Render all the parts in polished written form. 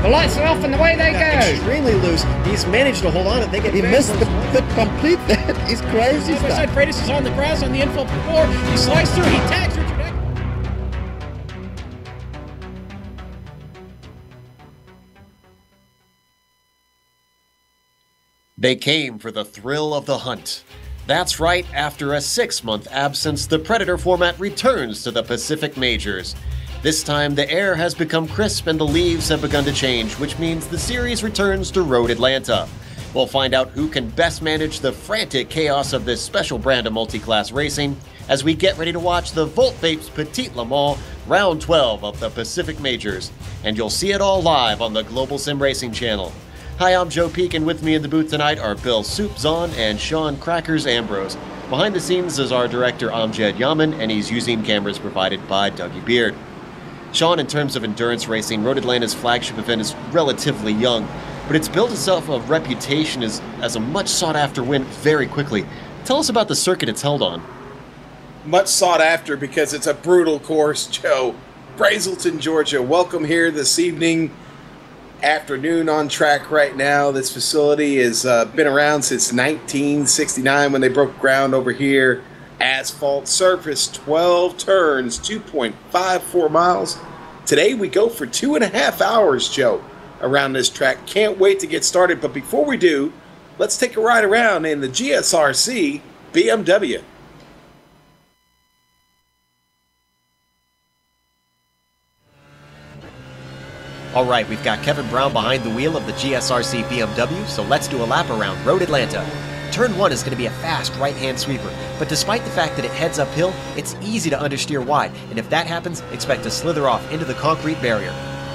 The lights are off and away they go. Extremely loose. He's managed to hold on. They get He missed the complete that. He's crazy stuff. Side Freitas is on the grass on the infield floor. He slides through. He tags Richard Eck. They came for the thrill of the hunt. That's right, after a 6-month absence, the Predator format returns to the Pacific Majors. This time, the air has become crisp and the leaves have begun to change, which means the series returns to Road Atlanta. We'll find out who can best manage the frantic chaos of this special brand of multi-class racing as we get ready to watch the Volt Vapes Petit Le Mans Round 12 of the Pacific Majors. And you'll see it all live on the Global Sim Racing channel. Hi, I'm Joe Peak, and with me in the booth tonight are Bill Soup Zahn and Sean Crackers Ambrose. Behind the scenes is our director Amjad Yaman, and he's using cameras provided by Dougie Beard. Sean, in terms of endurance racing, Road Atlanta's flagship event is relatively young, but it's built itself a reputation as a much sought-after win very quickly. Tell us about the circuit it's held on. Much sought after because it's a brutal course, Joe. Brazelton, Georgia. Welcome here this evening. Afternoon on track right now. This facility has been around since 1969 when they broke ground over here. Asphalt surface, 12 turns, 2.54 miles. Today we go for 2.5 hours, Joe, around this track. Can't wait to get started, but before we do, let's take a ride around in the GSRC BMW. All right, we've got Kevin Brown behind the wheel of the GSRC BMW, so let's do a lap around Road Atlanta. Turn 1 is going to be a fast right-hand sweeper, but despite the fact that it heads uphill, it's easy to understeer wide, and if that happens, expect to slither off into the concrete barrier.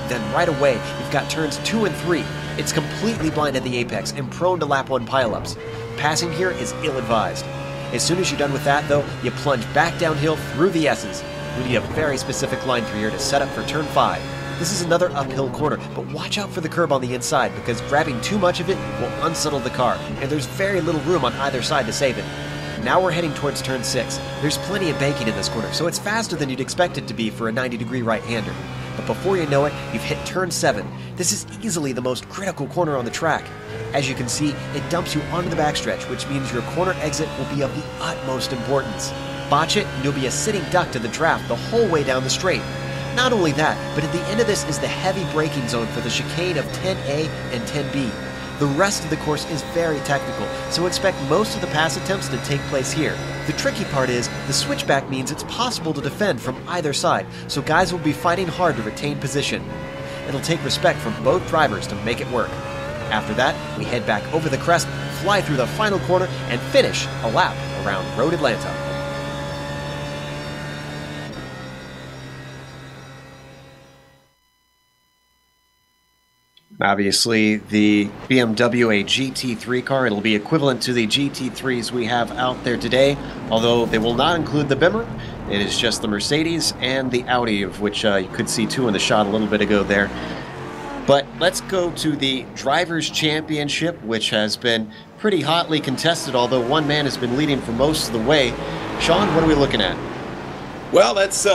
Then right away, you've got turns 2 and 3. It's completely blind at the apex and prone to lap 1 pileups. Passing here is ill-advised. As soon as you're done with that, though, you plunge back downhill through the S's. We need a very specific line through here to set up for turn 5. This is another uphill corner, but watch out for the curb on the inside because grabbing too much of it will unsettle the car, and there's very little room on either side to save it. Now we're heading towards turn 6. There's plenty of banking in this corner, so it's faster than you'd expect it to be for a 90-degree right-hander. But before you know it, you've hit turn 7. This is easily the most critical corner on the track. As you can see, it dumps you onto the backstretch, which means your corner exit will be of the utmost importance. Botch it, and you'll be a sitting duck to the draft the whole way down the straight. Not only that, but at the end of this is the heavy braking zone for the chicane of 10A and 10B. The rest of the course is very technical, so expect most of the pass attempts to take place here. The tricky part is, the switchback means it's possible to defend from either side, so guys will be fighting hard to retain position. It'll take respect from both drivers to make it work. After that, we head back over the crest, fly through the final corner, and finish a lap around Road Atlanta. Obviously, the BMW, a GT3 car, it'll be equivalent to the GT3s we have out there today, although they will not include the Bimmer. It is just the Mercedes and the Audi, of which you could see 2 in the shot a little bit ago there. But let's go to the Drivers' Championship, which has been pretty hotly contested, although one man has been leading for most of the way. Sean, what are we looking at? Well, that's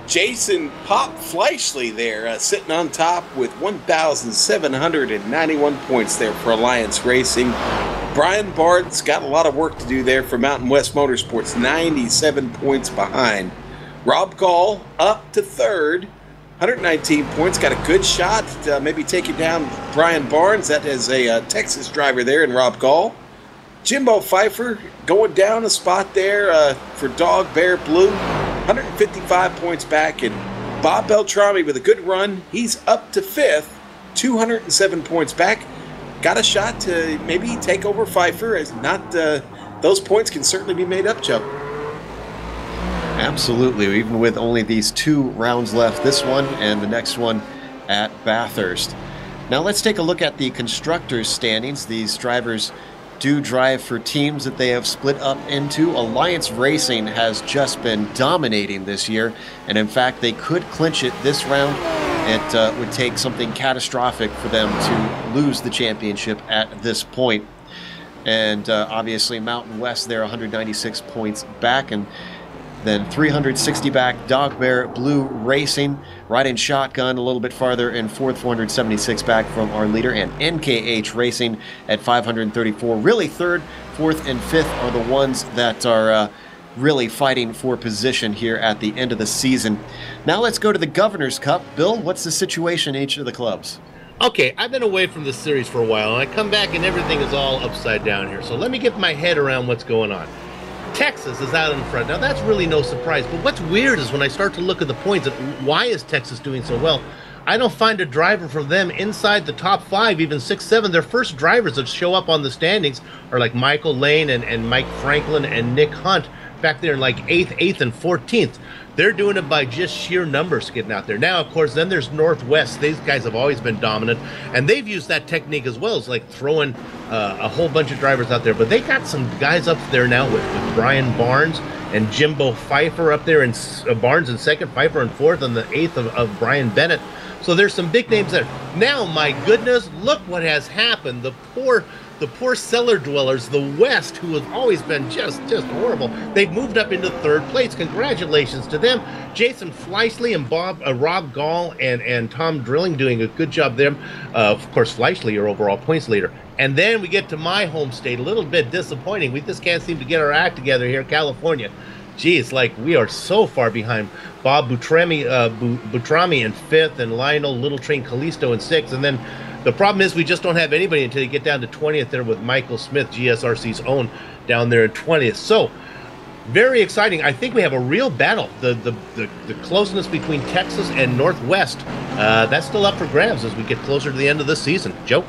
Jason Pop Fleischle there, sitting on top with 1,791 points there for Alliance Racing. Brian Bard's got a lot of work to do there for Mountain West Motorsports, 97 points behind. Rob Gall up to third, 119 points, got a good shot to maybe taking down Brian Barnes. That is a Texas driver there in Rob Gall. Jimbo Pfeiffer going down a spot there for Dog Bear Blue. 155 points back, and Bob Beltrami with a good run. He's up to 5th, 207 points back. Got a shot to maybe take over Pfeiffer. As not, those points can certainly be made up, Joe. Absolutely, even with only these 2 rounds left, this one and the next one at Bathurst. Now let's take a look at the constructors' standings. These drivers do drive for teams that they have split up into. Alliance Racing has just been dominating this year, and in fact they could clinch it this round. It would take something catastrophic for them to lose the championship at this point. And obviously Mountain West, they're 196 points back, and Then 360 back Dogbear Blue Racing, riding shotgun a little bit farther in fourth, 476 back from our leader, and NKH Racing at 534. Really, third, fourth, and fifth are the ones that are really fighting for position here at the end of the season. Now let's go to the Governor's Cup. Bill, what's the situation in each of the clubs? Okay, I've been away from the series for a while, and I come back and everything is all upside down here. So let me get my head around what's going on. Texas is out in front. Now, that's really no surprise. But what's weird is when I start to look at the points, why is Texas doing so well? I don't find a driver from them inside the top 5, even 6, 7. Their first drivers that show up on the standings are like Michael Lane and Mike Franklin and Nick Hunt back there in like 8th and 14th. They're doing it by just sheer numbers getting out there. Now, of course, then there's Northwest. These guys have always been dominant, and they've used that technique as well as like throwing a whole bunch of drivers out there. But they got some guys up there now with Brian Barnes and Jimbo Pfeiffer up there, and Barnes in second, Pfeiffer in fourth, and the 8th of Brian Bennett. So there's some big names there. Now, my goodness, look what has happened. The poor cellar dwellers, the West, who have always been just horrible, they've moved up into third place. Congratulations to them. Jason Fleischle and Rob Gall and Tom Drilling doing a good job there. Of course, Fleischle, your overall points leader. And then we get to my home state, a little bit disappointing. We just can't seem to get our act together here in California. Gee, it's like we are so far behind. Bob Butrami in 5th, and Lionel Little Train Callisto in 6th. And then the problem is we just don't have anybody until you get down to 20th there with Michael Smith, GSRC's own, down there in 20th. So, very exciting. I think we have a real battle. The closeness between Texas and Northwest, that's still up for grabs as we get closer to the end of this season. Joe?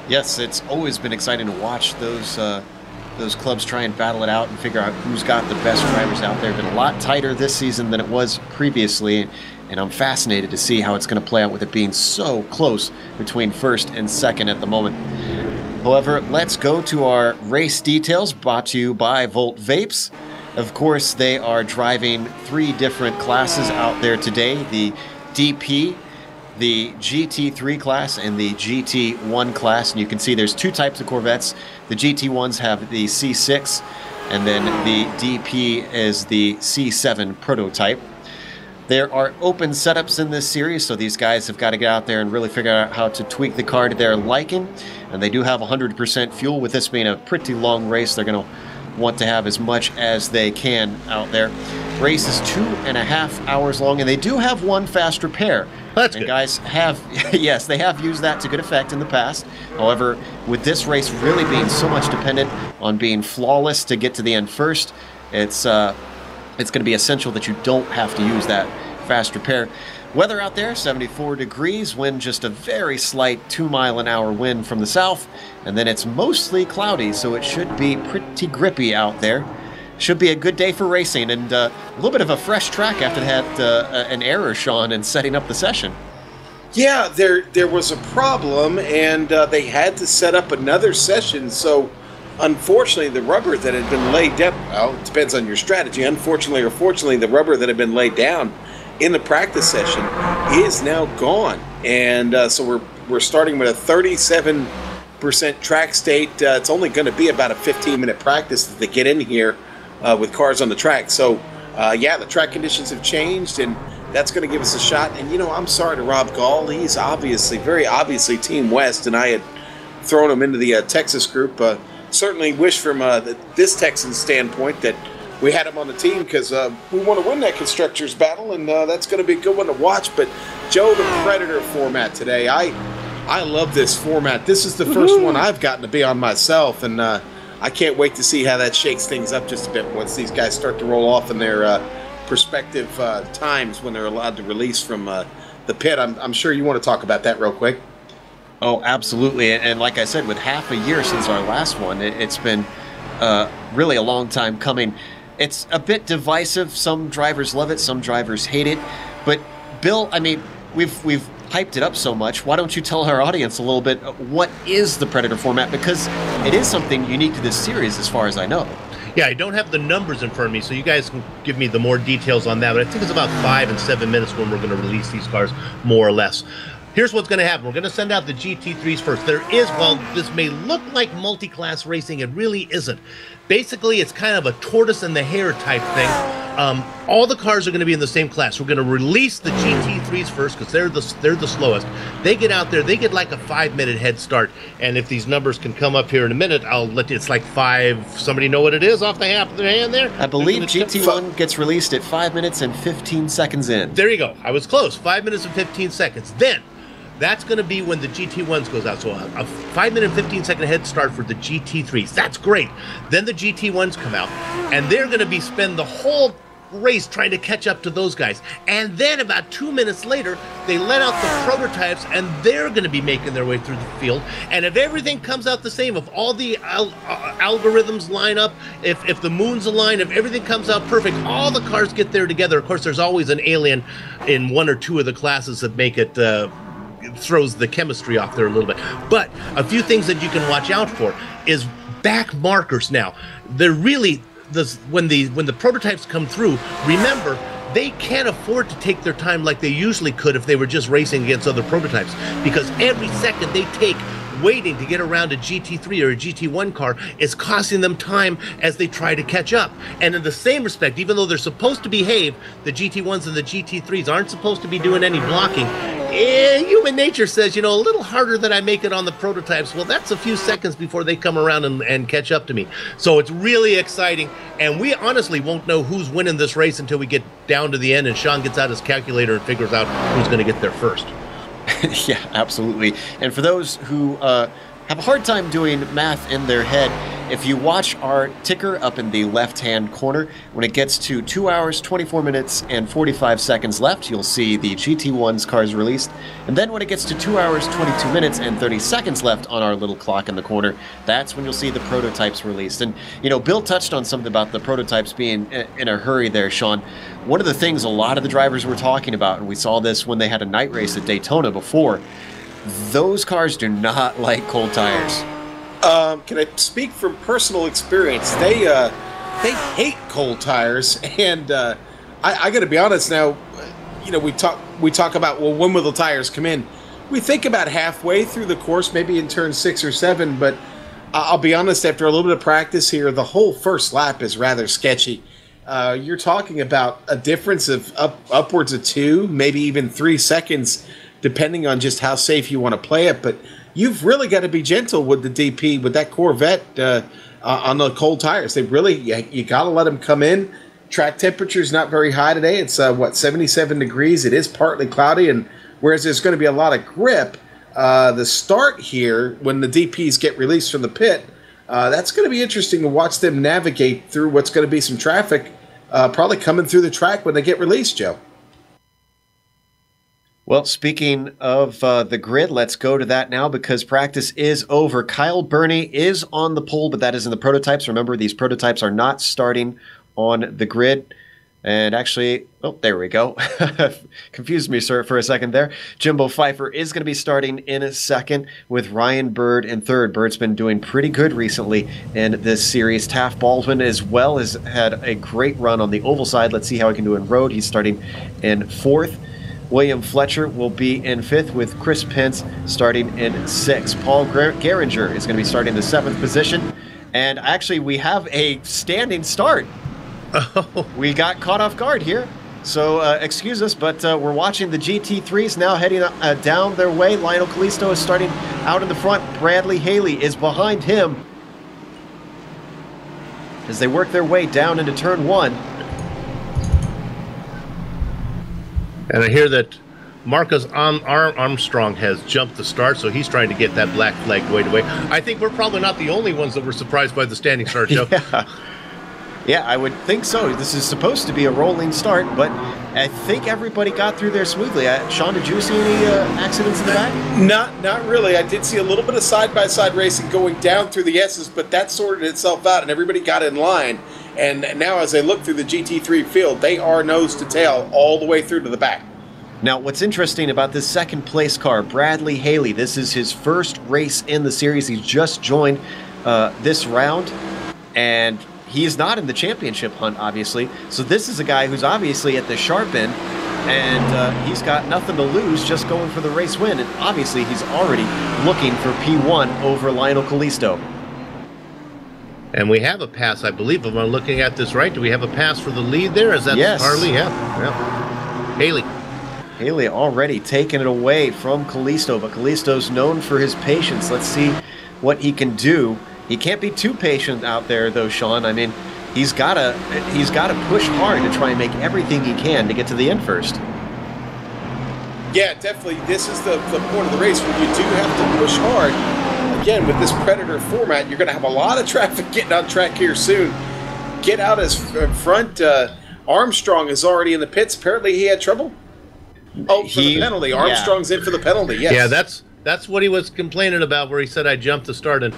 Yes, it's always been exciting to watch those clubs try and battle it out and figure out who's got the best drivers out there. Been a lot tighter this season than it was previously, and I'm fascinated to see how it's going to play out with it being so close between first and second at the moment. However, let's go to our race details brought to you by Volt Vapes. Of course, they are driving 3 different classes out there today: the DP, the GT3 class, and the GT1 class. And you can see there's 2 types of Corvettes. The GT1s have the C6, and then the DP is the C7 prototype. There are open setups in this series, so these guys have got to get out there and really figure out how to tweak the car to their liking. And they do have 100% fuel. With this being a pretty long race, they're going to want to have as much as they can out there. Race is 2.5 hours long, and they do have 1 fast repair. That's and good. Guys have, yes, they have used that to good effect in the past. However, with this race really being so much dependent on being flawless to get to the end first, it's going to be essential that you don't have to use that fast repair. Weather out there, 74 degrees, wind just a very slight 2-mile-an-hour wind from the south, and then it's mostly cloudy, so it should be pretty grippy out there. Should be a good day for racing, and a little bit of a fresh track after they had an error, Sean, in setting up the session. Yeah, there was a problem, and they had to set up another session, so unfortunately the rubber that had been laid down, well, it depends on your strategy. Unfortunately or fortunately, the rubber that had been laid down in the practice session is now gone, and so we're starting with a 37% track state. It's only going to be about a 15-minute practice that they get in here with cars on the track. So yeah, the track conditions have changed, and that's going to give us a shot. And you know, I'm sorry to Rob Gall. He's very obviously Team West, and I had thrown him into the Texas group. Certainly wish from this Texan standpoint that we had him on the team, because we want to win that constructors battle, and that's going to be a good one to watch. But Joe, the Predator format today, I love this format. This is the first one I've gotten to be on myself, and I can't wait to see how that shakes things up just a bit once these guys start to roll off in their prospective times when they're allowed to release from the pit. I'm sure you want to talk about that real quick. Oh, absolutely. And like I said, with half a year since our last one, it's been really a long time coming. It's a bit divisive. Some drivers love it, some drivers hate it. But Bill, I mean, we've hyped it up so much. Why don't you tell our audience a little bit what is the Predator format? Because it is something unique to this series as far as I know. Yeah, I don't have the numbers in front of me, so you guys can give me the more details on that. But I think it's about 5 and 7 minutes when we're going to release these cars, more or less. Here's what's going to happen. We're going to send out the GT3s first. There is, while this may look like multi-class racing, it really isn't. Basically, it's kind of a tortoise and the hare type thing. All the cars are going to be in the same class. We're going to release the GT3s first because they're the slowest. They get out there, they get like a 5-minute head start. And if these numbers can come up here in a minute, I'll let you. It's like 5. Somebody know what it is off the half of their hand there? I believe GT1 gets released at 5 minutes and 15 seconds in. There you go. I was close. 5 minutes and 15 seconds. Then that's going to be when the GT1s goes out. So a 5-minute, 15-second head start for the GT3s. That's great. Then the GT1s come out, and they're going to spend the whole race trying to catch up to those guys. And then about 2 minutes later, they let out the prototypes, and they're going to be making their way through the field. And if everything comes out the same, if all the algorithms line up, if the moons align, if everything comes out perfect, all the cars get there together. Of course, there's always an alien in 1 or 2 of the classes that make it throws the chemistry off there a little bit. But a few things that you can watch out for is back markers. Now, they're really when the prototypes come through, remember, they can't afford to take their time like they usually could if they were just racing against other prototypes, because every second they take waiting to get around a GT3 or a GT1 car is costing them time as they try to catch up. And in the same respect, even though they're supposed to behave, the GT1s and the GT3s aren't supposed to be doing any blocking. Human nature says, a little harder that I make it on the prototypes. Well, that's a few seconds before they come around and catch up to me. So it's really exciting. And we honestly won't know who's winning this race until we get down to the end and Sean gets out his calculator and figures out who's going to get there first. Yeah, absolutely. And for those who have a hard time doing math in their head, if you watch our ticker up in the left-hand corner, when it gets to 2 hours, 24 minutes, and 45 seconds left, you'll see the GT1's cars released. And then when it gets to 2 hours, 22 minutes, and 30 seconds left on our little clock in the corner, that's when you'll see the prototypes released. And, Bill touched on something about the prototypes being in a hurry there, Sean. One of the things a lot of the drivers were talking about, and we saw this when they had a night race at Daytona before, those cars do not like cold tires. Can I speak from personal experience? They hate cold tires, and I got to be honest now. We talk about, well, when will the tires come in? We think about halfway through the course, maybe in turn 6 or 7. But I'll be honest, after a little bit of practice here, the whole first lap is rather sketchy. You're talking about a difference of upwards of 2, maybe even 3 seconds, depending on just how safe you want to play it. But you've really got to be gentle with the DP, with that Corvette on the cold tires. You got to let them come in. Track temperature is not very high today. It's 77 degrees. It is partly cloudy, and whereas there's going to be a lot of grip, the start here when the DPs get released from the pit, that's going to be interesting to watch them navigate through what's going to be some traffic, probably coming through the track when they get released, Joe. Well, speaking of the grid, let's go to that now because practice is over. Kyle Burney is on the pole, but that is in the prototypes. Remember, these prototypes are not starting on the grid. And actually, oh, there we go. Confused me, sir, for a second there. Jimbo Pfeiffer is going to be starting in a second with Ryan Bird in third. Bird's been doing pretty good recently in this series. Taft Baldwin as well has had a great run on the oval side. Let's see how he can do in road. He's starting in fourth. William Fletcher will be in fifth with Chris Pence starting in sixth. Paul Geringer is going to be starting the seventh position. And actually, we have a standing start. Oh. We got caught off guard here. So excuse us, but we're watching the GT3s now heading down their way. Lionel Callisto is starting out in the front. Bradley Haley is behind him as they work their way down into turn one. And I hear that Marcus Armstrong has jumped the start, so he's trying to get that black flag waved away. I think we're probably not the only ones that were surprised by the standing start, Joe. Yeah, I would think so. This is supposed to be a rolling start, but I think everybody got through there smoothly. Sean, did you see any accidents in the back? Not really. I did see a little bit of side-by-side racing going down through the S's, but that sorted itself out, and everybody got in line. And now as they look through the GT3 field, they are nose to tail all the way through to the back. Now, what's interesting about this second place car, Bradley Haley, this is his first race in the series. He's just joined this round, and he is not in the championship hunt, obviously. So this is a guy who's obviously at the sharp end, and he's got nothing to lose, just going for the race win. And obviously he's already looking for P1 over Lionel Callisto. And we have a pass, I believe. If I'm looking at this right, do we have a pass for the lead there? Is that Harley? Yeah. Haley already taking it away from Callisto, but Callisto's known for his patience. Let's see what he can do. He can't be too patient out there, though, Sean. I mean, he's gotta push hard to try and make everything he can to get to the end first. Yeah, definitely. This is the point of the race where you do have to push hard. Again, with this Predator format, you're going to have a lot of traffic getting on track here soon. Get out as front. Armstrong is already in the pits. Apparently, he had trouble. Oh, for the penalty. Armstrong's in for the penalty. Yes. Yeah, that's what he was complaining about, where he said I jumped the start. And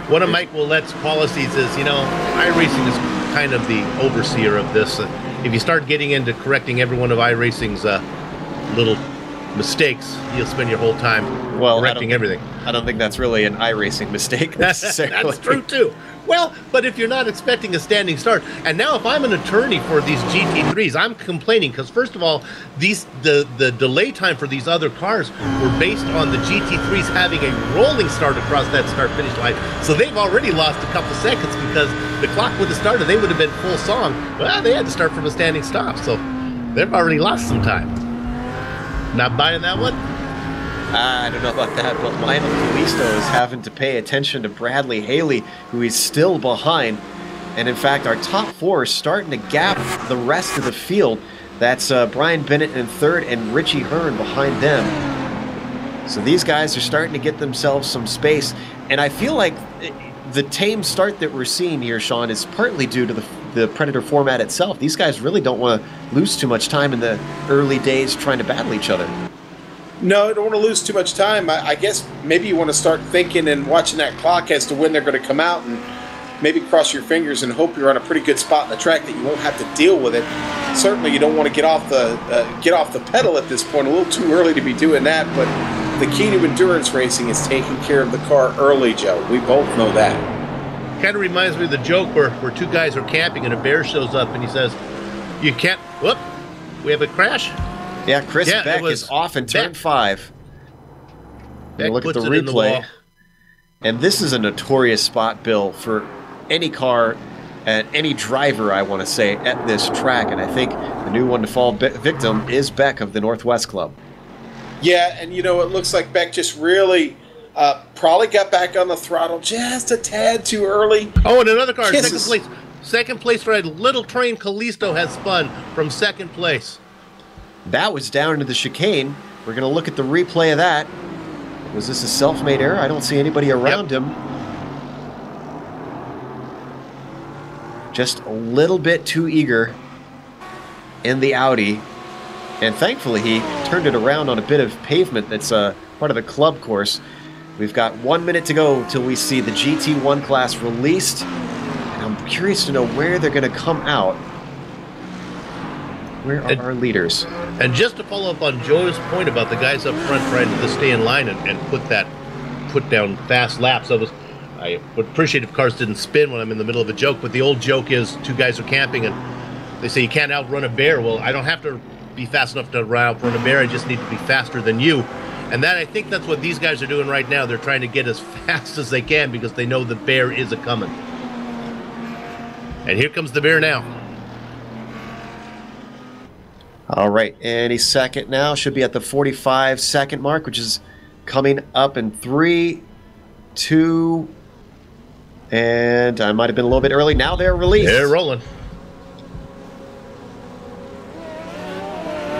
one of Mike Willette's policies is, iRacing is kind of the overseer of this. If you start getting into correcting every one of iRacing's little mistakes, you'll spend your whole time correcting everything. I don't think that's really an iRacing mistake necessarily. That's true too. Well, but if you're not expecting a standing start, and now if I'm an attorney for these GT3s, I'm complaining because first of all, the delay time for these other cars were based on the GT3s having a rolling start across that start-finish line. So they've already lost a couple seconds because the clock would have started. They would have been full song. Well, they had to start from a standing stop, so they've already lost some time. Not buying that one? I don't know about that, but Lionel Callisto is having to pay attention to Bradley Haley, who is still behind. And in fact, our top four is starting to gap the rest of the field. That's Brian Bennett in third and Richie Hearn behind them. So these guys are starting to get themselves some space. And I feel like the tame start that we're seeing here, Sean, is partly due to the Predator format itself. These guys really don't want to lose too much time in the early days trying to battle each other. No, I don't want to lose too much time. I guess maybe you want to start thinking and watching that clock as to when they're going to come out, and maybe cross your fingers and hope you're on a pretty good spot in the track that you won't have to deal with it. Certainly, you don't want to get off the pedal at this point. A little too early to be doing that, but the key to endurance racing is taking care of the car early, Joe. We both know that. Kind of reminds me of the joke where two guys are camping and a bear shows up and he says, "You can't. Whoop! We have a crash." Yeah, Chris Beck is off in turn 5. Look at the replay. And this is a notorious spot, Bill, for any car and any driver, I want to say, at this track. And I think the new one to fall victim is Beck of the Northwest Club. Yeah, and it looks like Beck just really probably got back on the throttle just a tad too early. Oh, and another car, second place. Second place for a Little Train Callisto has spun from second place. That was down to the chicane. We're going to look at the replay of that. Was this a self-made error? I don't see anybody around him. Just a little bit too eager in the Audi. And thankfully, he turned it around on a bit of pavement that's part of the club course. We've got 1 minute to go till we see the GT1 class released. And I'm curious to know where they're going to come out. Where are our leaders? And just to follow up on Joe's point about the guys up front trying to stay in line and put down fast laps. I would appreciate if cars didn't spin when I'm in the middle of a joke, but the old joke is two guys are camping and they say you can't outrun a bear. Well, I don't have to be fast enough to outrun a bear. I just need to be faster than you. And I think that's what these guys are doing right now. They're trying to get as fast as they can because they know the bear is a-coming. And here comes the bear now. All right, any second now. Should be at the 45-second mark, which is coming up in 3, 2, and I might have been a little bit early. Now they're released. They're rolling.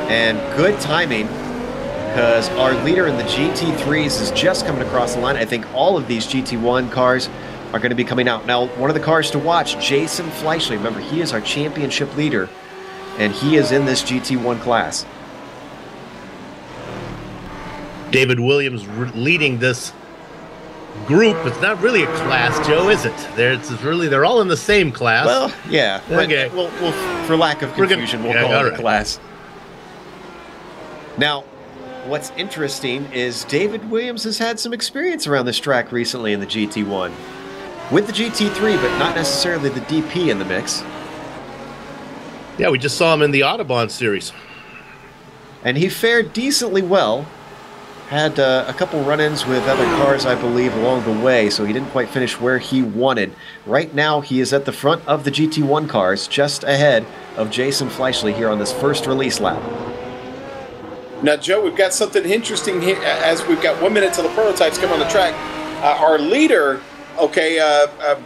And good timing, because our leader in the GT3s is just coming across the line. I think all of these GT1 cars are going to be coming out. Now, one of the cars to watch, Jason Fleischle. Remember, he is our championship leader. And he is in this GT1 class. David Williams leading this group. It's not really a class, Joe, is it? They're all in the same class. Well, yeah. Okay. We'll for lack of confusion, we'll call it a class. Now, what's interesting is David Williams has had some experience around this track recently in the GT1. With the GT3, but not necessarily the DP in the mix. Yeah, we just saw him in the Autobahn series. And he fared decently well. had a couple run-ins with other cars, I believe, along the way, so he didn't quite finish where he wanted. Right now, he is at the front of the GT1 cars, just ahead of Jason Fleischle here on this first release lap. Now, Joe, we've got something interesting here as we've got 1 minute till the prototypes come on the track. Our leader,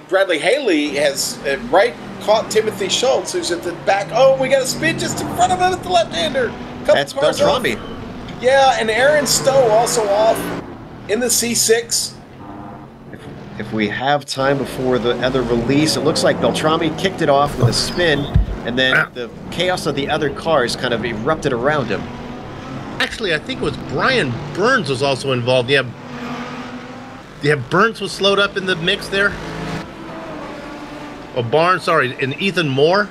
Bradley Haley, has caught Timothy Schultz, who's at the back. Oh, we got a spin just in front of him at the left-hander. That's Beltrami. Yeah, and Aaron Stowe also off in the C6. If we have time before the other release, it looks like Beltrami kicked it off with a spin, and then the chaos of the other cars kind of erupted around him. Actually, I think it was Brian Burns was also involved. Yeah, Burns was slowed up in the mix there. Oh, Barnes, sorry, and Ethan Moore.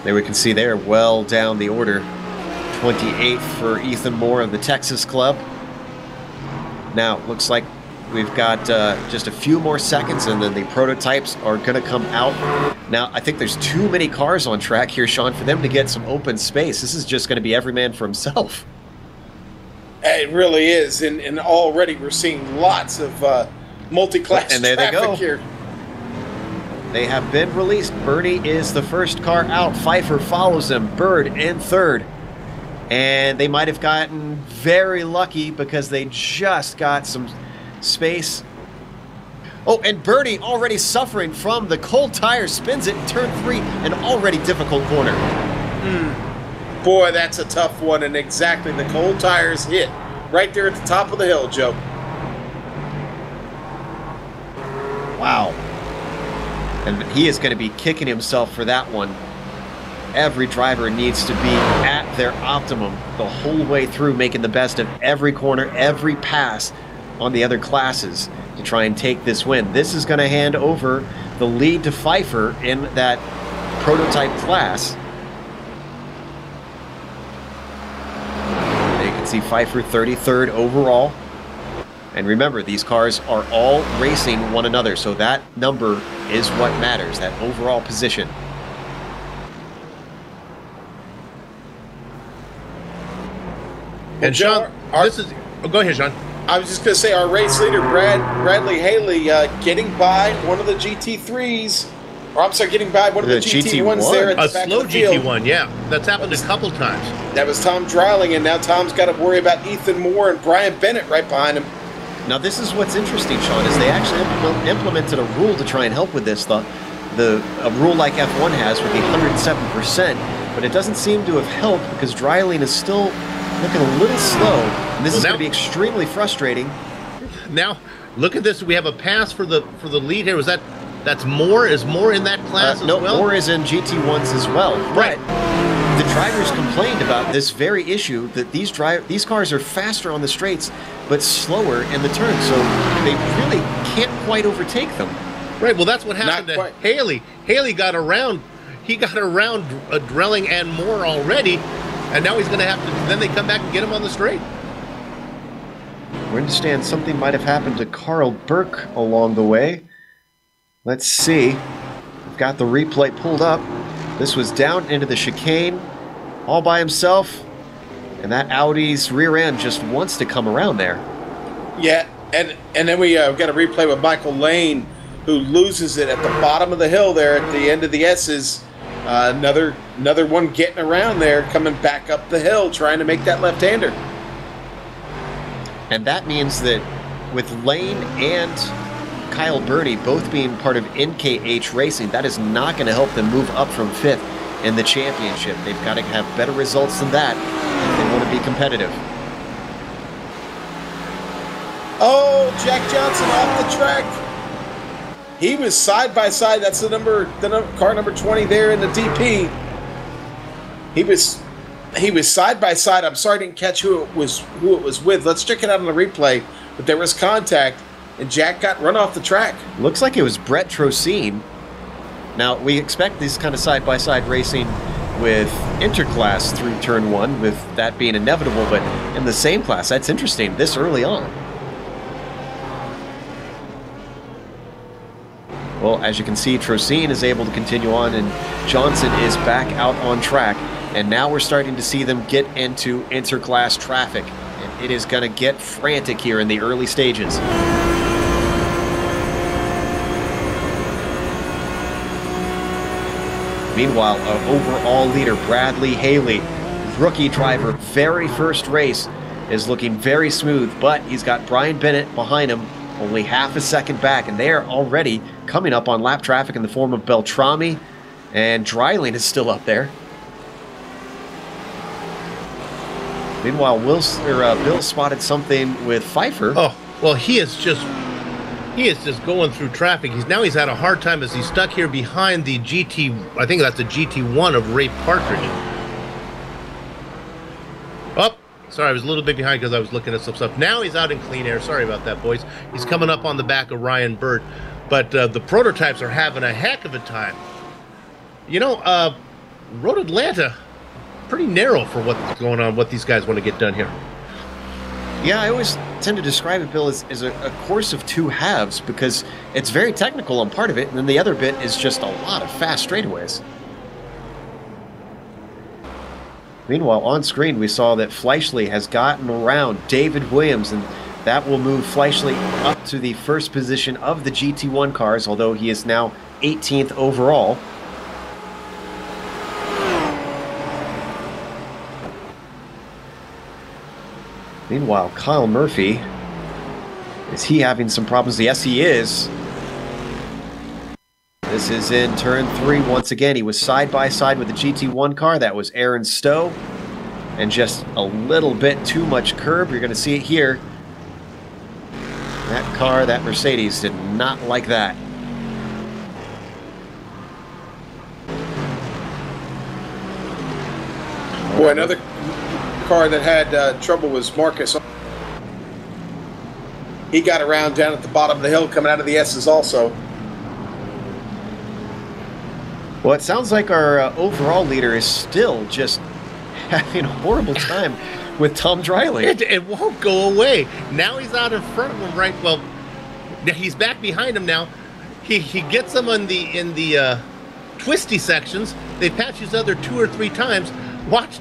There we can see there, well down the order. 28th for Ethan Moore of the Texas Club. Now, looks like we've got just a few more seconds, and then the prototypes are going to come out. Now, I think there's too many cars on track here, Sean, for them to get some open space. This is just going to be every man for himself. It really is, and already we're seeing lots of multi-class and there they traffic go. here. They have been released. Bernie is the first car out. Pfeiffer follows him. Bird in third. And they might have gotten very lucky because they just got some space. Oh, and Bernie already suffering from the cold tire. Spins it in turn 3, an already difficult corner. Boy, that's a tough one, and exactly the cold tires hit right there at the top of the hill, Joe. Wow. And he is going to be kicking himself for that one. Every driver needs to be at their optimum the whole way through, making the best of every corner, every pass on the other classes to try and take this win. This is going to hand over the lead to Pfeiffer in that prototype class. You can see Pfeiffer 33rd overall. And remember, these cars are all racing one another, so that number is what matters, that overall position. And Sean, this is... Oh, go ahead, Sean. I was just going to say, our race leader, Bradley Haley, getting by one of the GT3s. Or, I'm sorry, getting by one of the GT1s there at the back slow of the field. GT1, yeah. That's happened a couple times. That was Tom Dreiling, and now Tom's got to worry about Ethan Moore and Brian Bennett right behind him. Now, this is what's interesting, Sean, is they actually implemented a rule to try and help with this. A rule like F1 has with the 107%, but it doesn't seem to have helped because Dreiling is still looking a little slow, and this is going to be extremely frustrating. Now, look at this. We have a pass for the lead here. That's Moore? Is Moore in that class as well? No, Moore is in GT1s as well. Right. But the drivers complained about this very issue, that these cars are faster on the straights, but slower in the turns, so they really can't quite overtake them. Right, well, that's what happened to Haley. Haley got around. He got around Dreiling and Moore already, and now he's going to have to... Then they come back and get him on the straight. We understand something might have happened to Carl Burke along the way. Let's see. We've got the replay pulled up. This was down into the chicane all by himself, and that Audi's rear end just wants to come around there. Yeah, and then we got a replay with Michael Lane, who loses it at the bottom of the hill there at the end of the S's. Another one getting around there, coming back up the hill, trying to make that left-hander. And that means that with Lane and Kyle Burney both being part of NKH Racing, that is not going to help them move up from 5th in the championship. They've got to have better results than that if they want to be competitive. Oh, Jack Johnson off the track. He was side by side. That's the car number 20 there in the DP. He was side by side. I'm sorry I didn't catch who it was with. Let's check it out on the replay. But there was contact, and Jack got run off the track. Looks like it was Brett Trocine. Now, we expect this kind of side-by-side racing with interclass through turn 1, with that being inevitable, but in the same class, that's interesting this early on. Well, as you can see, Trocine is able to continue on, and Johnson is back out on track. And now we're starting to see them get into interclass traffic. And it is going to get frantic here in the early stages. Meanwhile, overall leader Bradley Haley, rookie driver, very first race, is looking very smooth, but he's got Brian Bennett behind him, only half a second back, and they are already coming up on lap traffic in the form of Beltrami, and Dreiling is still up there. Meanwhile, Bill spotted something with Pfeiffer. Oh, well, he is just going through traffic. He's had a hard time as he's stuck here behind the GT. I think that's the GT1 of Ray Partridge. Oh, sorry, I was a little bit behind because I was looking at some stuff. Now he's out in clean air. Sorry about that, boys. He's coming up on the back of Ryan Bird. But the prototypes are having a heck of a time. You know, Road Atlanta, pretty narrow for what's going on, what these guys want to get done here. Yeah, I always tend to describe it, Bill, as a course of two halves because it's very technical on part of it, and then the other bit is just a lot of fast straightaways. Meanwhile, on screen, we saw that Fleischle has gotten around David Williams, and that will move Fleischle up to the first position of the GT1 cars, although he is now 18th overall. Meanwhile, Kyle Murphy, is he having some problems? Yes, he is. This is in turn 3 once again. He was side by side with the GT1 car. That was Aaron Stowe. And just a little bit too much curb. You're going to see it here. That car, that Mercedes, did not like that. Boy, another car that had trouble was Marcus. He got around down at the bottom of the hill coming out of the S's also. Well, it sounds like our overall leader is still just having a horrible time with Tom Dreiling. It won't go away. Now he's out in front of him, right? Well, he's back behind him now. He gets them in the twisty sections. They patch each other 2 or 3 times. Watch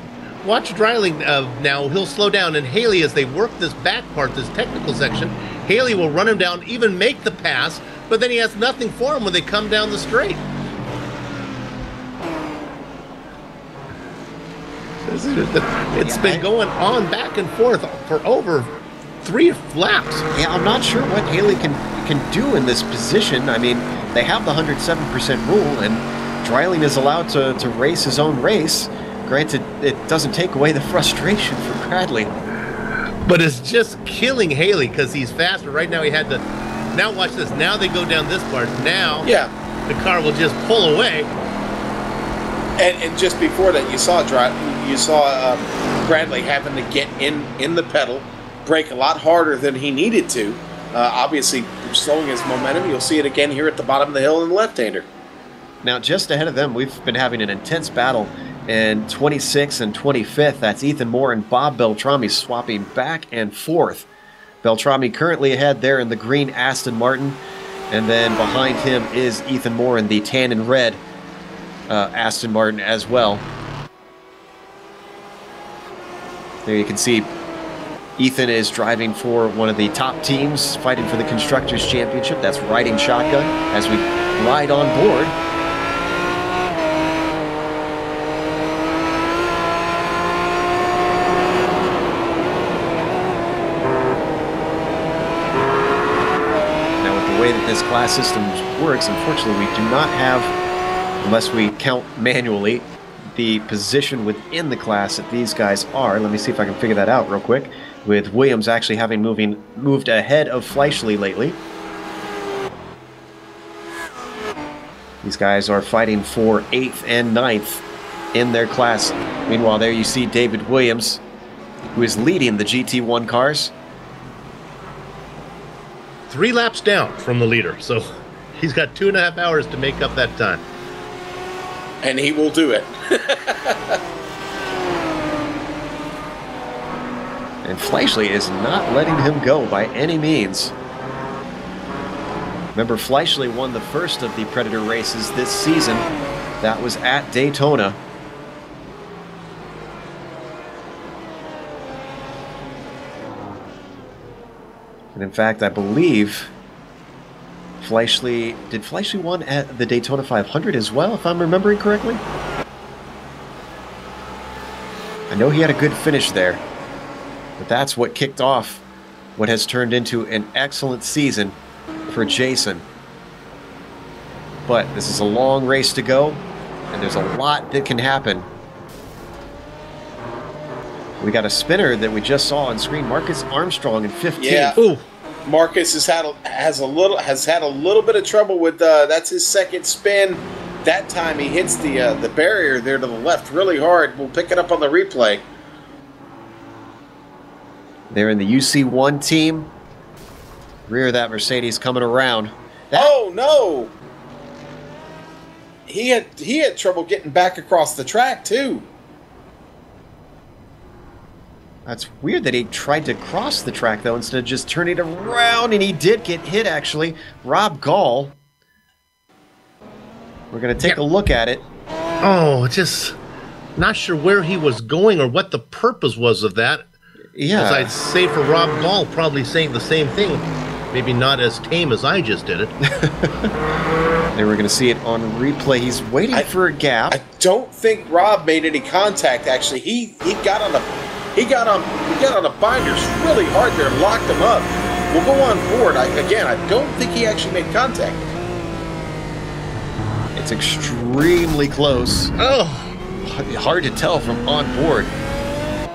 Dreiling now. He'll slow down, and Haley, as they work this back part, this technical section, Haley will run him down, even make the pass, but then he has nothing for him when they come down the straight. It's been going on back and forth for over 3 laps. Yeah, I'm not sure what Haley can do in this position. I mean, they have the 107% rule, and Dreiling is allowed to race his own race. Granted, it doesn't take away the frustration for Bradley. But it's just killing Haley because he's faster. Right now he had to... Now watch this. Now they go down this part. Now the car will just pull away. And just before that, you saw Bradley having to get in the pedal, brake a lot harder than he needed to. Obviously, slowing his momentum. You'll see it again here at the bottom of the hill in the left-hander. Now, just ahead of them, we've been having an intense battle. And 26th and 25th, that's Ethan Moore and Bob Beltrami swapping back and forth. Beltrami currently ahead there in the green Aston Martin. And then behind him is Ethan Moore in the tan and red Aston Martin as well. There you can see Ethan is driving for one of the top teams fighting for the Constructors' Championship. That's Riding Shotgun as we ride on board. Way that this class system works, unfortunately, we do not have, unless we count manually, the position within the class that these guys are. Let me see if I can figure that out real quick. With Williams actually having moved ahead of Fleischle lately. These guys are fighting for 8th and 9th in their class. Meanwhile, there you see David Williams, who is leading the GT1 cars. 3 laps down from the leader, so he's got 2.5 hours to make up that time. And he will do it. And Fleischle is not letting him go by any means. Remember, Fleischle won the first of the Predator races this season. That was at Daytona. And in fact, I believe did Fleischle won at the Daytona 500 as well, if I'm remembering correctly? I know he had a good finish there, but that's what kicked off what has turned into an excellent season for Jason. But this is a long race to go, and there's a lot that can happen. We got a spinner that we just saw on screen, Marcus Armstrong in 15th. Yeah. Ooh. Marcus has had a little bit of trouble with that's his second spin. That time he hits the barrier there to the left really hard. We'll pick it up on the replay. They're in the UC1 team. Rear of that Mercedes coming around. Oh no! He had trouble getting back across the track too. That's weird that he tried to cross the track, though, instead of just turning around, and he did get hit, actually. Rob Gall. We're going to take a look at it. Oh, just not sure where he was going or what the purpose was of that. Yeah. As I'd say for Rob Gall, probably saying the same thing. Maybe not as tame as I just did it. And we're going to see it on replay. He's waiting for a gap. I don't think Rob made any contact, actually. He got on the binders really hard there and locked him up. We'll go on board. I don't think he actually made contact. It's extremely close. Oh, hard to tell from on board.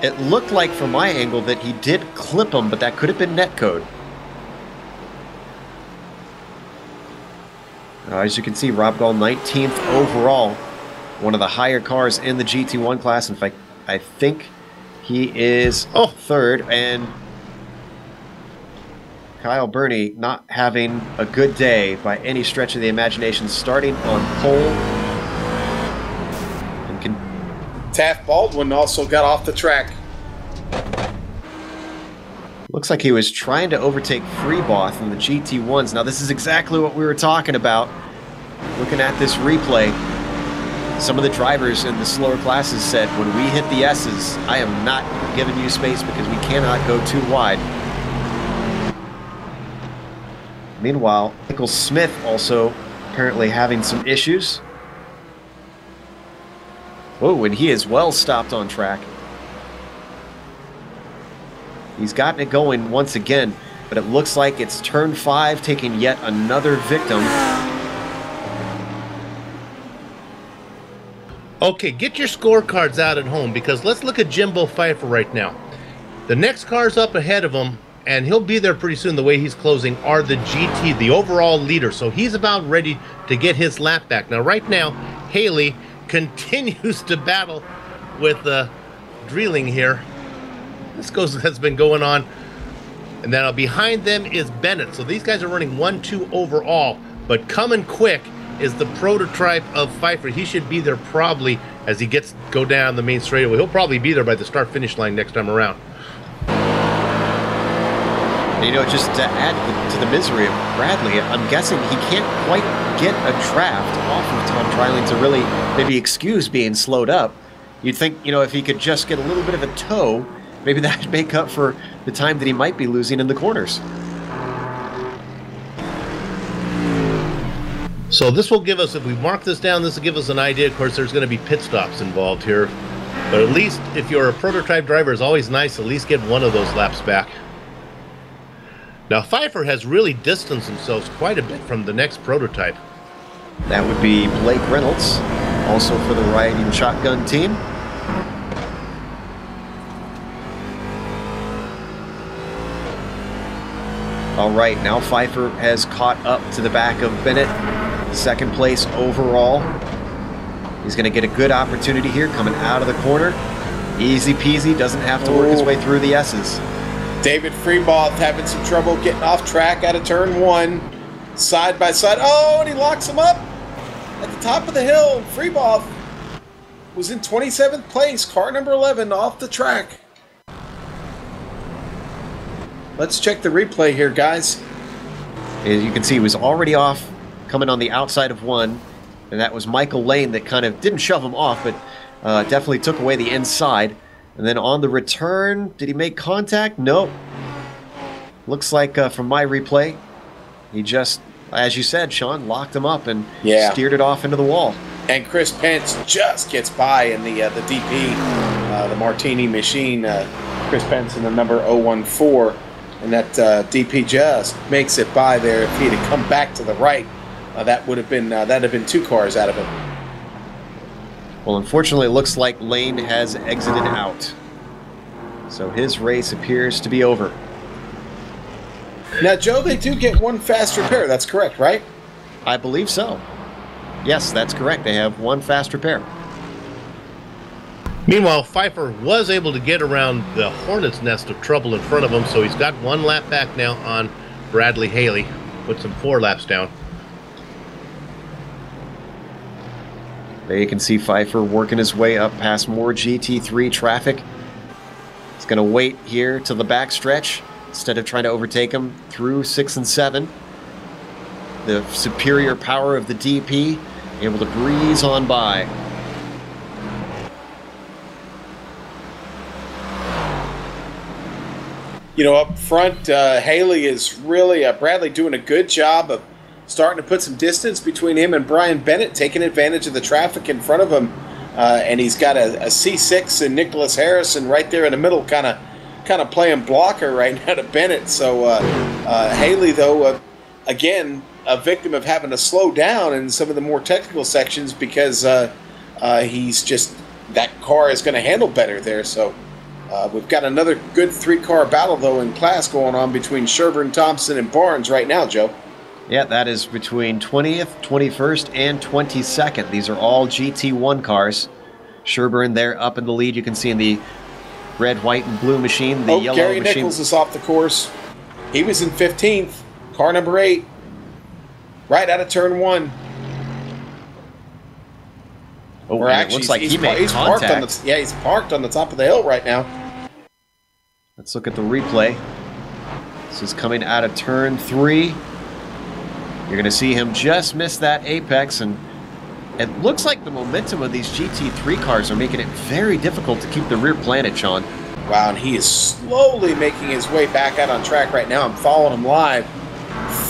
It looked like from my angle that he did clip him, but that could have been netcode. As you can see, Rob Gall 19th overall. One of the higher cars in the GT1 class. In fact, I think he is third. And Kyle Burney not having a good day by any stretch of the imagination, starting on pole. And Taft Baldwin also got off the track. looks like he was trying to overtake Freeboth in the GT1s. Now this is exactly what we were talking about. Looking at this replay, some of the drivers in the slower classes said, when we hit the S's, I am not giving you space because we cannot go too wide. Meanwhile, Michael Smith also apparently having some issues. Whoa, and he is well stopped on track. He's gotten it going once again, but it looks like it's turn 5 taking yet another victim. Okay, get your scorecards out at home because let's look at Jimbo Pfeiffer right now. The next cars up ahead of him, and he'll be there pretty soon the way he's closing, are the GT, the overall leader. So he's about ready to get his lap back. Now, right now, Haley continues to battle with drilling here. This has been going on. And then behind them is Bennett. So these guys are running 1-2 overall. But coming quick is the prototype of Pfeiffer. He should be there probably as he go down the main straightaway. He'll probably be there by the start-finish line next time around. You know, just to add to the misery of Bradley, I'm guessing he can't quite get a draft off of Tom Trilling to really maybe excuse being slowed up. You'd think, you know, if he could just get a little bit of a tow, maybe that would make up for the time that he might be losing in the corners. So this will give us, if we mark this down, this will give us an idea. Of course, there's going to be pit stops involved here. But at least if you're a prototype driver, it's always nice to at least get one of those laps back. Now, Pfeiffer has really distanced himself quite a bit from the next prototype. That would be Blake Reynolds, also for the Riding Shotgun team. All right, now Pfeiffer has caught up to the back of Bennett, second place overall. He's going to get a good opportunity here coming out of the corner. Easy peasy, doesn't have to work his way through the S's. David Freeboth having some trouble getting off track out of turn 1. Side by side. Oh, and he locks him up at the top of the hill. Freeboth was in 27th place, car number 11 off the track. Let's check the replay here, guys. As you can see, he was already off, coming on the outside of 1, and that was Michael Lane that kind of didn't shove him off, but definitely took away the inside. And then on the return, did he make contact? Nope. Looks like from my replay, he just, as you said, Sean, locked him up and steered it off into the wall. And Chris Pence just gets by in the DP, the Martini machine. Chris Pence in the number 014, and that DP just makes it by there. If he had come back to the right, that would have been 2 cars out of him. Well, unfortunately, it looks like Lane has exited out, so his race appears to be over. Now, Joe, they do get one fast repair. That's correct, right? I believe so. Yes, that's correct. They have one fast repair. Meanwhile, Pfeiffer was able to get around the hornet's nest of trouble in front of him, so he's got 1 lap back now on Bradley Haley. Puts him 4 laps down. There you can see Pfeiffer working his way up past more GT3 traffic. He's going to wait here till the back stretch instead of trying to overtake him through 6 and 7. The superior power of the DP, able to breeze on by. You know, up front, Haley is really, Bradley doing a good job of starting to put some distance between him and Brian Bennett, taking advantage of the traffic in front of him. And he's got a C6 and Nicholas Harrison right there in the middle, kind of playing blocker right now to Bennett. So Haley, though, again, a victim of having to slow down in some of the more technical sections because he's just, that car is going to handle better there. So we've got another good 3-car battle, though, in class going on between Sherburne, Thompson, and Barnes right now, Joe. Yeah, that is between 20th, 21st, and 22nd. These are all GT1 cars. Sherburne there up in the lead. You can see in the red, white, and blue machine, the yellow Gary machine. Nichols is off the course. He was in 15th, car number 8, right out of turn 1. Oh, and it looks like he made contact. He's parked on the top of the hill right now. Let's look at the replay. This is coming out of turn 3. You're going to see him just miss that apex, and it looks like the momentum of these GT3 cars are making it very difficult to keep the rear planted, Sean. Wow, and he is slowly making his way back out on track right now. I'm following him live.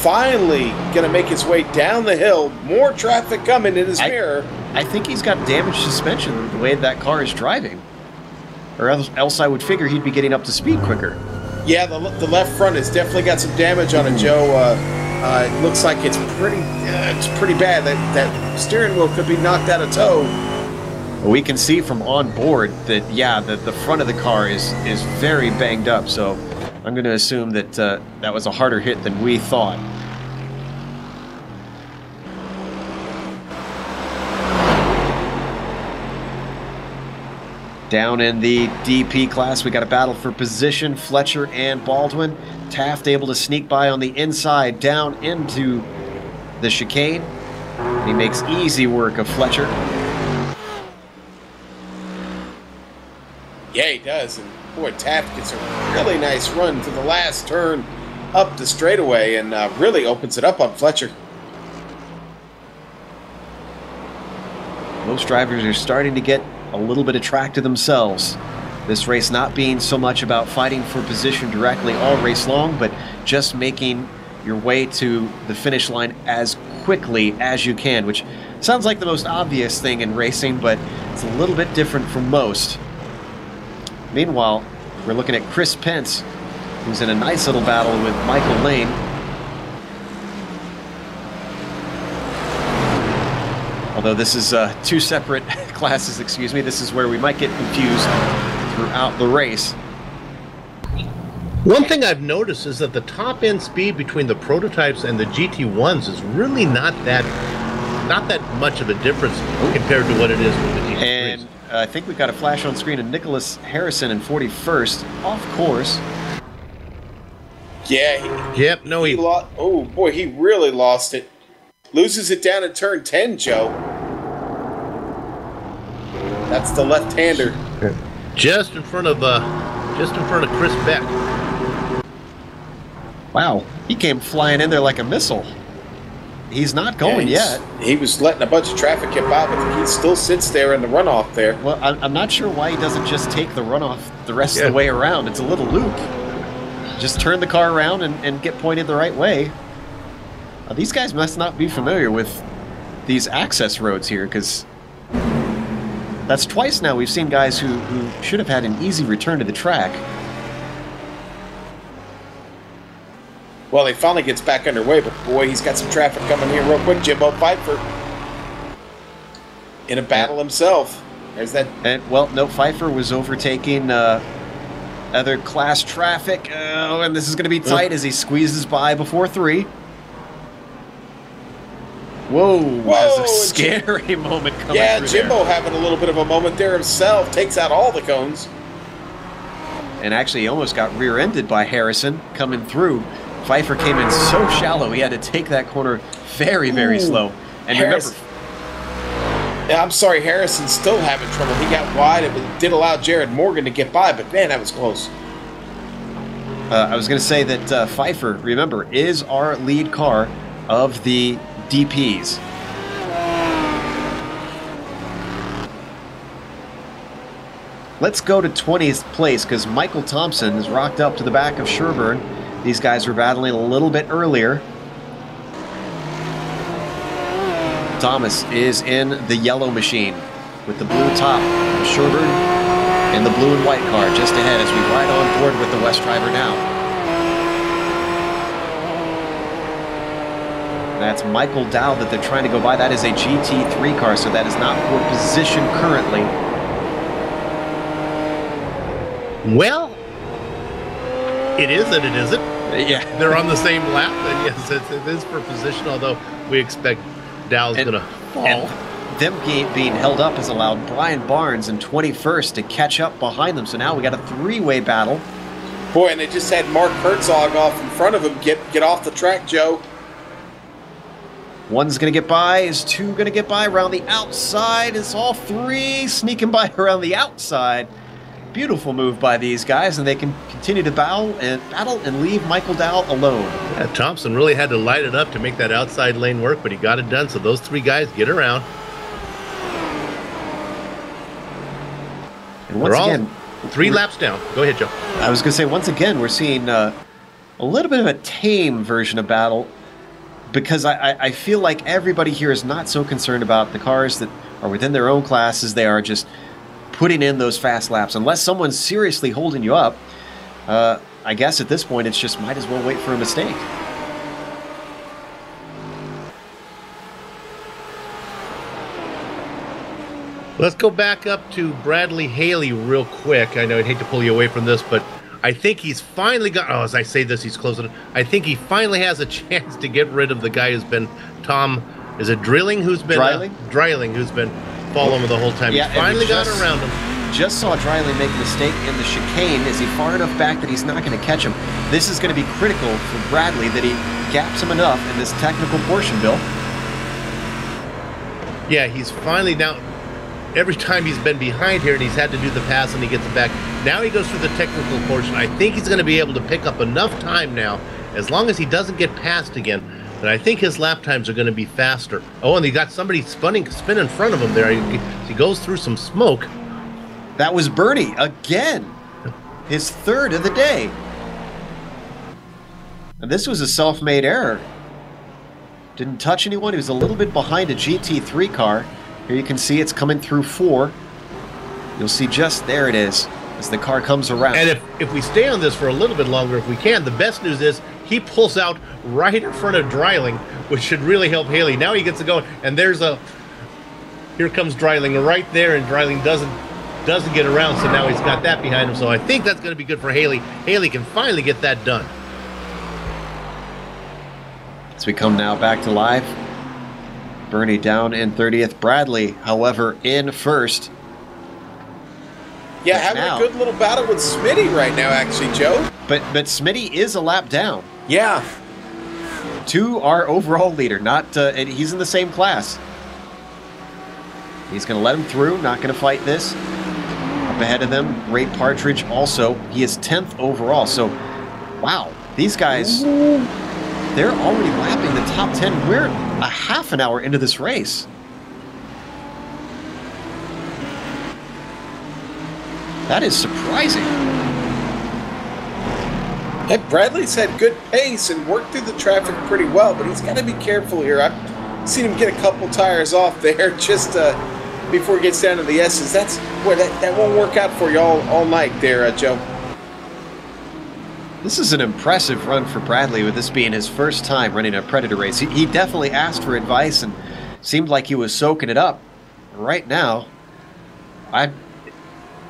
Finally going to make his way down the hill. More traffic coming in his mirror. I think he's got damaged suspension the way that car is driving. Or else I would figure he'd be getting up to speed quicker. Yeah, the left front has definitely got some damage on it, Joe. It looks like it's pretty bad. That steering wheel could be knocked out of tow. We can see from on board that, yeah, the front of the car is very banged up. So I'm going to assume that that was a harder hit than we thought. Down in the DP class, we got a battle for position. Fletcher and Baldwin. Taft able to sneak by on the inside down into the chicane. He makes easy work of Fletcher. Yeah, he does. And boy, Taft gets a really nice run to the last turn up the straightaway and really opens it up on Fletcher. Most drivers are starting to get a little bit of track to themselves. This race not being so much about fighting for position directly all race long, but just making your way to the finish line as quickly as you can, which sounds like the most obvious thing in racing, but it's a little bit different from most. Meanwhile, we're looking at Chris Pence, who's in a nice little battle with Michael Lane. Although this is 2 separate classes, excuse me, this is where we might get confused throughout the race. One thing I've noticed is that the top end speed between the prototypes and the GT1s is really not that much of a difference compared to what it is with the GT3s. And I think we've got a flash on screen of Nicholas Harrison in 41st, off course. Yeah. Oh boy, he really lost it. Loses it down in turn 10, Joe. That's the left-hander. Just in front of Chris Beck. Wow, he came flying in there like a missile. He's not going yet. He was letting a bunch of traffic get by, but he still sits there in the runoff there. Well, I'm not sure why he doesn't just take the runoff the rest of the way around. It's a little loop. just turn the car around and get pointed the right way. These guys must not be familiar with these access roads here, because that's twice now we've seen guys who should have had an easy return to the track. Well, he finally gets back underway, but boy, he's got some traffic coming here real quick. Jimbo Pfeiffer in a battle himself. There's that. And, well, no, Pfeiffer was overtaking other class traffic. Oh, and this is going to be tight as he squeezes by before 3. Whoa, that's a scary moment coming through Jimbo there. having a little bit of a moment there himself. Takes out all the cones. And actually, he almost got rear-ended by Harrison coming through. Pfeiffer came in so shallow, he had to take that corner very, very slow. And Harrison. Yeah, I'm sorry, Harrison's still having trouble. He got wide. It did allow Jared Morgan to get by, but man, that was close. I was going to say that Pfeiffer, remember, is our lead car of the DPs. Let's go to 20th place because Michael Thompson is rocked up to the back of Sherburne. These guys were battling a little bit earlier. Thomas is in the yellow machine with the blue top. Sherburne in the blue and white car just ahead as we ride on board with the West driver now. That's Michael Dow that they're trying to go by. That is a GT3 car, so that is not for position currently. Well, it is and it isn't. Yeah. They're on the same lap, and yes, it is for position, although we expect Dow's going to fall. And them being held up has allowed Brian Barnes in 21st to catch up behind them, so now we got a 3-way battle. Boy, and they just had Mark Herzog off in front of him. Get off the track, Joe. One's going to get by. Is 2 going to get by around the outside? Is all 3 sneaking by around the outside? Beautiful move by these guys, and they can continue to battle and leave Michael Dow alone. Yeah, Thompson really had to light it up to make that outside lane work, but he got it done, so those 3 guys get around. And once again, 3 laps down. Go ahead, Joe. I was going to say, once again, we're seeing a little bit of a tame version of battle, because I feel like everybody here is not so concerned about the cars that are within their own classes. They are just putting in those fast laps. Unless someone's seriously holding you up, I guess at this point it's just might as well wait for a mistake. Let's go back up to Bradley Haley real quick. I know I'd hate to pull you away from this, but I think he's finally got, as I say this, he's closing. I think he finally has a chance to get rid of the guy who's been, is it Drilling who's been? Dryling, who's been following him the whole time. Yeah, he's finally got around him. Just saw Dryling make a mistake in the chicane. Is he far enough back that he's not going to catch him? This is going to be critical for Bradley that he gaps him enough in this technical portion, Bill. Yeah, he's finally now. Every time he's been behind here and he's had to do the pass and he gets it back. Now he goes through the technical portion. I think he's going to be able to pick up enough time now, as long as he doesn't get passed again, that I think his lap times are going to be faster. Oh, and he got somebody spin in front of him there. He goes through some smoke. That was Bernie again. His 3rd of the day. And this was a self-made error. Didn't touch anyone. He was a little bit behind a GT3 car. Here you can see it's coming through 4. You'll see just there it is as the car comes around. And if we stay on this for a little bit longer, if we can, the best news is he pulls out right in front of Dryling, which should really help Haley. Now he gets to go, and here comes Dryling right there, and Dryling doesn't get around, so now he's got that behind him. So I think that's going to be good for Haley. Haley can finally get that done. As we come now back to live, Bernie down in 30th. Bradley, however, in 1st. Yeah, having a good little battle with Smitty right now, actually, Joe. But Smitty is a lap down. Yeah. To our overall leader. And he's in the same class. He's going to let him through. Not going to fight this. Up ahead of them, Ray Partridge also. He is 10th overall. So, wow. These guys, they're already lapping the top 10. We're a half an hour into this race. That is surprising. Hey, Bradley's had good pace and worked through the traffic pretty well, but he's got to be careful here. I've seen him get a couple tires off there just before he gets down to the S's. That's boy, that won't work out for you all night there, Joe. This is an impressive run for Bradley, with this being his first time running a Predator race. He definitely asked for advice and seemed like he was soaking it up. Right now,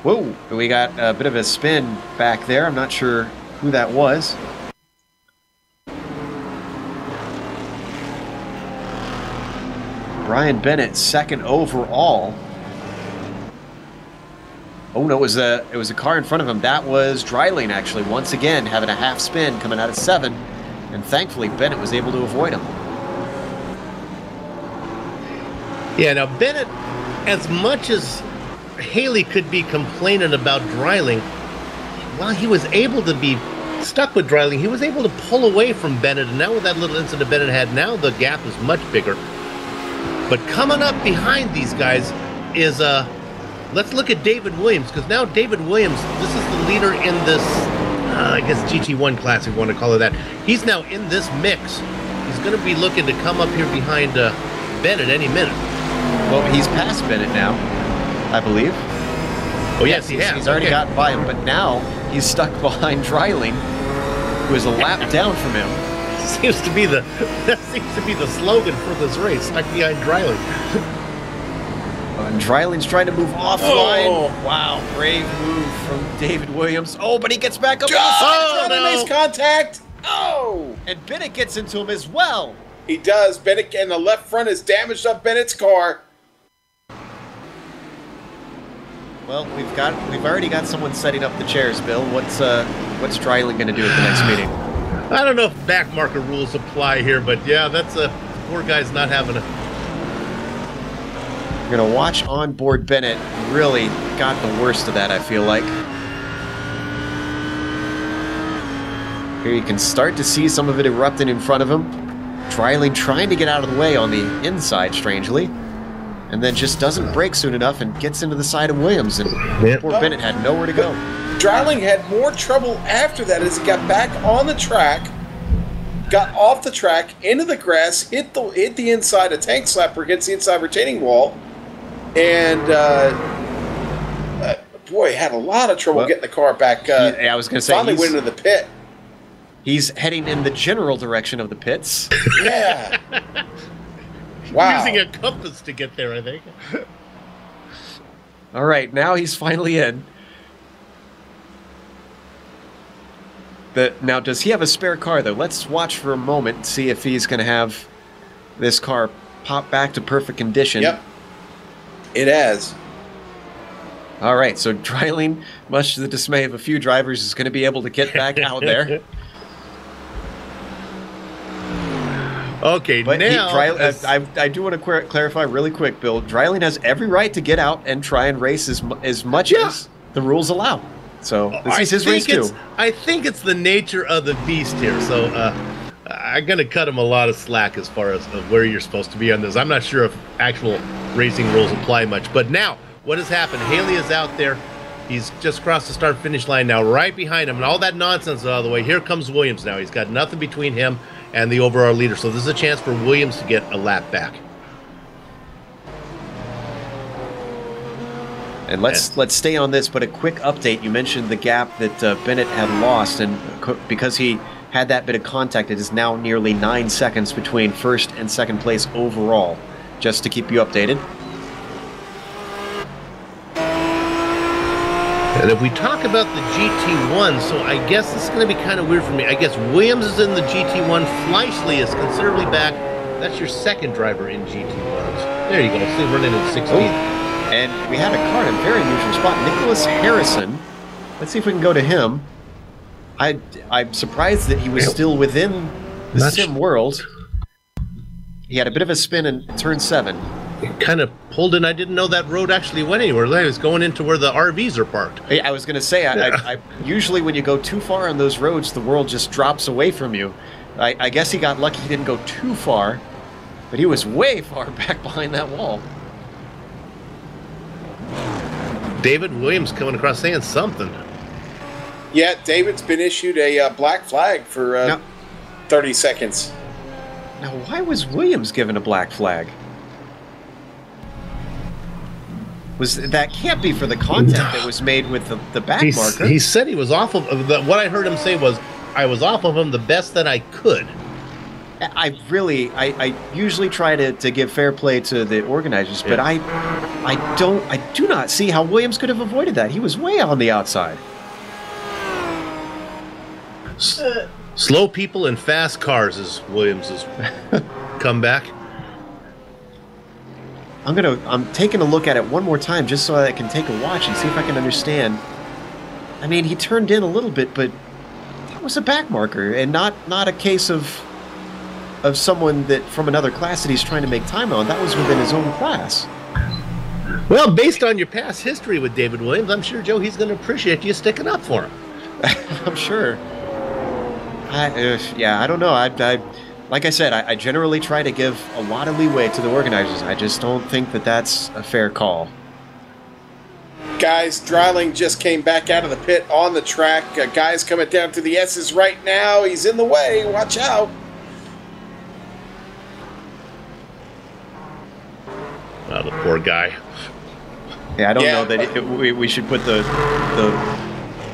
whoa, we got a bit of a spin back there. I'm not sure who that was. Brian Bennett, second overall. Oh no, it was a car in front of him. That was Dreiling, actually, once again having a half spin coming out of 7, and thankfully Bennett was able to avoid him. Yeah, now Bennett, as much as Haley could be complaining about Dreiling, while he was able to be stuck with Dreiling, he was able to pull away from Bennett, and now with that little incident Bennett had, now the gap is much bigger. But coming up behind these guys is let's look at David Williams, because now David Williams, this is the leader in this, I guess GT1 class, if you want to call it that. He's now in this mix. He's going to be looking to come up here behind Bennett any minute. Well, he's past Bennett now, I believe. Oh, yes, he has. He's already gotten by him, but now he's stuck behind Dreiling, who is a lap down from him. That seems to be the slogan for this race, stuck behind Dreiling. And Dreiling's trying to move offline. Oh. Wow, brave move from David Williams. Oh, but he gets back up. Makes contact. Oh! And Bennett gets into him as well. He does. Bennett, and the left front has damaged up Bennett's car. Well, we've already got someone setting up the chairs, Bill. What's Dreiling going to do at the next meeting? I don't know if backmarker rules apply here, but yeah, that's poor guy's not having a. We're going to watch onboard Bennett. Really got the worst of that, I feel like. Here you can start to see some of it erupting in front of him. Dreiling trying to get out of the way on the inside, strangely. And then just doesn't brake soon enough and gets into the side of Williams. And poor Bennett had nowhere to go. Dreiling had more trouble after that as he got back on the track, got off the track, into the grass, hit the inside, a tank slapper hits the inside retaining wall, and boy, had a lot of trouble getting the car back. I was going to say, finally went into the pit. He's heading in the general direction of the pits. Yeah. Wow. Using a compass to get there, I think. All right, now he's finally in. Now, does he have a spare car, though? Let's watch for a moment and see if he's going to have this car pop back to perfect condition. Yep. It has. All right, so Dreiling, much to the dismay of a few drivers, is going to be able to get back out there. Okay, but now... I do want to clarify really quick, Bill. Dreiling has every right to get out and try and race as much as the rules allow. So this is his race too. I think it's the nature of the beast here. So I'm going to cut him a lot of slack as far as where you're supposed to be on this. I'm not sure if actual racing rules apply much. But now, what has happened? Haley is out there. He's just crossed the start-finish line now, right behind him. And all that nonsense is out of the way. Here comes Williams now. He's got nothing between him and the overall leader. So this is a chance for Williams to get a lap back. And let's stay on this, but a quick update. You mentioned the gap that Bennett had lost, and because he had that bit of contact, it is now nearly 9 seconds between first and second place overall, just to keep you updated. And if we talk about the GT1, so I guess this is going to be kind of weird for me. I guess Williams is in the GT1. Fleischle is considerably back. That's your second driver in GT1s. There you go. See, running in 16th. And we had a car in a very unusual spot. Nicholas Harrison. Let's see if we can go to him. I'm surprised that he was still within the sim world. He had a bit of a spin in turn 7. It kind of pulled in. I didn't know that road actually went anywhere. I was going into where the RVs are parked. I was going to say, I usually when you go too far on those roads, the world just drops away from you. I guess he got lucky he didn't go too far, but he was way far back behind that wall. David Williams coming across saying something. Yeah, David's been issued a black flag for Now- 30 seconds. Now, why was Williams given a black flag? That can't be for the contact that was made with the back marker. He said he was off of what I heard him say was, I was off of him the best that I could. I usually try to give fair play to the organizers, but I do not see how Williams could have avoided that. He was way on the outside. Slow people in fast cars is Williams's comeback. I'm taking a look at it one more time just so I can take a watch and see if I can understand. I mean, he turned in a little bit, but that was a back marker and not a case of someone that from another class that he's trying to make time on. That was within his own class. Well, based on your past history with David Williams, I'm sure, Joe, he's going to appreciate you sticking up for him. I'm sure. I don't know. Like I said, I generally try to give a lot of leeway to the organizers. I just don't think that that's a fair call. Guys, Dreiling just came back out of the pit on the track. Guy's coming down to the S's right now. He's in the way. Watch out. Oh, the poor guy. Yeah, I don't know that we should put the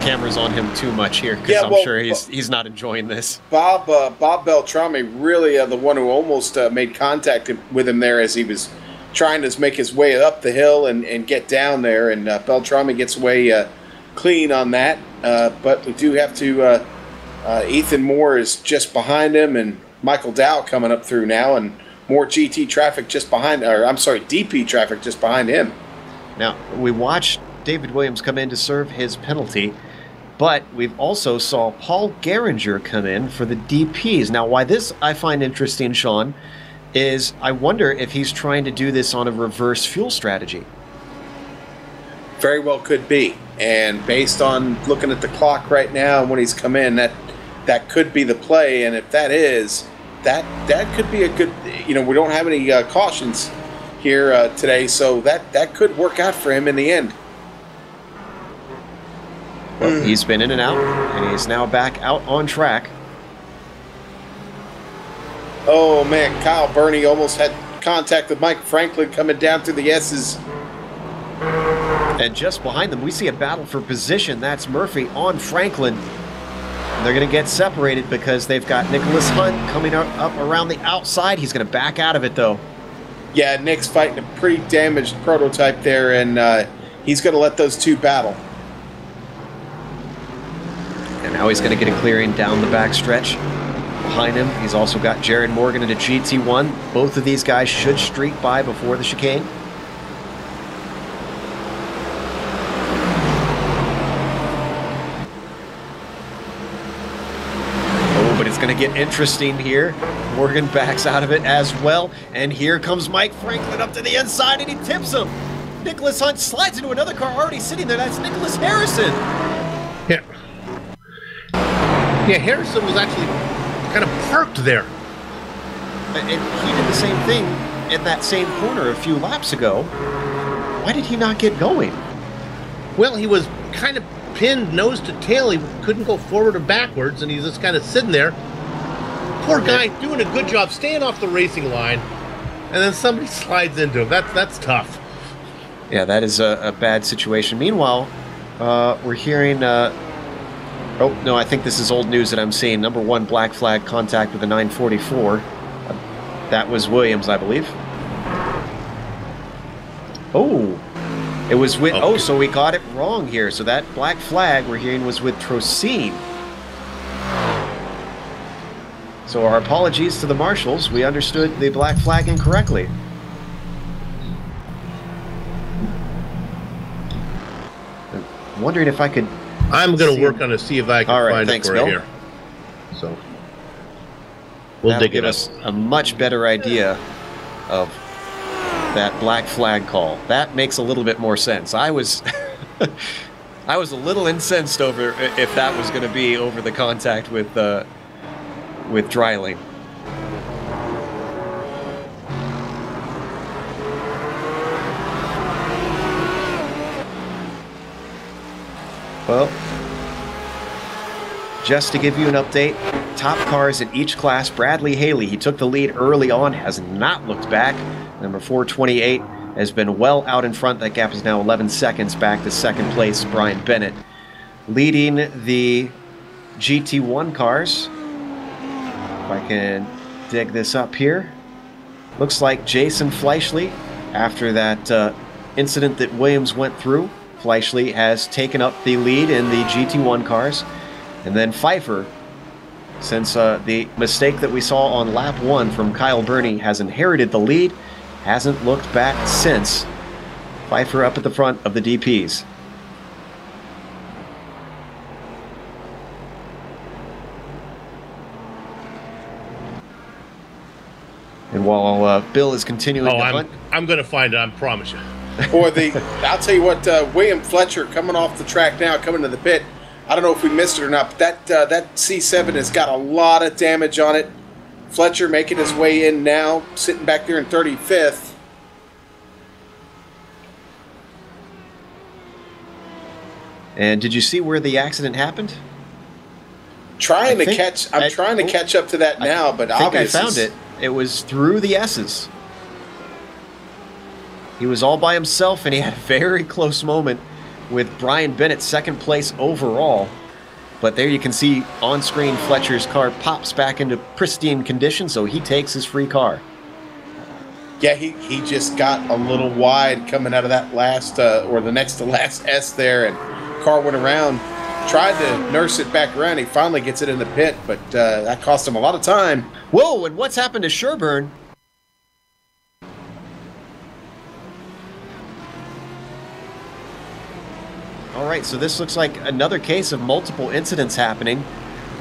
cameras on him too much here, because I'm sure he's not enjoying this. Bob Beltrami really the one who almost made contact with him there as he was trying to make his way up the hill and get down there, and Beltrami gets away clean on that. But we do have to. Ethan Moore is just behind him, and Michael Dow coming up through now, and more GT traffic just behind, or I'm sorry, DP traffic just behind him. Now, we watched David Williams come in to serve his penalty, but we've also saw Paul Geringer come in for the DPs. Now, why this I find interesting, Sean, is I wonder if he's trying to do this on a reverse fuel strategy. Very well could be. And based on looking at the clock right now and when he's come in, that could be the play. And if that is, that could be a good, we don't have any cautions here today, so that could work out for him in the end. Well, he's been in and out, and he's now back out on track. Oh man, Kyle Burney almost had contact with Mike Franklin coming down through the S's. And just behind them, we see a battle for position. That's Murphy on Franklin. And they're going to get separated because they've got Nicholas Hunt coming up around the outside. He's going to back out of it, though. Yeah, Nick's fighting a pretty damaged prototype there, and he's going to let those two battle. And now he's going to get a clearing down the back stretch. Behind him, he's also got Jared Morgan in a GT1. Both of these guys should streak by before the chicane. But it's going to get interesting here. Morgan backs out of it as well. And here comes Mike Franklin up to the inside, and he tips him. Nicholas Hunt slides into another car already sitting there. That's Nicholas Harrison. Yeah, Harrison was actually kind of parked there. And he did the same thing in that same corner a few laps ago. Why did he not get going? Well, he was kind of pinned nose to tail. He couldn't go forward or backwards, and he's just kind of sitting there. Poor guy doing a good job staying off the racing line, and then somebody slides into him. That's tough. Yeah, that is a bad situation. Meanwhile, we're hearing... oh, no, I think this is old news that I'm seeing. Number 1 black flag contact with a 944. That was Williams, I believe. Oh, it was with... Okay. Oh, so we got it wrong here. So that black flag we're hearing was with Trocine. So our apologies to the marshals. We understood the black flag incorrectly. I'm wondering if I could... I'm going to work on it, see if I can find it for you here. So we'll dig it up. Us a much better idea of that black flag call. That makes a little bit more sense. I was I was a little incensed over if that was going to be over the contact with Dreiling. Well, just to give you an update, top cars in each class, Bradley Haley, he took the lead early on, has not looked back. Number 428 has been well out in front. That gap is now 11 seconds back to second place, Brian Bennett. Leading the GT1 cars, if I can dig this up here, looks like Jason Fleischle, after that incident that Williams went through, Fleischle has taken up the lead in the GT1 cars. And then Pfeiffer, since the mistake that we saw on lap 1 from Kyle Burney has inherited the lead, hasn't looked back since. Pfeiffer up at the front of the DPs. And while Bill is continuing to hunt, I'm going to find it, I promise you. Boy, I'll tell you what, William Fletcher coming off the track now, coming to the pit. I don't know if we missed it or not, but that C7 has got a lot of damage on it. Fletcher making his way in now, sitting back there in 35th. And did you see where the accident happened? I'm trying to catch up to that now, but obviously I found it. It was through the S's. He was all by himself, and he had a very close moment with Brian Bennett, second place overall. But there you can see on screen Fletcher's car pops back into pristine condition, so he takes his free car. Yeah, he just got a little wide coming out of that last, or the next to last S there, and car went around, tried to nurse it back around. He finally gets it in the pit, but that cost him a lot of time. Whoa, and what's happened to Sherburne? All right, so this looks like another case of multiple incidents happening.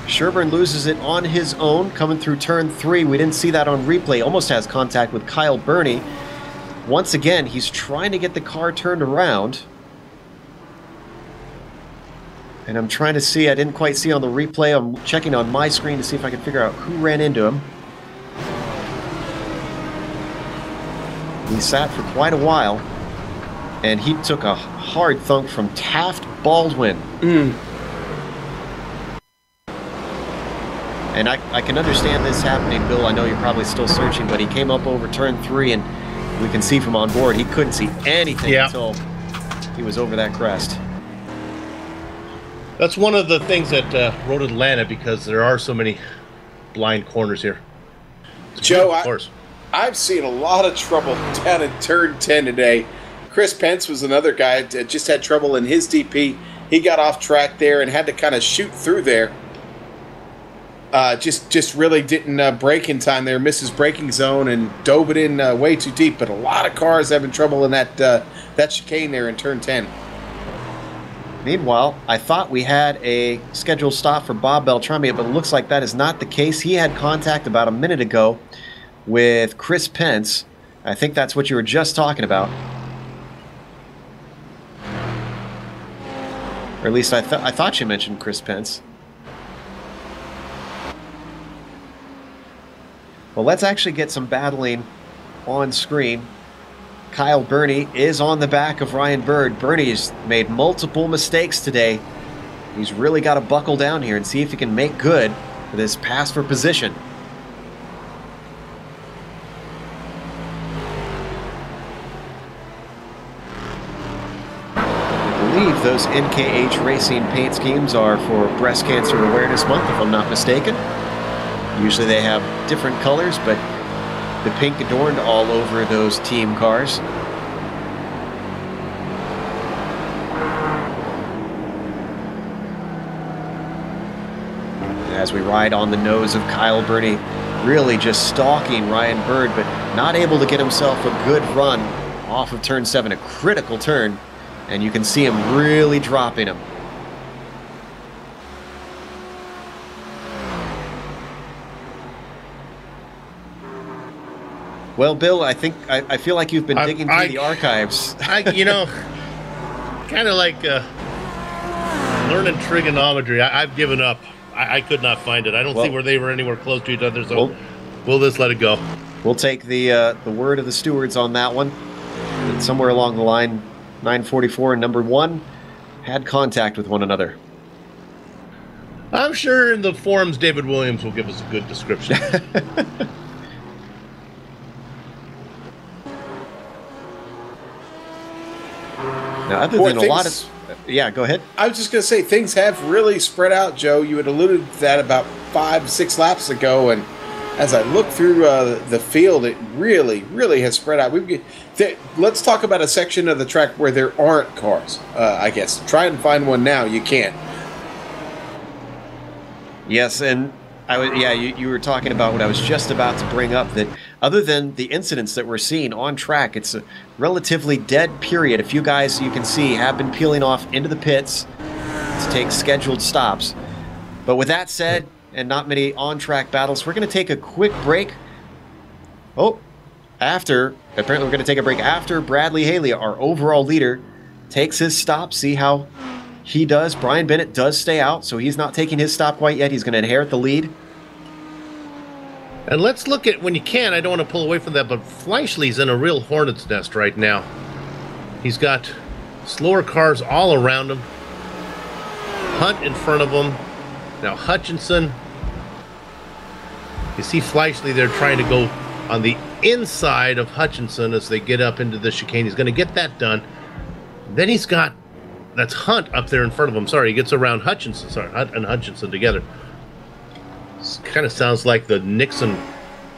Sherburne loses it on his own, coming through turn 3. We didn't see that on replay. Almost has contact with Kyle Burney. Once again, he's trying to get the car turned around. And I'm trying to see, I didn't quite see on the replay. I'm checking on my screen to see if I can figure out who ran into him. He sat for quite a while. And he took a hard thunk from Taft Baldwin. And I can understand this happening, Bill. I know you're probably still searching, but he came up over turn 3, and we can see from on board, he couldn't see anything until he was over that crest. That's one of the things that Road Atlanta, because there are so many blind corners here. Joe, I've seen a lot of trouble down in turn 10 today. Chris Pence was another guy that just had trouble in his DP. He got off track there and had to kind of shoot through there. Just really didn't brake in time there. Missed his braking zone and dove it in way too deep. But a lot of cars having trouble in that chicane there in turn 10. Meanwhile, I thought we had a scheduled stop for Bob Beltrami, but it looks like that is not the case. He had contact about a minute ago with Chris Pence. I think that's what you were just talking about. Or at least I thought you mentioned Chris Pence. Well, let's actually get some battling on screen. Kyle Burney is on the back of Ryan Bird. Burney has made multiple mistakes today. He's really got to buckle down here and see if he can make good for this pass for position. I believe those NKH Racing paint schemes are for Breast Cancer Awareness Month, if I'm not mistaken. Usually they have different colors, but the pink adorned all over those team cars. As we ride on the nose of Kyle Burney, really just stalking Ryan Bird, but not able to get himself a good run off of turn 7, a critical turn, and you can see him really dropping him. Well, Bill, I feel like you've been digging through the archives. You know, kind of like learning trigonometry. I've given up. I could not find it. I don't see where they were anywhere close to each other, so we'll just let it go. We'll take the word of the stewards on that one. And somewhere along the line, 944 and number 1 had contact with one another. I'm sure in the forums David Williams will give us a good description. Now, other Boy, than a lot of... Yeah, go ahead. I was just going to say, things have really spread out, Joe. You had alluded to that about 5-6 laps ago, and as I look through the field, it really, really has spread out. Let's talk about a section of the track where there aren't cars, I guess. Try and find one now. You can't. Yes, and you were talking about what I was just about to bring up, that other than the incidents that we're seeing on track, it's a relatively dead period. A few guys you can see have been peeling off into the pits to take scheduled stops. But with that said, and not many on-track battles, we're going to take a quick break. Apparently we're going to take a break after Bradley Haley, our overall leader, takes his stop, see how he does. Brian Bennett does stay out, so he's not taking his stop quite yet. He's going to inherit the lead. And let's look at, when you can, I don't want to pull away from that, but Fleischle's in a real hornet's nest right now. He's got slower cars all around him. Hunt in front of him. Now Hutchinson. You see Fleischle there trying to go on the inside of Hutchinson as they get up into the chicane. He's going to get that done. Then he's got, that's Hunt up there in front of him. Sorry, he gets around Hutchinson. Sorry, Hunt and Hutchinson together. This kind of sounds like the Nixon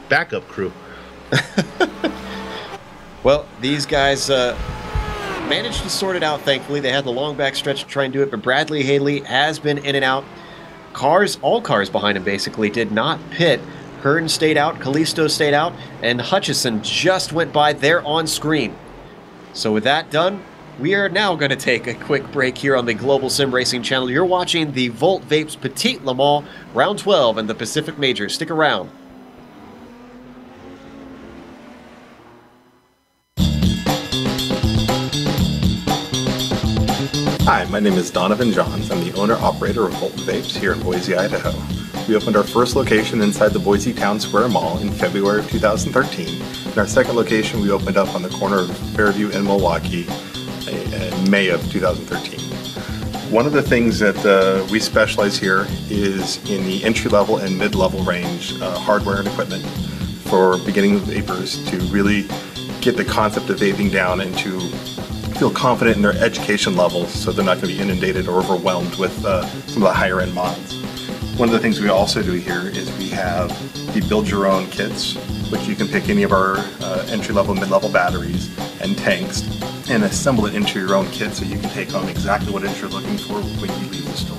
backup crew. Well, these guys managed to sort it out, thankfully. They had the long back stretch to try and do it, but Bradley Haley has been in and out. All cars behind him basically did not pit. Hearn stayed out, Kalisto stayed out, and Hutchison just went by there on screen. So with that done, we are now going to take a quick break here on the Global Sim Racing channel. You're watching the Volt Vapes Petit Le Mans Round 12 in the Pacific Major. Stick around. Hi, my name is Donovan Johns. I'm the owner-operator of Volt Vapes here in Boise, Idaho. We opened our first location inside the Boise Town Square Mall in February of 2013. And our second location we opened up on the corner of Fairview and Milwaukee in May of 2013. One of the things that we specialize here is in the entry-level and mid-level range hardware and equipment for beginning vapors to really get the concept of vaping down and to feel confident in their education levels so they're not going to be inundated or overwhelmed with some of the higher end mods. One of the things we also do here is we have the build your own kits, which you can pick any of our entry-level, mid-level batteries and tanks and assemble it into your own kit so you can take home exactly what it is you're looking for when you leave the store.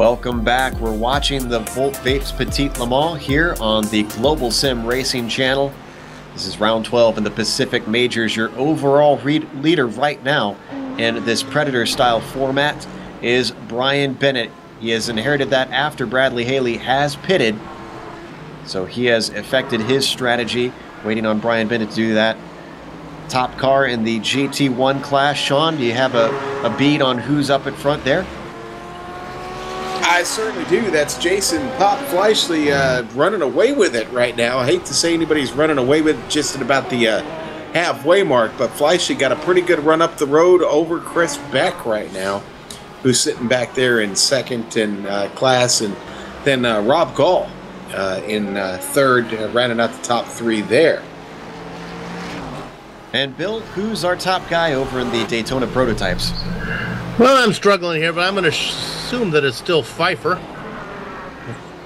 Welcome back. We're watching the Volt Vapes Petit Le Mans here on the Global Sim Racing channel. This is round 12 in the Pacific Majors. Your overall leader right now in this Predator-style format is Brian Bennett. He has inherited that after Bradley Haley has pitted. So he has affected his strategy, waiting on Brian Bennett to do that. Top car in the GT1 class. Sean, do you have a bead on who's up in front there? I certainly do. That's Jason Pop Fleischle running away with it right now. I hate to say anybody's running away with it just at about the halfway mark, but Fleischle got a pretty good run up the road over Chris Beck right now, who's sitting back there in second in class, and then Rob Gall in third, rounding out the top three there. And Bill, who's our top guy over in the Daytona prototypes? Well, I'm struggling here, but I'm going to assume that it's still Pfeiffer.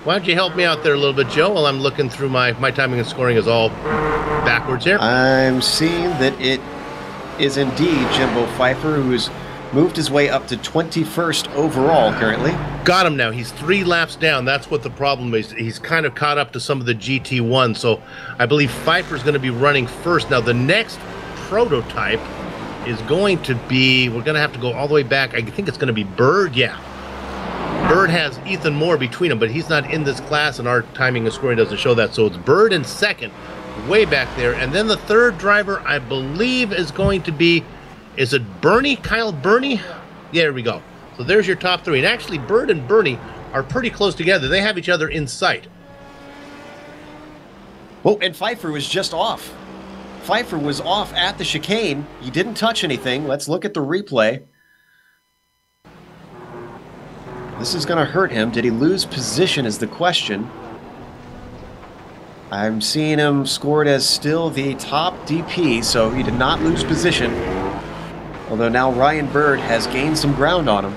Why don't you help me out there a little bit, Joe, while I'm looking through my timing and scoring is all backwards here. I'm seeing that it is indeed Jimbo Pfeiffer, who's moved his way up to 21st overall currently. Got him now. He's 3 laps down. That's what the problem is. He's kind of caught up to some of the GT1, so I believe Pfeiffer's going to be running first. Now, the next prototype is going to be, we're going to have to go all the way back. I think it's going to be Bird, yeah. Bird has Ethan Moore between them, but he's not in this class, and our timing and scoring doesn't show that. So it's Bird in second, way back there. And then the third driver, I believe, is going to be, is it Bernie? Kyle Bernie? Yeah, there we go. So there's your top 3. And actually, Bird and Bernie are pretty close together. They have each other in sight. Oh, and Pfeiffer was just off. Pfeiffer was off at the chicane. He didn't touch anything. Let's look at the replay. This is going to hurt him. Did he lose position is the question. I'm seeing him scored as still the top DP, so he did not lose position. Although now Ryan Bird has gained some ground on him.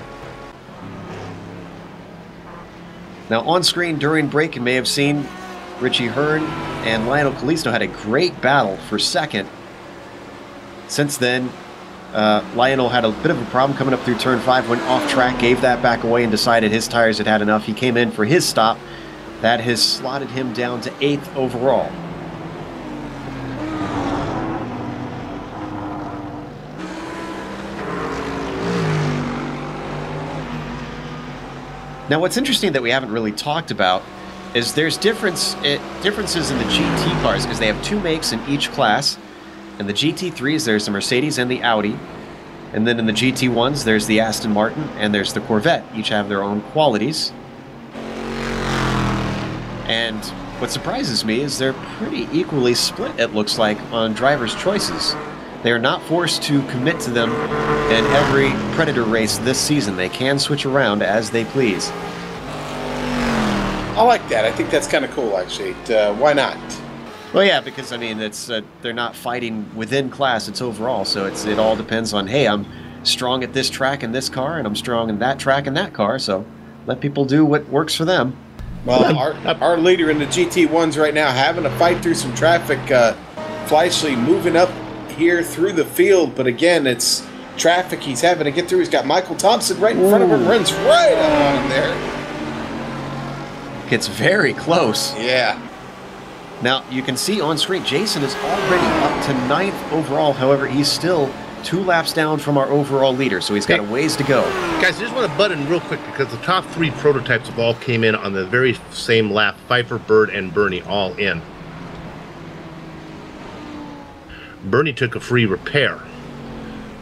Now on screen during break, you may have seen Richie Hearn and Lionel Callisto had a great battle for second. Since then, Lionel had a bit of a problem coming up through turn 5, went off track, gave that back away, and decided his tires had had enough. He came in for his stop. That has slotted him down to 8th overall. Now, what's interesting that we haven't really talked about is there's differences in the GT cars, because they have 2 makes in each class. In the GT3s, there's the Mercedes and the Audi. And then in the GT1s, there's the Aston Martin and there's the Corvette. Each have their own qualities. And what surprises me is they're pretty equally split, it looks like, on drivers' choices. They are not forced to commit to them in every Predator race this season. They can switch around as they please. I like that. I think that's kind of cool, actually. Why not? Well, yeah, because I mean, it's they're not fighting within class; it's overall. So it all depends on, hey, I'm strong at this track in this car, and I'm strong in that track in that car. So let people do what works for them. Well, our leader in the GT1s right now having to fight through some traffic. Fleischle moving up here through the field, but again, it's traffic he's having to get through. He's got Michael Thompson right in front of him, runs right on there. Gets very close. Yeah. Now, you can see on screen, Jason is already up to 9th overall. However, he's still 2 laps down from our overall leader, so he's got a ways to go. Guys, I just want to butt in real quick because the top 3 prototypes have all came in on the very same lap. Pfeiffer, Bird, and Bernie all in. Bernie took a free repair.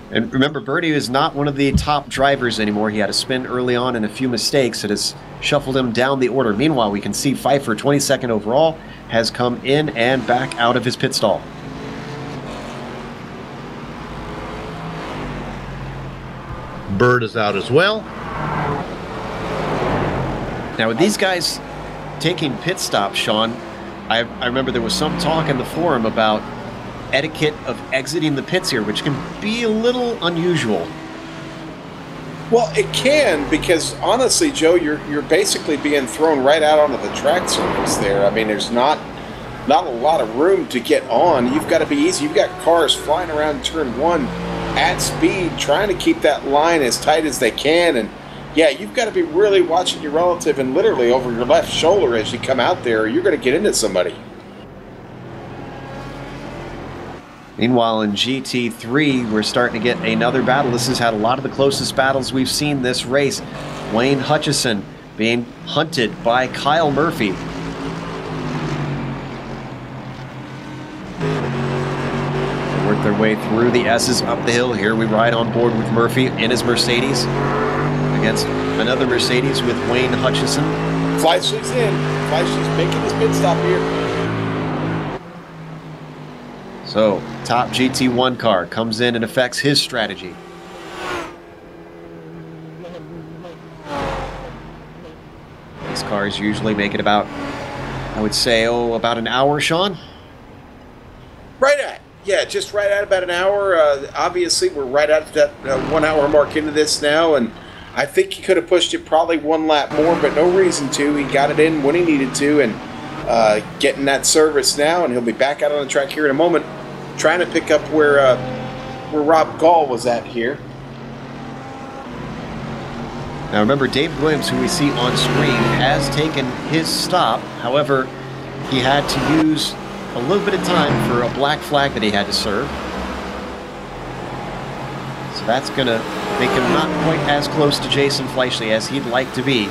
And remember, Bernie is not one of the top drivers anymore. He had a spin early on and a few mistakes that has shuffled him down the order. Meanwhile, we can see Pfeiffer, 22nd overall, has come in and back out of his pit stall. Bird is out as well. Now, with these guys taking pit stops, Sean, I remember there was some talk in the forum about etiquette of exiting the pits here, which can be a little unusual. Well, it can, because honestly, Joe, you're basically being thrown right out onto the track surface there. I mean, there's not a lot of room to get on. You've got to be easy. You've got cars flying around turn 1 at speed, trying to keep that line as tight as they can, and Yeah, you've got to be really watching your relative and literally over your left shoulder as you come out there, or you're going to get into somebody. Meanwhile, in GT3, we're starting to get another battle. This has had a lot of the closest battles we've seen this race. Wayne Hutchison being hunted by Kyle Murphy. They work their way through the S's up the hill. Here we ride on board with Murphy in his Mercedes against another Mercedes with Wayne Hutchison. Fleischley's in. Fleischley's making his pit stop here. So, top GT1 car comes in and affects his strategy. These cars usually make it about, I would say, about an hour, Sean? Right at. Yeah, just right at about an hour. Obviously, we're right at that 1 hour mark into this now, and I think he could have pushed it probably one lap more, but no reason to. He got it in when he needed to, and getting that service now, and he'll be back out on the track here in a moment, trying to pick up where Rob Gall was at here. Now remember, David Williams, who we see on screen, has taken his stop. However, he had to use a little bit of time for a black flag that he had to serve. So that's going to make him not quite as close to Jason Fleischley as he'd like to be.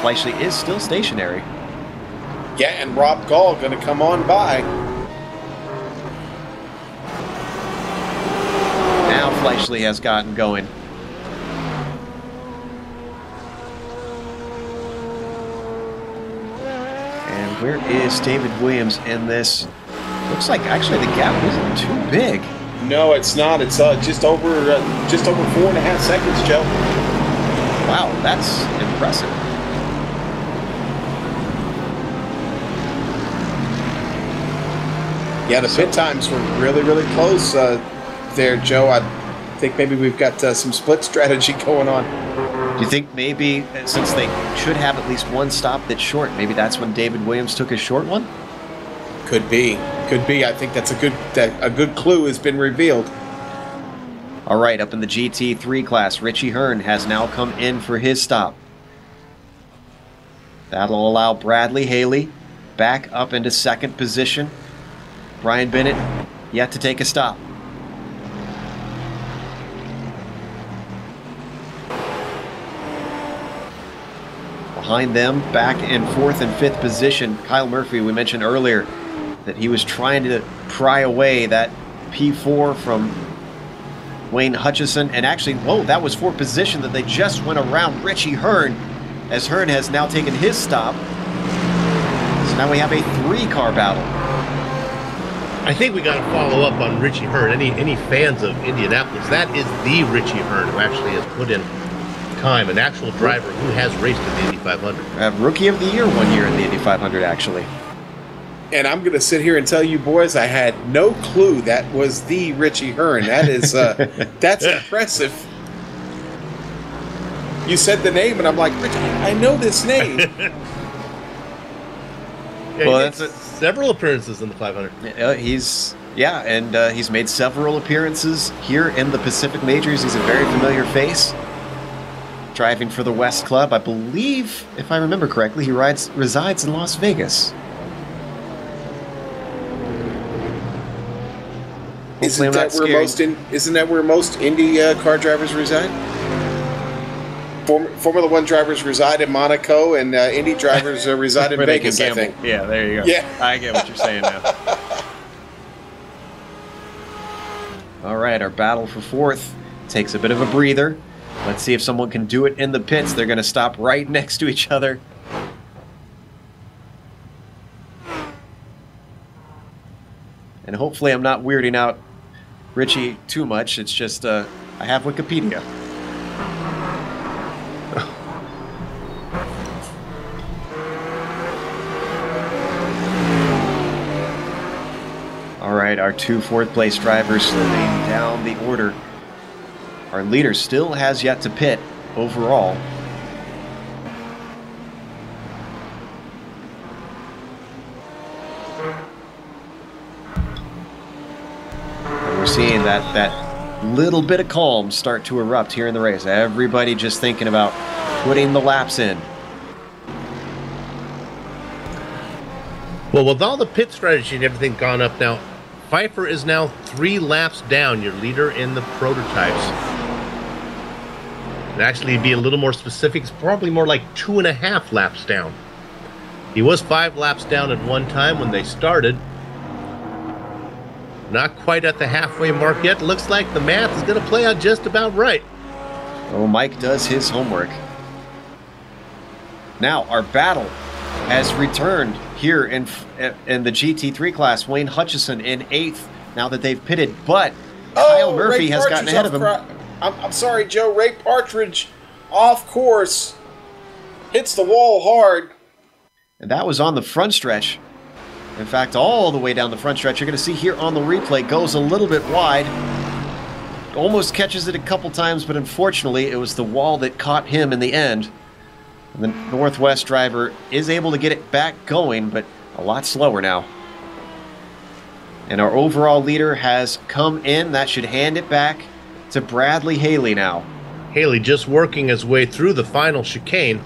Fleischley is still stationary. Yeah, and Rob Gall going to come on by. Now Fleischley has gotten going. And where is David Williams in this? Looks like actually the gap isn't too big. No, it's not. It's just over 4.5 seconds, Joe. Wow, that's impressive. Yeah, the pit times were really, really close there, Joe. I think maybe we've got some split strategy going on. Do you think maybe, since they should have at least one stop that's short, maybe that's when David Williams took his short one? Could be. Could be. I think that's a good clue has been revealed. All right, up in the GT3 class, Richie Hearn has now come in for his stop. That'll allow Bradley Haley back up into second position. Brian Bennett yet to take a stop. Behind them, back in fourth and fifth position, Kyle Murphy. We mentioned earlier that he was trying to pry away that P4 from Wayne Hutchison. And actually, whoa, that was for position that they just went around Richie Hearn, as Hearn has now taken his stop. So now we have a three-car battle. I think we got to follow up on Richie Hearn. Any fans of Indianapolis, that is the Richie Hearn who actually has put in time, an actual driver who has raced in the Indy 500. Rookie of the Year one year in the Indy 500, actually. And I'm going to sit here and tell you, boys, I had no clue that was the Richie Hearn. That is, that's impressive. You said the name, and I'm like, Richie, I know this name. Yeah, well, that's several appearances in the 500. He's made several appearances here in the Pacific Majors. He's a very familiar face. Driving for the West Club, I believe, if I remember correctly, he resides in Las Vegas. Isn't that where most Indy car drivers reside? Formula One drivers reside in Monaco, and Indy drivers reside in Vegas, I think. Yeah, there you go. Yeah. I get what you're saying now. All right, our battle for fourth takes a bit of a breather. Let's see if someone can do it in the pits. They're going to stop right next to each other. And hopefully I'm not weirding out Richie too much. It's just I have Wikipedia. All right, our two fourth-place drivers slipping down the order. Our leader still has yet to pit overall. And we're seeing that little bit of calm start to erupt here in the race. Everybody just thinking about putting the laps in. Well, with all the pit strategy and everything gone up now, Pfeiffer is now 3 laps down, your leader in the prototypes. And actually, be a little more specific, it's probably more like 2.5 laps down. He was 5 laps down at one time when they started. Not quite at the halfway mark yet. Looks like the math is going to play out just about right. Oh, Mike does his homework. Now, our battle has returned here in the GT3 class. Wayne Hutchison in 8th now that they've pitted, but Kyle Murphy has gotten ahead of him. I'm sorry, Joe. Ray Partridge, off course, hits the wall hard. And that was on the front stretch. In fact, all the way down the front stretch. You're going to see here on the replay, goes a little bit wide. Almost catches it a couple times, but unfortunately, it was the wall that caught him in the end. And the Northwest driver is able to get it back going, but a lot slower now. And our overall leader has come in. That should hand it back to Bradley Haley now. Haley just working his way through the final chicane.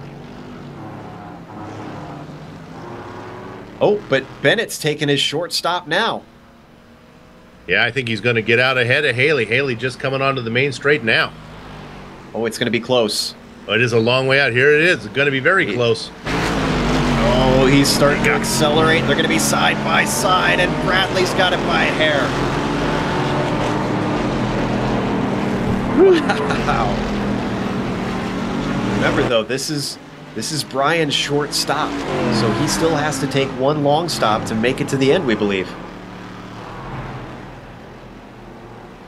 Oh, but Bennett's taking his short stop now. Yeah, I think he's going to get out ahead of Haley. Haley just coming onto the main straight now. Oh, it's going to be close. Oh, it is a long way out. Here it is. It's going to be very close. Oh, he's starting to accelerate. They're going to be side by side, and Bradley's got it by a hair. Wow. Remember, though, this is Brian's short stop, so he still has to take one long stop to make it to the end, we believe.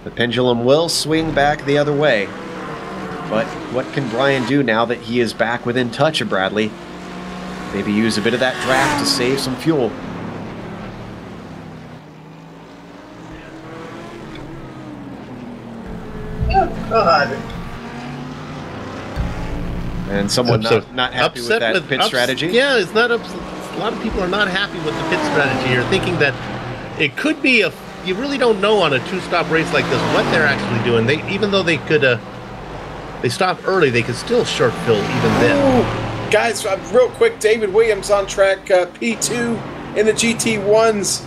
The pendulum will swing back the other way, but what can Brian do now that he is back within touch of Bradley? Maybe use a bit of that draft to save some fuel. Oh, God. And someone not happy with that pit strategy? Yeah, it's not upset. A lot of people are not happy with the pit strategy here, thinking that it could be you really don't know on a 2-stop race like this what they're actually doing. Even though they could, they stop early, they could still short fill even then. Ooh, guys, real quick, David Williams on track P2 in the GT1s.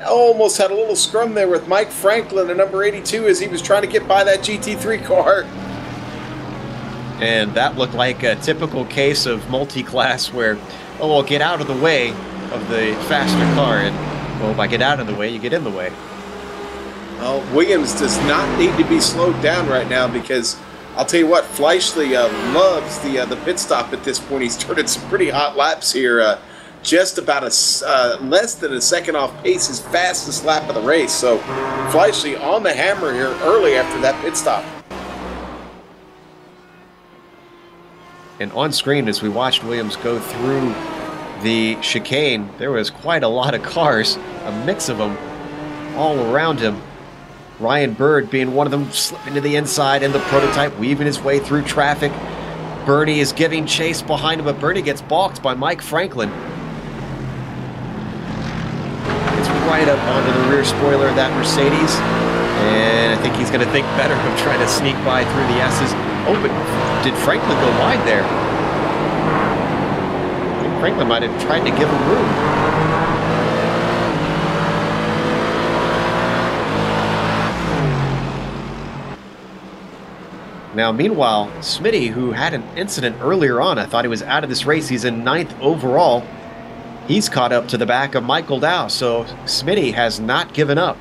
Almost had a little scrum there with Mike Franklin at number 82 as he was trying to get by that GT3 car. And that looked like a typical case of multi-class where, oh, well, get out of the way of the faster car. And, well, if I get out of the way, you get in the way. Well, Williams does not need to be slowed down right now because I'll tell you what, Fleischle loves the pit stop at this point. He's turning some pretty hot laps here. Just about less than a second off pace, his fastest lap of the race. So Fleischle on the hammer here early after that pit stop. And on screen, as we watched Williams go through the chicane, there was quite a lot of cars, a mix of them, all around him. Ryan Bird being one of them, slipping to the inside in the prototype, weaving his way through traffic. Bernie is giving chase behind him, but Bernie gets balked by Mike Franklin. It's right up onto the rear spoiler of that Mercedes, and I think he's going to think better of trying to sneak by through the S's. Oh, but did Franklin go wide there? I think Franklin might have tried to give him room. Now, meanwhile, Smitty, who had an incident earlier on, I thought he was out of this race. He's in 9th overall. He's caught up to the back of Michael Dow, so Smitty has not given up.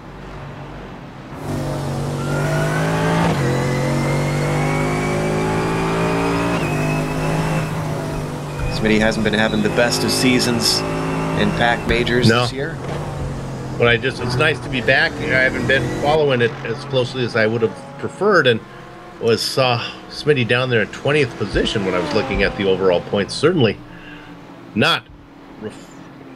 Smitty hasn't been having the best of seasons in pack majors this year. But it's nice to be back. I haven't been following it as closely as I would have preferred, and saw Smitty down there in 20th position when I was looking at the overall points. Certainly not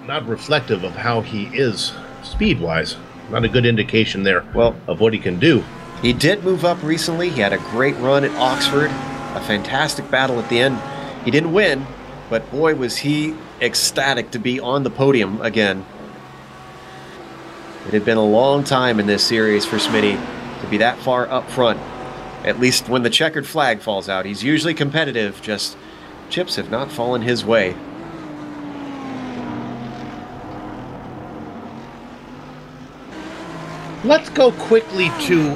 reflective of how he is speed-wise. Not a good indication there of what he can do. He did move up recently. He had a great run at Oxford, a fantastic battle at the end. He didn't win, but boy, was he ecstatic to be on the podium again. It had been a long time in this series for Smitty. to be that far up front, at least when the checkered flag falls out. He's usually competitive, just chips have not fallen his way. Let's go quickly to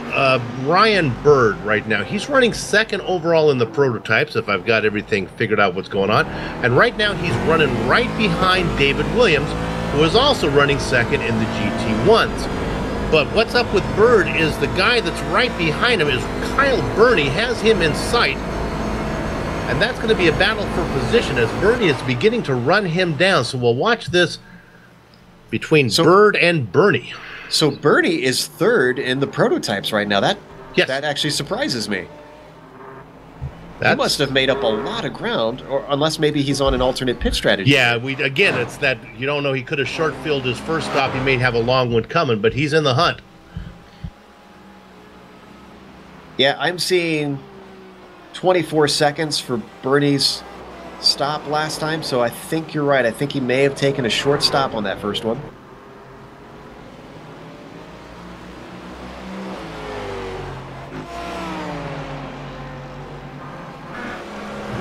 Ryan Bird right now. He's running second overall in the prototypes, if I've got everything figured out what's going on. And right now he's running right behind David Williams, who is also running second in the GT1s. But what's up with Bird is the guy that's right behind him is Kyle Burney, has him in sight. And that's going to be a battle for position as Burney is beginning to run him down. So we'll watch this between Bird and Burney. So Burney is third in the prototypes right now. That actually surprises me. He must have made up a lot of ground, or unless maybe he's on an alternate pit strategy. Yeah, again, it's that you don't know. He could have short-filled his first stop. He may have a long one coming, but he's in the hunt. Yeah, I'm seeing 24 seconds for Burney's stop last time, so I think you're right. I think he may have taken a short stop on that first one.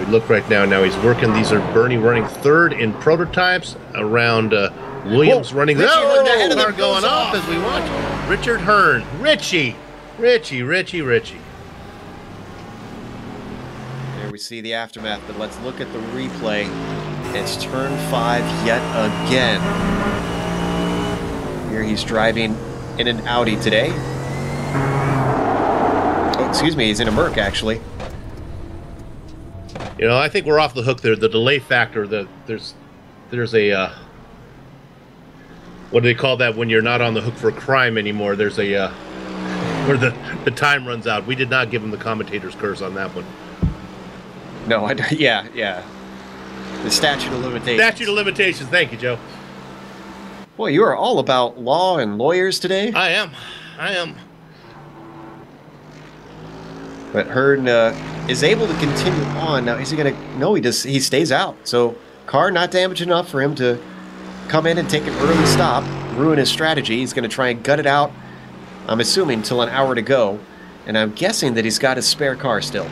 Look right now. Now he's working. These are Burney running third in prototypes around Williams running. Richie car going off as we watch. Richard Hearn. Richie. There we see the aftermath, but let's look at the replay. It's turn 5 yet again. Here he's driving in an Audi today. Oh, excuse me, he's in a Merc actually. You know, I think we're off the hook there. The delay factor, there's a, what do they call that when you're not on the hook for a crime anymore? There's a, where the time runs out. We did not give him the commentator's curse on that one. No, yeah. The statute of limitations. Statute of limitations. Thank you, Joe. Boy, you are all about law and lawyers today. I am. But Hearn is able to continue on. Now, is he going to... No, he stays out. So, car not damaged enough for him to come in and take an early stop, ruin his strategy. He's going to try and gut it out, I'm assuming, till an hour to go. And I'm guessing that he's got his spare car still.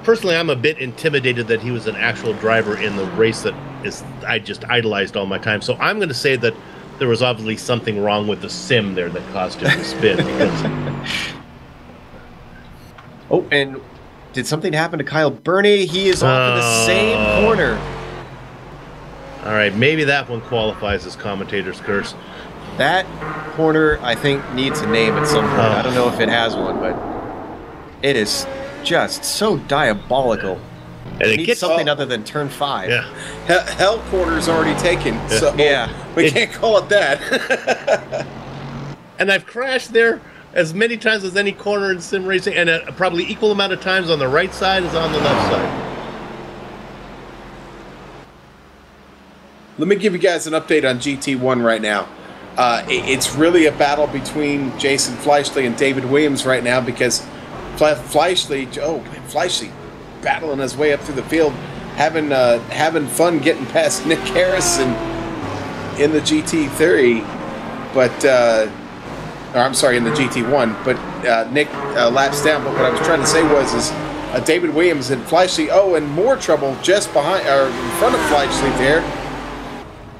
Personally, I'm a bit intimidated that he was an actual driver in the race that I just idolized all my time. So I'm going to say that there was obviously something wrong with the sim there that caused him to spin. Because... Oh, and did something happen to Kyle Burney? He is off in the same corner. All right, maybe that one qualifies as commentator's curse. That corner, I think, needs a name at some point. I don't know if it has one, but it is just so diabolical. And it needs something other than turn 5. Yeah. Hell corner's already taken, so we can't call it that. And I've crashed there as many times as any corner in sim racing, and probably equal amount of times on the right side as on the left side. Let me give you guys an update on GT1 right now. It's really a battle between Jason Fleischle and David Williams right now because Fleischle battling his way up through the field, having fun getting past Nick Harrison in the GT3, but or I'm sorry, in the GT1, but Nick laps down. But what I was trying to say was David Williams and Fleischle, in more trouble just behind or in front of Fleischle there.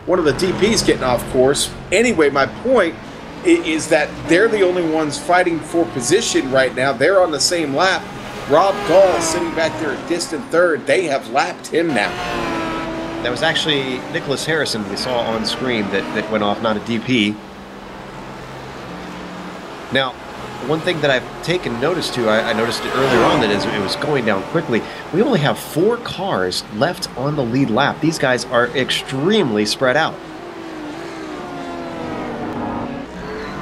One of the DPs getting off course. Anyway, my point is that they're the only ones fighting for position right now. They're on the same lap. Rob Gall sitting back there a distant third. They have lapped him now. That was actually Nicholas Harrison we saw on screen that went off, not a DP. Now, one thing that I've taken notice to, I noticed it earlier on, that it was going down quickly. We only have 4 cars left on the lead lap. These guys are extremely spread out.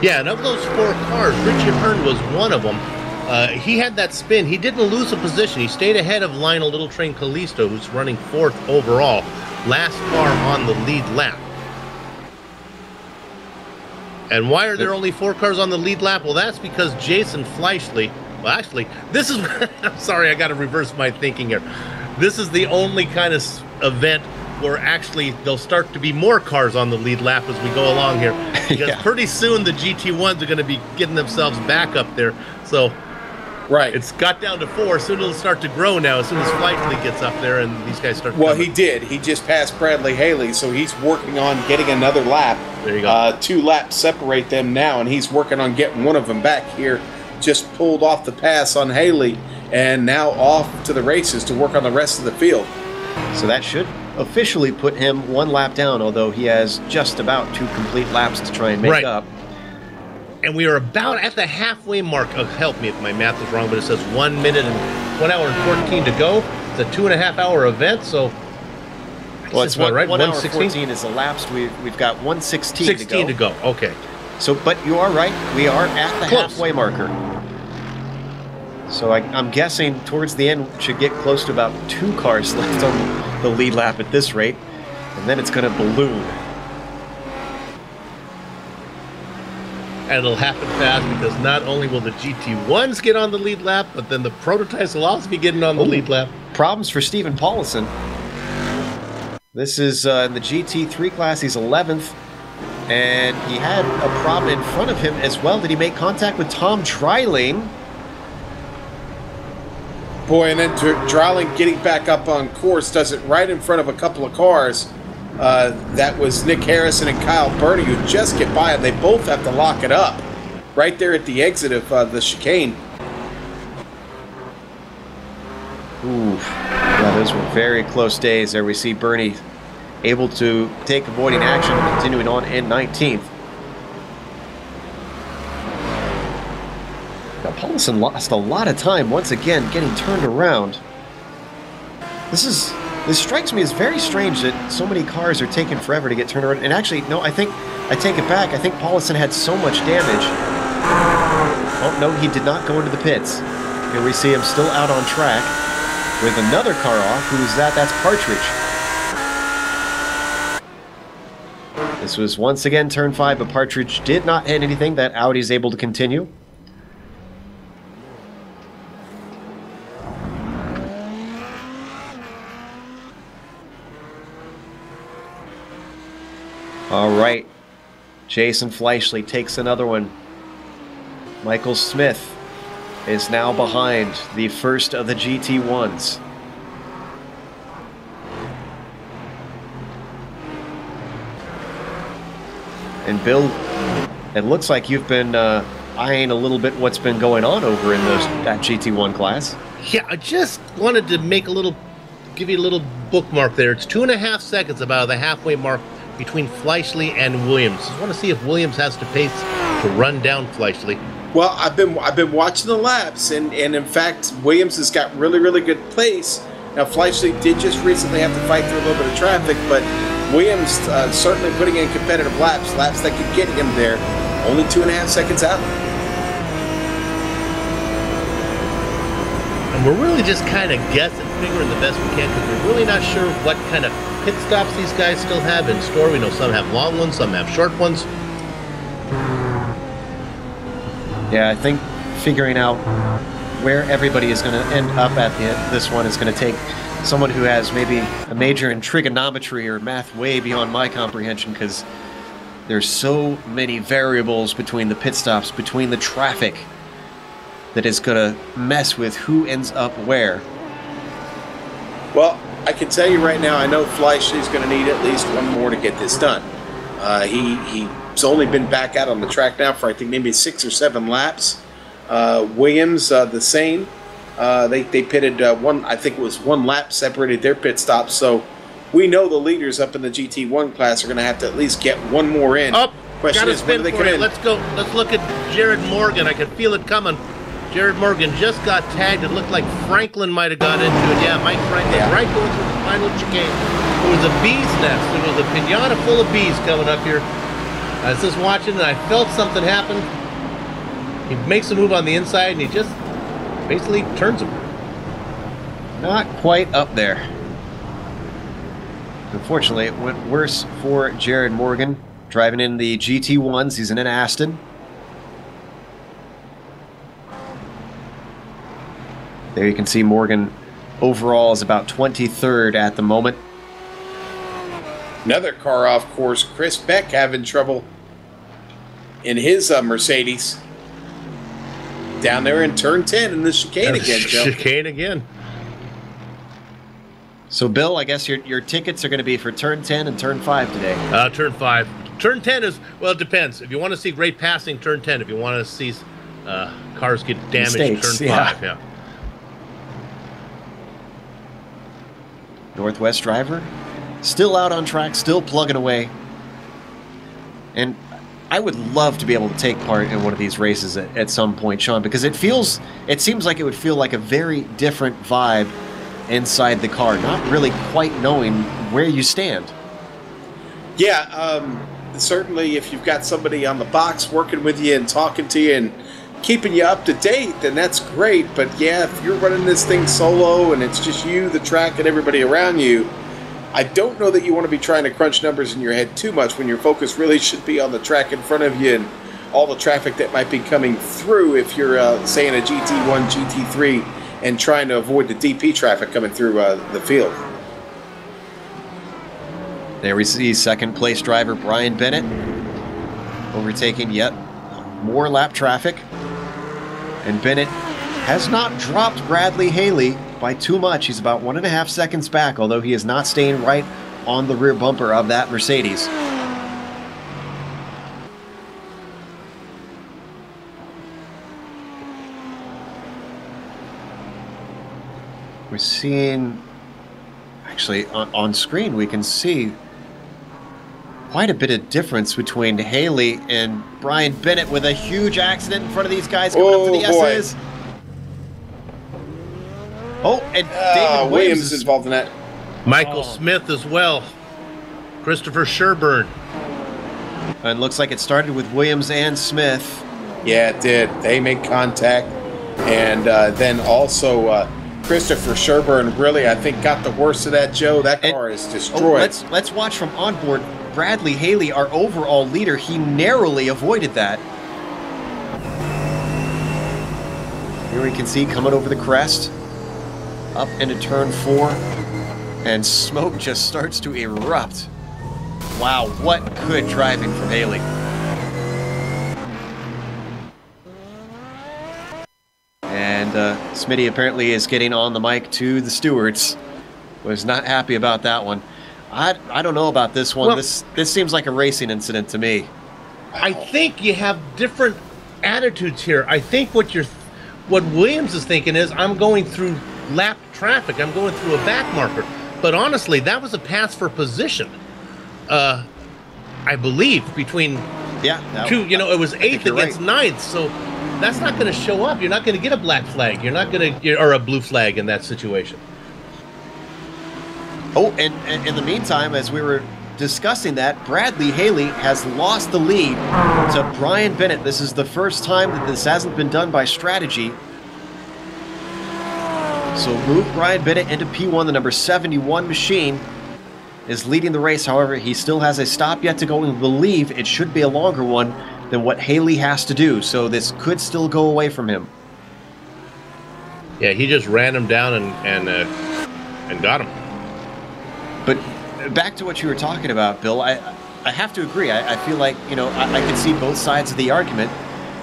Yeah, and of those 4 cars, Richard Hearn was one of them. He had that spin. He didn't lose a position. He stayed ahead of Lionel Little Train Callisto, who's running 4th overall. Last car on the lead lap. And why are there only 4 cars on the lead lap? Well, that's because Jason Fleischle... Well, actually, this is... I'm sorry, I got to reverse my thinking here. This is the only kind of event where actually there'll start to be more cars on the lead lap as we go along here. Because Yeah. pretty soon the GT1s are going to be getting themselves back up there. So Right. it's got down to 4. Soon it'll start to grow now as soon as Fleischle gets up there and these guys start Well, coming. he did. He just passed Bradley Haley, so he's working on getting another lap. There you go. 2 laps separate them now, and he's working on getting one of them back here. Just pulled off the pass on Haley, and now off to the races to work on the rest of the field. So that should officially put him 1 lap down, although he has just about 2 complete laps to try and make Right. up. And we are about at the halfway mark. Oh, help me if my math is wrong, but it says 1 minute and 1 hour and 14 to go. It's a 2.5-hour event, so Well, it's about 1 right. hour 1:16? 14 is elapsed. We've got 1:16 16 to go. Okay. So, but you are right. We are at the Close. halfway marker. So I'm guessing towards the end should get close to about 2 cars left on the lead lap at this rate, and then it's going to balloon. And it'll happen fast because not only will the GT1s get on the lead lap, but then the prototypes will also be getting on the lead lap. Problems for Stephen Paulison. This is in the GT3 class. He's 11th, and he had a problem in front of him as well. Did he make contact with Tom Dreiling? Boy, and then Dreiling getting back up on course does it right in front of a couple of cars. That was Nick Harrison and Kyle Burney, who just get by, and they both have to lock it up right there at the exit of the chicane. Ooh, yeah, those were very close days there. We see Bernie able to take avoiding action and continuing on in 19th. Now, Paulson lost a lot of time once again getting turned around. This strikes me as very strange that so many cars are taking forever to get turned around. And actually, no, I take it back. I think Paulson had so much damage. Oh, no, he did not go into the pits. Here we see him still out on track with another car off. Who's that? That's Partridge. This was once again turn 5, but Partridge did not hit anything. That Audi's able to continue. All right. Jason Fleischle takes another one. Michael Smith is now behind the first of the GT1s. And Bill, it looks like you've been eyeing a little bit what's been going on over in that GT1 class. Yeah, I just wanted to give you a little bookmark there. It's 2.5 seconds about the halfway mark between Fleischle and Williams. I want to see if Williams has the pace to run down Fleischle. Well, I've been watching the laps, and in fact, Williams has got really good pace. Now, Fleischle did just recently have to fight through a little bit of traffic, but Williams certainly putting in competitive laps that could get him there. Only 2.5 seconds out. And we're really just kind of guessing, figuring the best we can, because we're really not sure what kind of pit stops these guys still have in store. We know some have long ones, some have short ones. Yeah, I think figuring out where everybody is going to end up at this one is going to take someone who has maybe a major in trigonometry or math way beyond my comprehension, because there's so many variables between the pit stops, between the traffic, that is going to mess with who ends up where. Well, I can tell you right now, I know Fleischle's going to need at least one more to get this done. He's only been back out on the track now for, I think, maybe 6 or 7 laps. Williams, the same. They pitted I think it was 1 lap separated their pit stops. So we know the leaders up in the GT1 class are going to have to at least get one more in. Up, Question got a is, when do spin they for come it. in? Let's go. Let's look at Jared Morgan. I could feel it coming. Jared Morgan just got tagged. It looked like Franklin might have got into it. Yeah, Mike Franklin right going through the final chicane. It was a bee's nest. There was a pinata full of bees coming up here. I was just watching, and I felt something happen. He makes a move on the inside, and he just basically turns him. Not quite up there. Unfortunately, it went worse for Jared Morgan. Driving in the GT1s, he's in an Aston. There you can see Morgan overall is about 23rd at the moment. Another car off course. Chris Beck having trouble in his Mercedes. Down there in turn 10 in the chicane again, Joe. Chicane again. So, Bill, I guess your tickets are going to be for turn 10 and turn 5 today. Turn 5. Turn 10 is, well, it depends. If you want to see great passing, turn 10. If you want to see cars get damaged, Mistakes, turn 5. Yeah. Northwest driver, still out on track, still plugging away. And I would love to be able to take part in one of these races at some point, Sean, because it seems like it would feel like a very different vibe inside the car, not really quite knowing where you stand. Yeah, certainly if you've got somebody on the box working with you and talking to you and keeping you up to date, then that's great. But yeah, if you're running this thing solo and it's just you, the track, and everybody around you, I don't know that you want to be trying to crunch numbers in your head too much when your focus really should be on the track in front of you and all the traffic that might be coming through if you're, say, in a GT1, GT3, and trying to avoid the DP traffic coming through the field. There we see second place driver Brian Bennett overtaking yet more lap traffic. And Bennett has not dropped Bradley Haley by too much. He's about 1.5 seconds back, although he is not staying right on the rear bumper of that Mercedes. We're seeing, actually on screen we can see quite a bit of difference between Haley and Brian Bennett, with a huge accident in front of these guys going up to the S's. Oh, and David Williams is involved in that. Michael Smith as well. Christopher Sherburne. And it looks like it started with Williams and Smith. Yeah, it did. They made contact. And then also Christopher Sherburne really, I think, got the worst of that, Joe. That car is destroyed. Let's watch from onboard. Bradley Haley, our overall leader, he narrowly avoided that. Here we can see coming over the crest, up into turn 4, and smoke just starts to erupt. Wow, what good driving from Haley. And Smitty apparently is getting on the mic to the stewards. Was not happy about that one. I don't know about this one. Well, this seems like a racing incident to me. I think you have different attitudes here. I think what Williams is thinking is, I'm going through lap traffic. I'm going through a back marker. But honestly, that was a pass for position. I believe between two. You know, it was 8th against 9th. So that's not going to show up. You're not going to get a black flag. You're not going to, or a blue flag in that situation. Oh, and in the meantime, as we were discussing that, Bradley Haley has lost the lead to Brian Bennett. This is the first time that this hasn't been done by strategy. So move Brian Bennett into P1. The number 71 machine is leading the race. However, he still has a stop yet to go, and believe it should be a longer one than what Haley has to do. So this could still go away from him. Yeah, he just ran him down and got him. But back to what you were talking about, Bill, I have to agree. I feel like, you know, I can see both sides of the argument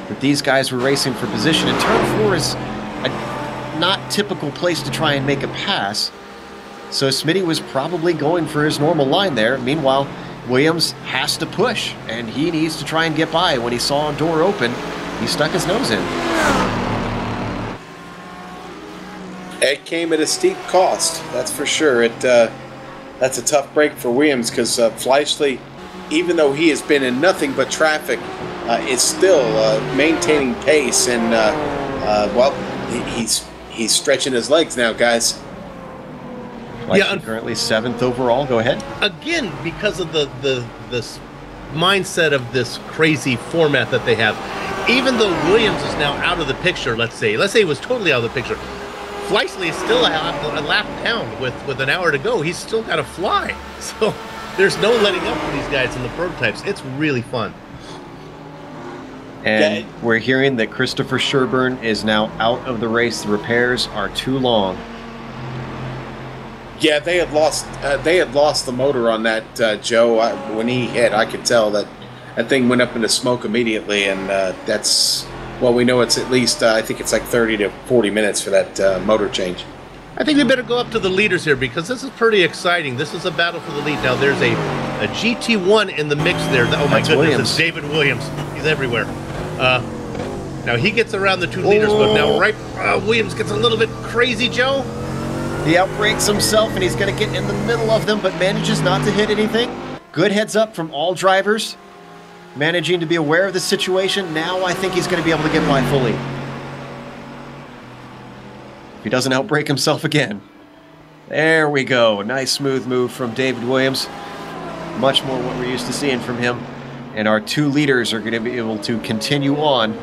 that these guys were racing for position. And turn 4 is a not typical place to try and make a pass. So Smitty was probably going for his normal line there. Meanwhile, Williams has to push, and he needs to try and get by. When he saw a door open, he stuck his nose in. It came at a steep cost, that's for sure. That's a tough break for Williams, because Fleischle, even though he has been in nothing but traffic, is still maintaining pace, and well, he's stretching his legs now, guys. Fleischle currently 7th overall. Go ahead. Again, because of this mindset of this crazy format that they have, even though Williams is now out of the picture, let's say he was totally out of the picture, Fleischle is still a lap down with an hour to go. He's still got to fly. So there's no letting up for these guys in the prototypes. It's really fun. And we're hearing that Christopher Sherburne is now out of the race. The repairs are too long. Yeah, they had lost. They had lost the motor on that Joe. When he hit, I could tell that thing went up into smoke immediately, and that's well, we know it's at least. I think it's like 30 to 40 minutes for that motor change. I think we better go up to the leaders here because this is pretty exciting. This is a battle for the lead. Now there's a GT1 in the mix there. Oh my goodness, Williams. it's David Williams. He's everywhere. Now he gets around the two leaders, but now Williams gets a little bit crazy, Joe. He outbrakes himself, and he's going to get in the middle of them, but manages not to hit anything. Good heads up from all drivers, managing to be aware of the situation. Now I think he's going to be able to get by fully. If he doesn't outbrake himself again. There we go. Nice smooth move from David Williams. Much more what we're used to seeing from him. And our two leaders are going to be able to continue on.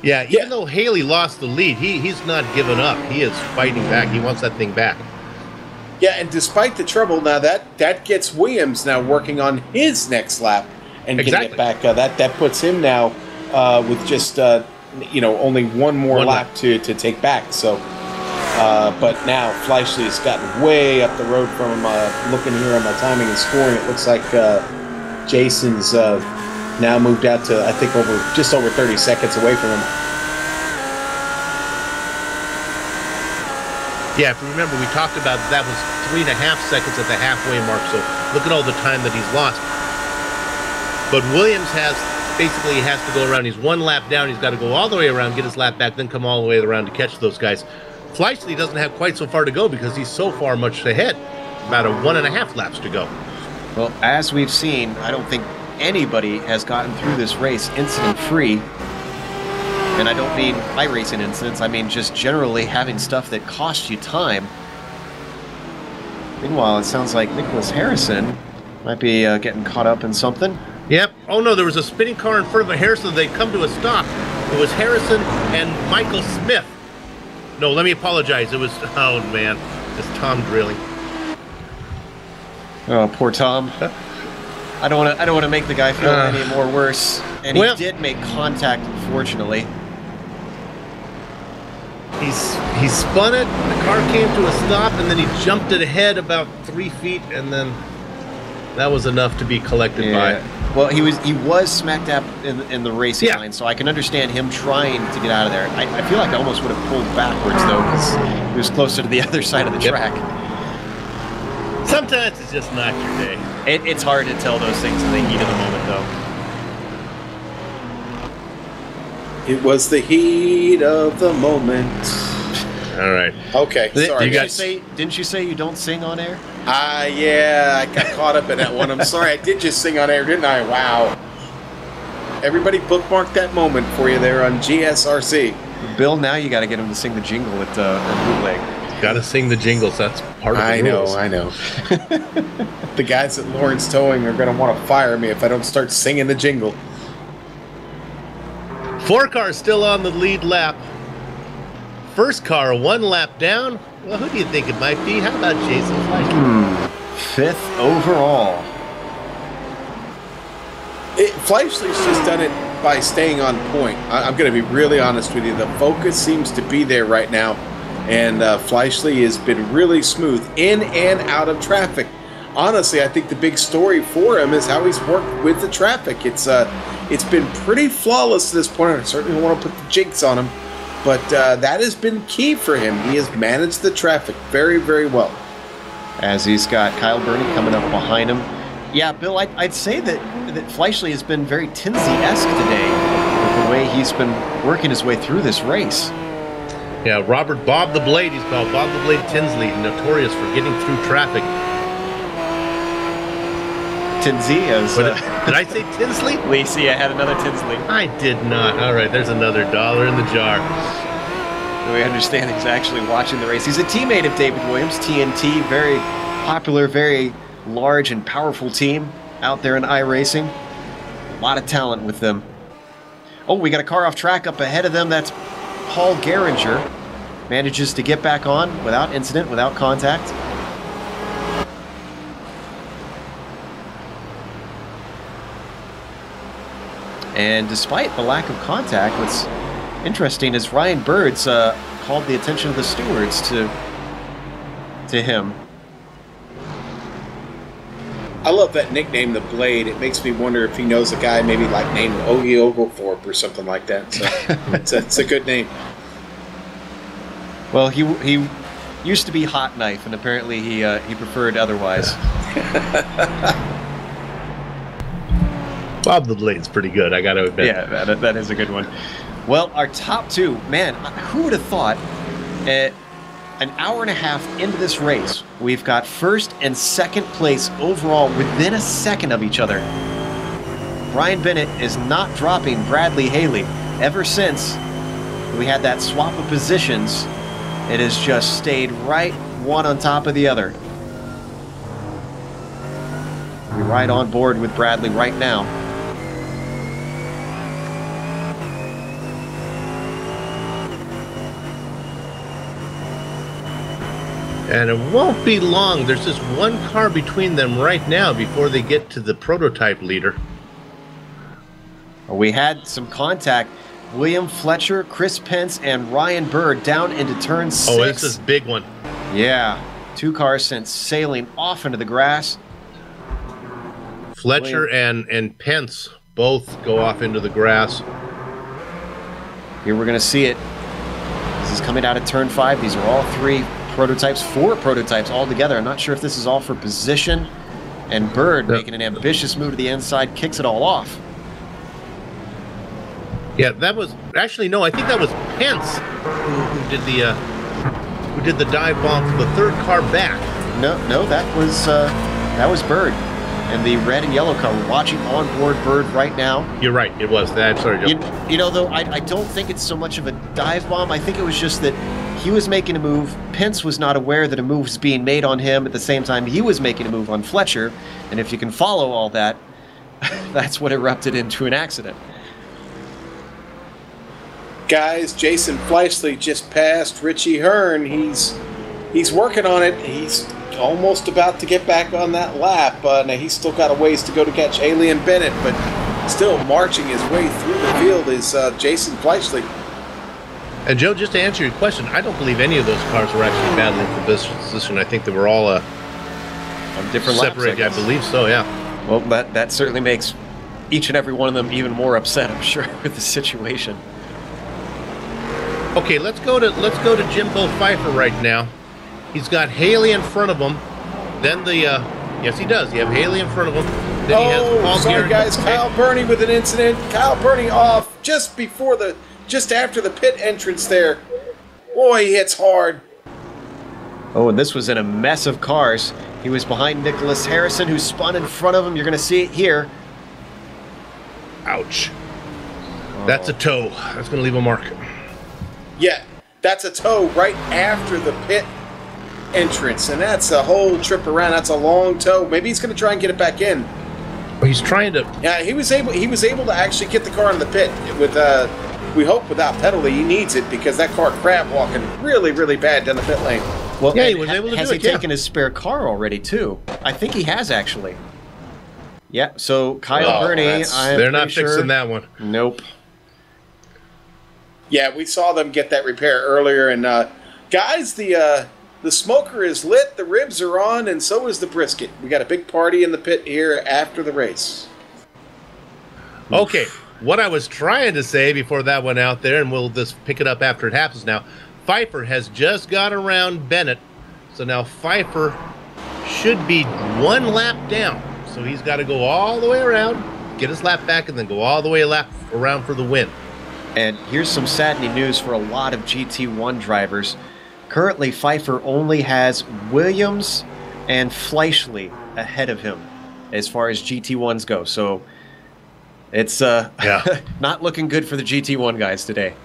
Yeah, even though Haley lost the lead, he's not given up. He is fighting back. He wants that thing back. Yeah, and despite the trouble, now that gets Williams now working on his next lap and getting it back. That puts him now with just only one more lap to take back. So, but now Fleischley's gotten way up the road from him. Looking here on my timing and scoring, it looks like Jason's now moved out to I think just over 30 seconds away from him. Yeah, if you remember, we talked about that was 3.5 seconds at the halfway mark, so look at all the time that he's lost. But Williams has to go around. He's one lap down. He's got to go all the way around, get his lap back, then come all the way around to catch those guys. Fleischley doesn't have quite so far to go because he's so far much ahead. About 1.5 laps to go. Well, as we've seen, I don't think anybody has gotten through this race incident-free. And I don't mean iRacing incidents, I mean just generally having stuff that costs you time. Meanwhile, it sounds like Nicholas Harrison might be getting caught up in something. Yep. Oh no, there was a spinning car in front of Harrison. They come to a stop. It was Harrison and Michael Smith. No, let me apologize. It was, oh man, it's Tom Drilling. Oh, poor Tom. I don't want to make the guy feel any more worse. And he did make contact, unfortunately. He spun it, the car came to a stop, and then he jumped it ahead about 3 feet, and then that was enough to be collected by. Well, he was smack dab in the racing line, so I can understand him trying to get out of there. I feel like I almost would have pulled backwards, though, because he was closer to the other side of the track. Sometimes it's just not your day. It's hard to tell those things in the heat of the moment, though. It was the heat of the moment. All right. Okay, sorry. Didn't you say you don't sing on air? Yeah, I got caught up in that one. I'm sorry, I did just sing on air, didn't I? Wow. Everybody bookmark that moment for you there on GSRC. Bill, now you got to get him to sing the jingle at Bootleg. Got to sing the jingles. That's part of the rules. I know. The guys at Lawrence Towing are going to want to fire me if I don't start singing the jingle. 4 cars still on the lead lap. First car 1 lap down. Well, who do you think it might be? How about Jason Fleischley? 5th overall. Fleischley's just done it by staying on point. I'm going to be really honest with you. The focus seems to be there right now. And Fleischley has been really smooth in and out of traffic. Honestly, I think the big story for him is how he's worked with the traffic. It's been pretty flawless to this point. I certainly don't want to put the jinx on him, but that has been key for him. He has managed the traffic very, very well. As he's got Kyle Burney coming up behind him. Yeah, Bill, I'd say that Fleischley has been very Tinsley-esque today with the way he's been working his way through this race. Yeah, Robert Bob the Blade, he's called Bob the Blade Tinsley, notorious for getting through traffic. Tinsley as... Did I say Tinsley? Lacey, I had another Tinsley. I did not. All right, there's another $1 in the jar. We understand he's actually watching the race. He's a teammate of David Williams, TNT, very popular, very large and powerful team out there in iRacing. A lot of talent with them. Oh, we got a car off track up ahead of them. That's Paul Geringer. Manages to get back on without incident, without contact. And despite the lack of contact, what's interesting is Ryan Birds called the attention of the stewards to to him. I love that nickname, the Blade. It makes me wonder if he knows a guy maybe like named Ogie Oglethorpe or something like that. So it's a good name. Well, he used to be Hot Knife, and apparently he preferred otherwise. Bob the Blade's pretty good, I got to admit. Yeah, that is a good one. Well, our top two, man, who would have thought an hour and a half into this race, we've got first and second place overall within a second of each other. Brian Bennett is not dropping Bradley Haley. Ever since we had that swap of positions, it has just stayed right one on top of the other. We're right on board with Bradley right now. And it won't be long. There's just one car between them right now before they get to the prototype leader. We had some contact. William Fletcher, Chris Pence, and Ryan Bird down into turn 6. Oh, this is a big one. Yeah, 2 cars sent sailing off into the grass. Fletcher and Pence both go off into the grass. Here we're going to see it. This is coming out of turn 5. These are all 3 prototypes, 4 prototypes altogether. I'm not sure if this is all for position. And Bird making an ambitious move to the inside, kicks it all off. Yeah, that was actually no. I think that was Pence who did the dive bomb for the 3rd car back. No, that was Bird. And the red and yellow car, we're watching on board Bird right now. You're right, it was that. Sorry, Joe. You know, though, I don't think it's so much of a dive bomb. I think it was just that he was making a move. Pence was not aware that a move was being made on him. At the same time, he was making a move on Fletcher. And if you can follow all that, that's what erupted into an accident. Guys, Jason Fleischle just passed Richie Hearn. He's working on it. He's almost about to get back on that lap. Now he's still got a ways to go to catch Haley and Bennett, but still marching his way through the field is Jason Fleischle. And Joe, just to answer your question, I don't believe any of those cars were actually battling for this position. I think they were all on different separated. laps. I believe so. Yeah. Well, that certainly makes each and every one of them even more upset, I'm sure, with the situation. Okay, let's go to Jimbo Pfeiffer right now. He's got Haley in front of him. Then yes, he does. You have Haley in front of him. Then he has Paul sorry Garrett. guys, Kyle Burney with an incident. Kyle Burney off just after the pit entrance there. Boy, he hits hard. Oh, and this was in a mess of cars. He was behind Nicholas Harrison, who spun in front of him. You're going to see it here. Ouch. That's a toe. That's going to leave a mark. Yeah, that's a tow right after the pit entrance, and that's a whole trip around. That's a long tow. Maybe he's going to try and get it back in. He's trying to. Yeah, he was able to actually get the car in the pit with we hope without penalty. He needs it because that car crab walking really, really bad down the pit lane. Well, yeah, he was able to has do he it, yeah. taken his spare car already too? I think he has actually. Yeah. So Kyle Burney, they're not fixing that one. Nope. Yeah, we saw them get that repair earlier, and guys, the smoker is lit, the ribs are on, and so is the brisket. We got a big party in the pit here after the race. Okay, what I was trying to say before that went out there, and we'll just pick it up after it happens now, Pfeiffer has just got around Bennett, so now Pfeiffer should be 1 lap down. So he's got to go all the way around, get his lap back, and then go all the way around for the win. And here's some saddening news for a lot of GT1 drivers. Currently, Pfeiffer only has Williams and Fleischle ahead of him as far as GT1s go. So it's not looking good for the GT1 guys today.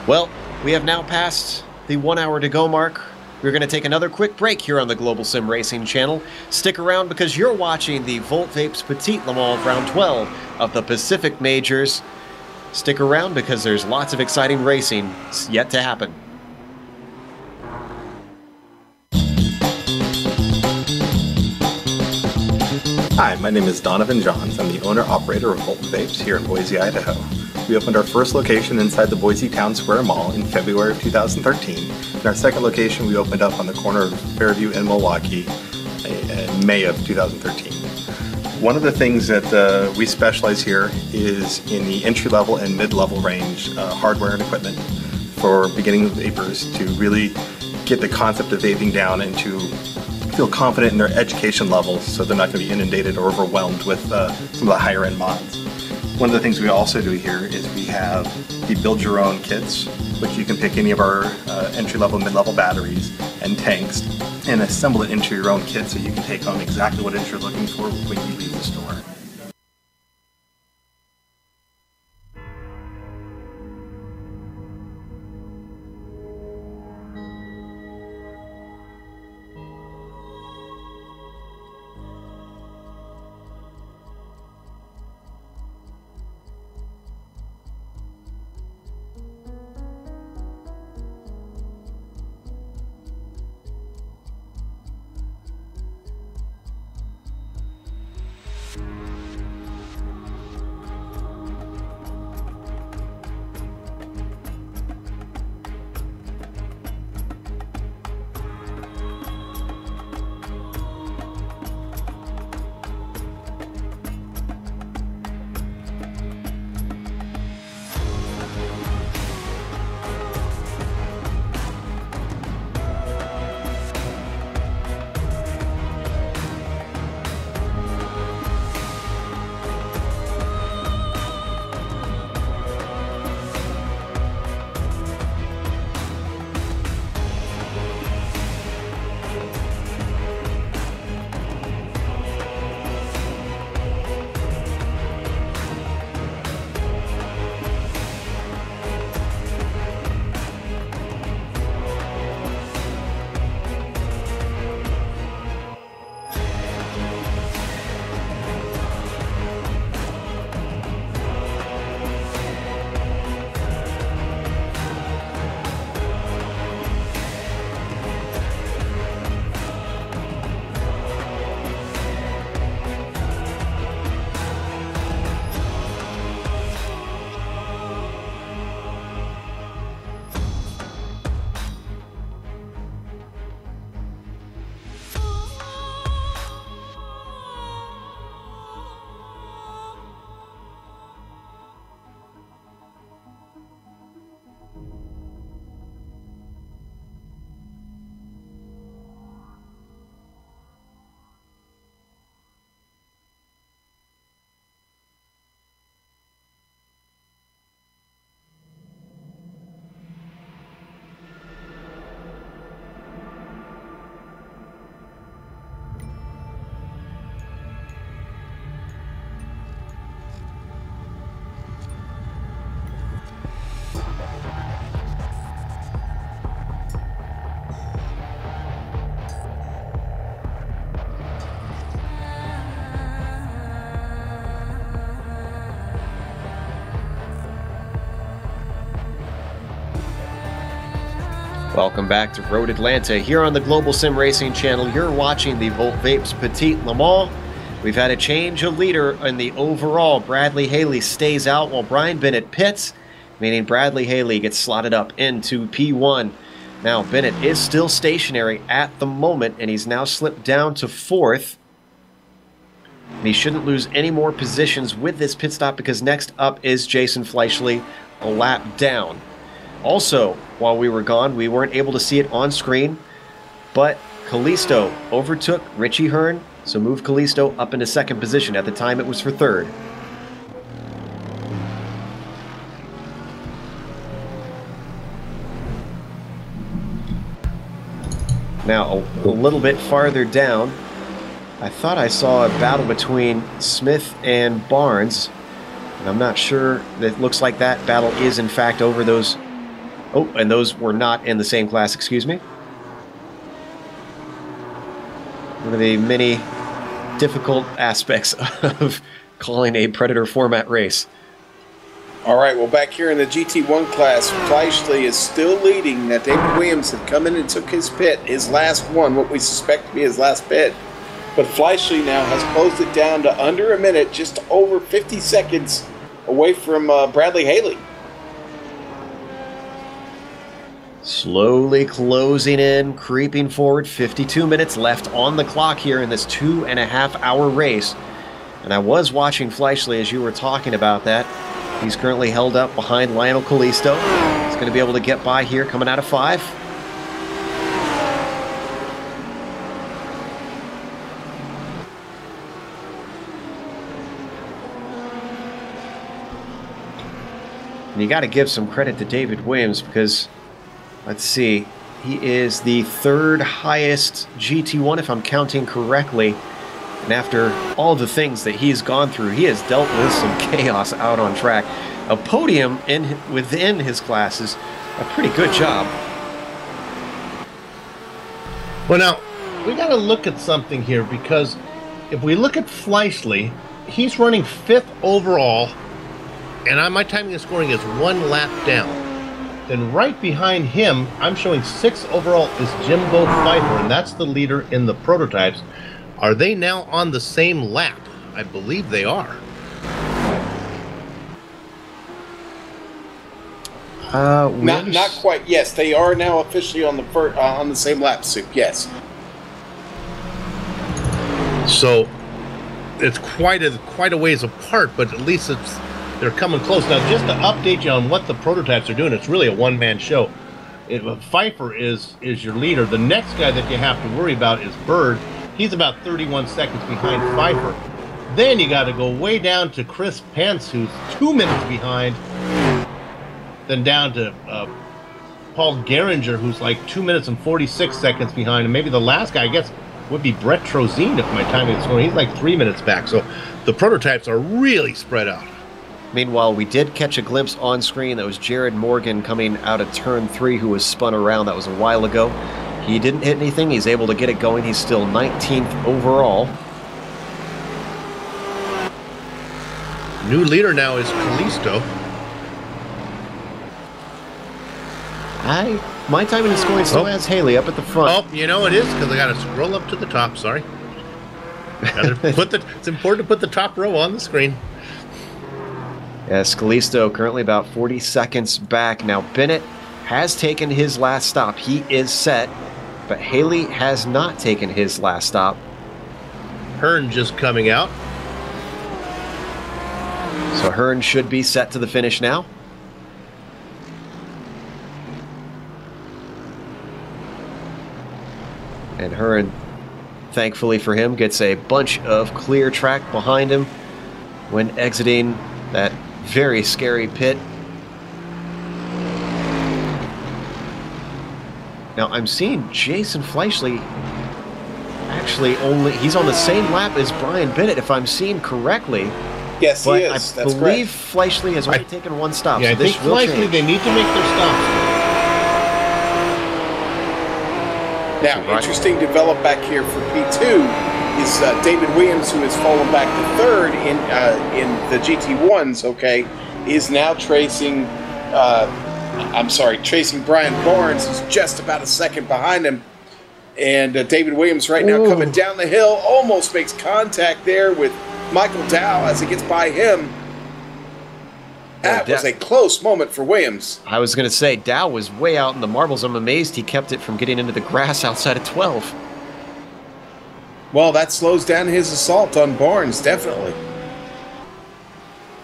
Well, we have now passed the 1 hour to go mark. We're going to take another quick break here on the Global Sim Racing channel. Stick around because you're watching the Volt Vapes Petit Le Mans Round 12 of the Pacific Majors. Stick around because there's lots of exciting racing yet to happen. Hi, my name is Donovan Johns. I'm the owner-operator of Volt Vapes here in Boise, Idaho. we opened our first location inside the Boise Town Square Mall in February of 2013. And our second location we opened up on the corner of Fairview and Milwaukee in May of 2013. One of the things that we specialize here is in the entry-level and mid-level range hardware and equipment for beginning vapers to really get the concept of vaping down and to feel confident in their education levels so they're not going to be inundated or overwhelmed with some of the higher end mods. One of the things we also do here is we have the build your own kits, which you can pick any of our entry-level, mid-level batteries and tanks and assemble it into your own kit so you can take home exactly what it is you're looking for when you leave the store. Welcome back to Road Atlanta here on the Global Sim Racing channel. You're watching the Volt Vapes Petit Le Mans. We've had a change of leader in the overall. Bradley Haley stays out while Brian Bennett pits, meaning Bradley Haley gets slotted up into P1. Now Bennett is still stationary at the moment, and he's now slipped down to 4th. And he shouldn't lose any more positions with this pit stop because next up is Jason Fleischle, a lap down. Also, while we were gone, we weren't able to see it on screen, but Kalisto overtook Richie Hearn, so moved Kalisto up into 2nd position. At the time, it was for 3rd. Now, a little bit farther down, I thought I saw a battle between Smith and Barnes, and I'm not sure. It looks like that battle is, in fact, over those. Oh, and those were not in the same class, excuse me. One of the many difficult aspects of calling a Predator format race. All right, well, back here in the GT1 class, Fleischle is still leading. Now, David Williams had come in and took his pit, his last one, what we suspect to be his last pit. But Fleischle now has closed it down to under a minute, just over 50 seconds away from Bradley Haley. Slowly closing in, creeping forward. 52 minutes left on the clock here in this 2.5-hour race. And I was watching Fleischle as you were talking about that. He's currently held up behind Lionel Callisto. He's going to be able to get by here coming out of 5. And you got to give some credit to David Williams because, let's see, he is the 3rd highest GT1 if I'm counting correctly. And after all the things that he's gone through, he has dealt with some chaos out on track. A podium within his class is a pretty good job. Well, now, we got to look at something here because if we look at Fleischle, he's running 5th overall, and my timing and scoring is 1 lap down. Then right behind him, I'm showing 6th overall is Jimbo Pfeiffer, and that's the leader in the prototypes. Are they now on the same lap? I believe they are. Not quite. Yes, they are now officially on the same lap, Soup. Yes. So it's quite a ways apart, but at least they're coming close. Now, just to update you on what the prototypes are doing, it's really a one-man show. Pfeiffer is your leader. The next guy that you have to worry about is Bird. He's about 31 seconds behind Pfeiffer. Then you got to go way down to Chris Pence, who's 2 minutes behind. Then down to Paul Geringer, who's like 2 minutes and 46 seconds behind. And maybe the last guy, I guess, would be Brett Trozine if my timing is going. He's like 3 minutes back. So the prototypes are really spread out. Meanwhile, we did catch a glimpse on screen. That was Jared Morgan coming out of turn 3 who was spun around. That was a while ago. He didn't hit anything. He's able to get it going. He's still 19th overall. New leader now is Callisto. My timing is going still has Haley up at the front. Oh, you know it is because I got to scroll up to the top. Sorry. It's important to put the top row on the screen. Yes, Callisto currently about 40 seconds back. Now, Bennett has taken his last stop. He is set, but Haley has not taken his last stop. Hearn just coming out. So Hearn should be set to the finish now. And Hearn, thankfully for him, gets a bunch of clear track behind him when exiting that very scary pit. Now I'm seeing Jason Fleischle actually he's on the same lap as Brian Bennett if I'm seeing correctly. Yes, but he is. I believe Fleischle has only taken 1 stop. Yeah, so I think Fleischle, they need to make their stops. Now, interesting develop back here for P2 is David Williams, who has fallen back to 3rd in the GT1s, okay, is now tracing Brian Barnes, who's just about a second behind him. And David Williams right now coming down the hill, almost makes contact there with Michael Dow as he gets by him. That was a close moment for Williams. I was going to say, Dow was way out in the marbles. I'm amazed he kept it from getting into the grass outside of 12. Well, that slows down his assault on Barnes, definitely.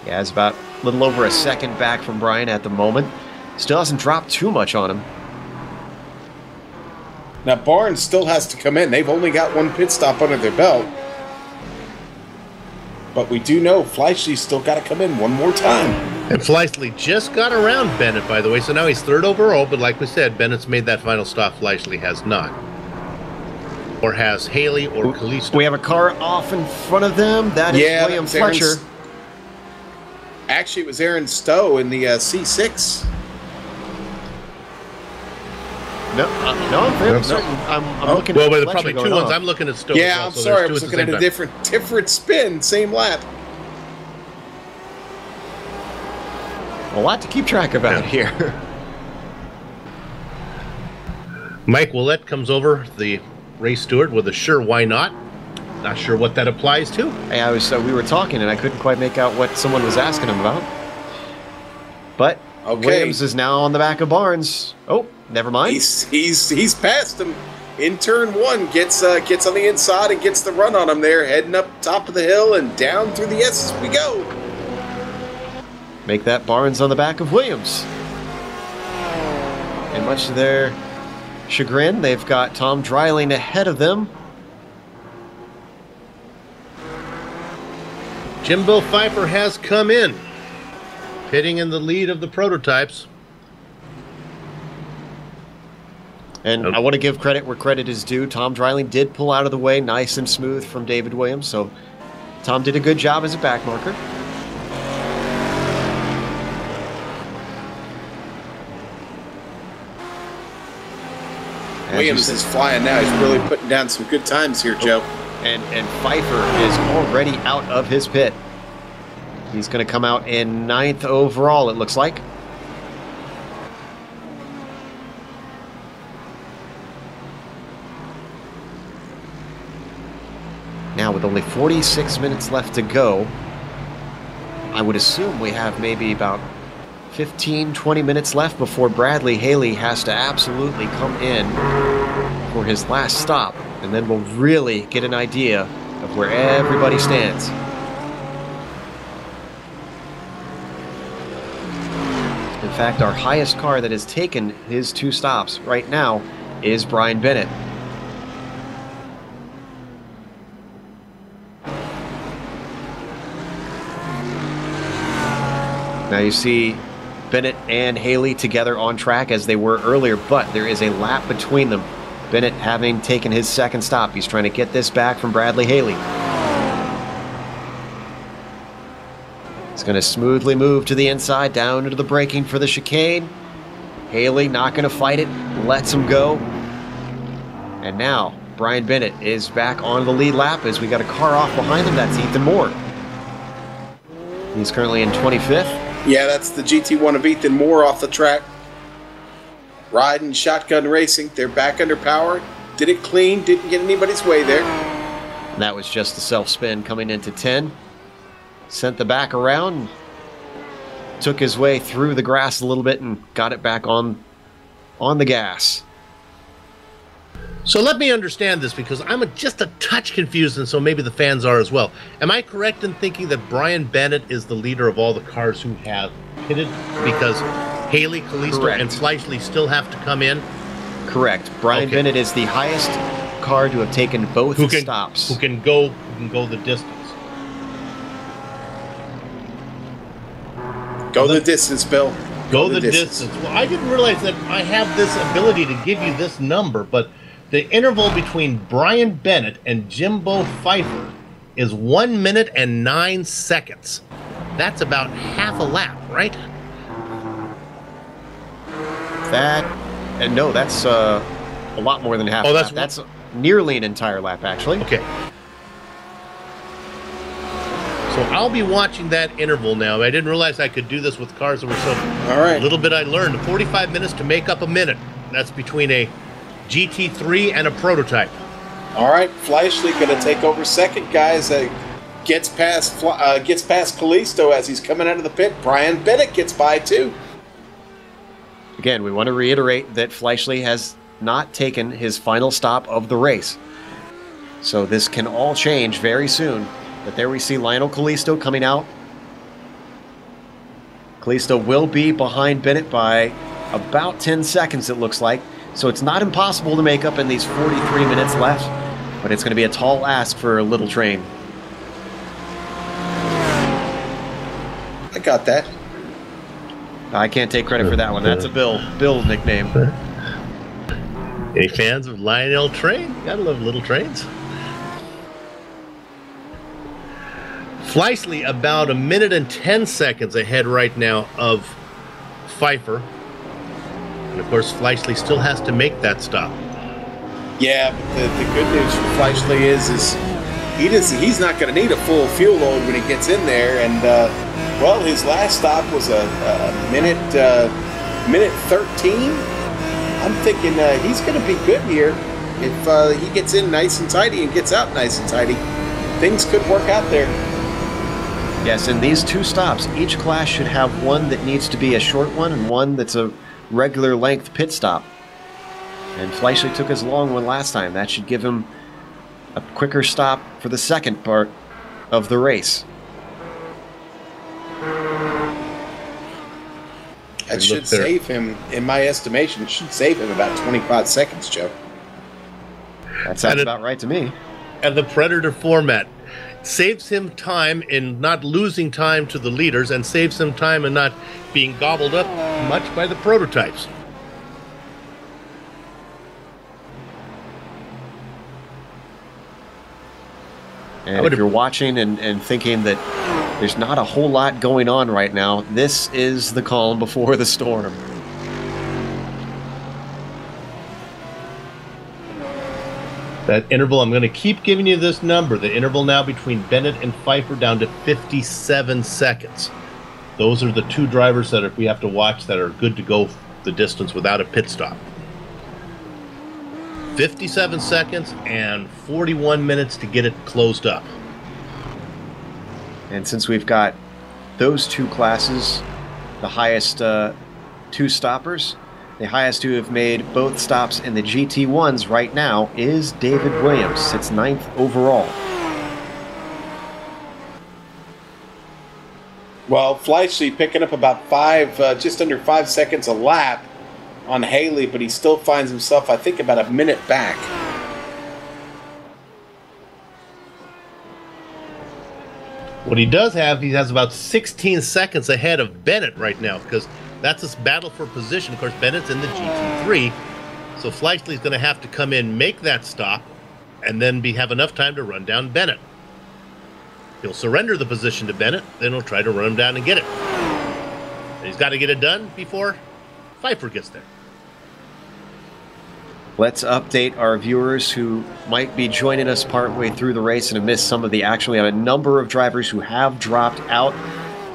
Yeah, it's about a little over a second back from Brian at the moment. Still hasn't dropped too much on him. Now, Barnes still has to come in. They've only got 1 pit stop under their belt. But we do know Fleischle's still got to come in one more time. And Fleischle just got around Bennett, by the way, so now he's 3rd overall, but like we said, Bennett's made that final stop. Fleischle has not. Or has Haley or Callisto. We have a car off in front of them. That is William Fletcher. Actually, it was Aaron Stowe in the C6. I'm certain. I'm looking at Well, probably 2 ones. I'm looking at Stowe. Yeah, well, I'm so sorry. I was at looking at a different spin, same lap. A lot to keep track about here. Mike Willett comes over, the race steward, with a sure why not. Not sure what that applies to. Hey, we were talking and I couldn't quite make out what someone was asking him about. But Okay. Williams is now on the back of Barnes. Oh, never mind. He's past him in turn one. Gets on the inside and gets the run on him there, heading up top of the hill and down through the S's we go. Make that Barnes on the back of Williams. And much to their chagrin, they've got Tom Dreiling ahead of them. Jimbo Pfeiffer has come in, pitting in the lead of the prototypes. And I want to give credit where credit is due. Tom Dreiling did pull out of the way nice and smooth from David Williams, so Tom did a good job as a back marker. Williams is flying now. He's really putting down some good times here, Joe. And Pfeiffer is already out of his pit. He's going to come out in 9th overall, it looks like. Now, with only 46 minutes left to go, I would assume we have maybe about 15-20 minutes left before Bradley Haley has to absolutely come in for his last stop, and then we'll really get an idea of where everybody stands. In fact, our highest car that has taken his 2 stops right now is Brian Bennett. Now you see Bennett and Haley together on track as they were earlier, but there is a lap between them. Bennett having taken his 2nd stop. He's trying to get this back from Bradley Haley. He's going to smoothly move to the inside, down into the braking for the chicane. Haley not going to fight it, lets him go. And now Brian Bennett is back on the lead lap as we got a car off behind him. That's Ethan Moore. He's currently in 25th. Yeah, that's the GT1 of Ethan Moore off the track. Riding shotgun racing. They're back under power. Did it clean. Didn't get anybody's way there. And that was just the self-spin coming into 10. Sent the back around. Took his way through the grass a little bit and got it back on the gas. So let me understand this, because I'm just a touch confused, and so maybe the fans are as well. Am I correct in thinking that Brian Bennett is the leader of all the cars who have pitted, because Haley, Kalisto, and Fleischle still have to come in? Correct. Brian Bennett is the highest car to have taken both stops. Who can go the distance. Go the distance, Bill. Go the distance. Well, I didn't realize that I have this ability to give you this number, but the interval between Brian Bennett and Jimbo Pfeiffer is 1 minute and 9 seconds. That's about half a lap, right? No, that's a lot more than half a lap. That's nearly an entire lap, actually. Okay. So I'll be watching that interval now. I didn't realize I could do this with cars that were so... All right. A little bit I learned. 45 minutes to make up a minute. That's between a GT3 and a prototype. All right, Fleischle going to take over second, guys. Gets past Kalisto as he's coming out of the pit. Brian Bennett gets by too. Again, we want to reiterate that Fleischle has not taken his final stop of the race. So this can all change very soon. But there we see Lionel Kalisto coming out. Kalisto will be behind Bennett by about 10 seconds, it looks like. So it's not impossible to make up in these 43 minutes left, but it's going to be a tall ask for a little train. I got that. I can't take credit for that one. That's a Bill nickname. Any fans of Lionel Train? Gotta love little trains. Fleischle about 1 minute and 10 seconds ahead right now of Pfeiffer. And of course, Fleischle still has to make that stop. Yeah, but the good news for Fleischle is he's not going to need a full fuel load when he gets in there. And well, his last stop was a minute 13. I'm thinking he's going to be good here if he gets in nice and tidy and gets out nice and tidy. things could work out there. Yes, in these 2 stops, each class should have one that needs to be a short one and one that's a regular length pit stop. And Fleischle took his long one last time. That should give him a quicker stop for the second part of the race. That should save him, in my estimation, it should save him about 25 seconds, Joe. That sounds about right to me. And the Predator format saves him time in not losing time to the leaders and saves him time in not being gobbled up much by the prototypes. And if you're watching and thinking that there's not a whole lot going on right now, this is the calm before the storm. That interval, I'm going to keep giving you this number. The interval now between Bennett and Pfeiffer down to 57 seconds. Those are the 2 drivers that we have to watch that are good to go the distance without a pit stop. 57 seconds and 41 minutes to get it closed up. And since we've got those 2 classes, the highest 2 stoppers, the highest who have made both stops in the GT1s right now is David Williams. Sits 9th overall. Well, Fleischle picking up about just under 5 seconds a lap on Haley, but he still finds himself, I think, about a minute back. What he does have, he has about 16 seconds ahead of Bennett right now, because that's his battle for position. Of course, Bennett's in the GT3, so Fleischle's going to have to come in, make that stop, and then have enough time to run down Bennett. He'll surrender the position to Bennett, then he'll try to run him down and get it. And he's got to get it done before Pfeiffer gets there. Let's update our viewers who might be joining us partway through the race and have missed some of the action. We have a number of drivers who have dropped out.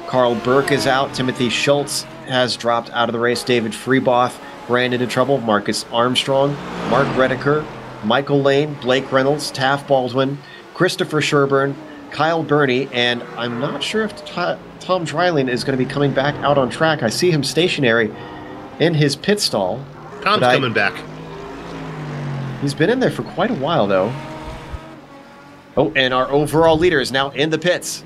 Carl Burke is out. Timothy Schultz has dropped out of the race. David Freeboth ran into trouble. Marcus Armstrong, Mark Redeker, Michael Lane, Blake Reynolds, Taft Baldwin, Christopher Sherburne, Kyle Burney, and I'm not sure if Tom Dreiling is going to be coming back out on track. I see him stationary in his pit stall. Tom's coming back. He's been in there for quite a while, though. Oh, and our overall leader is now in the pits.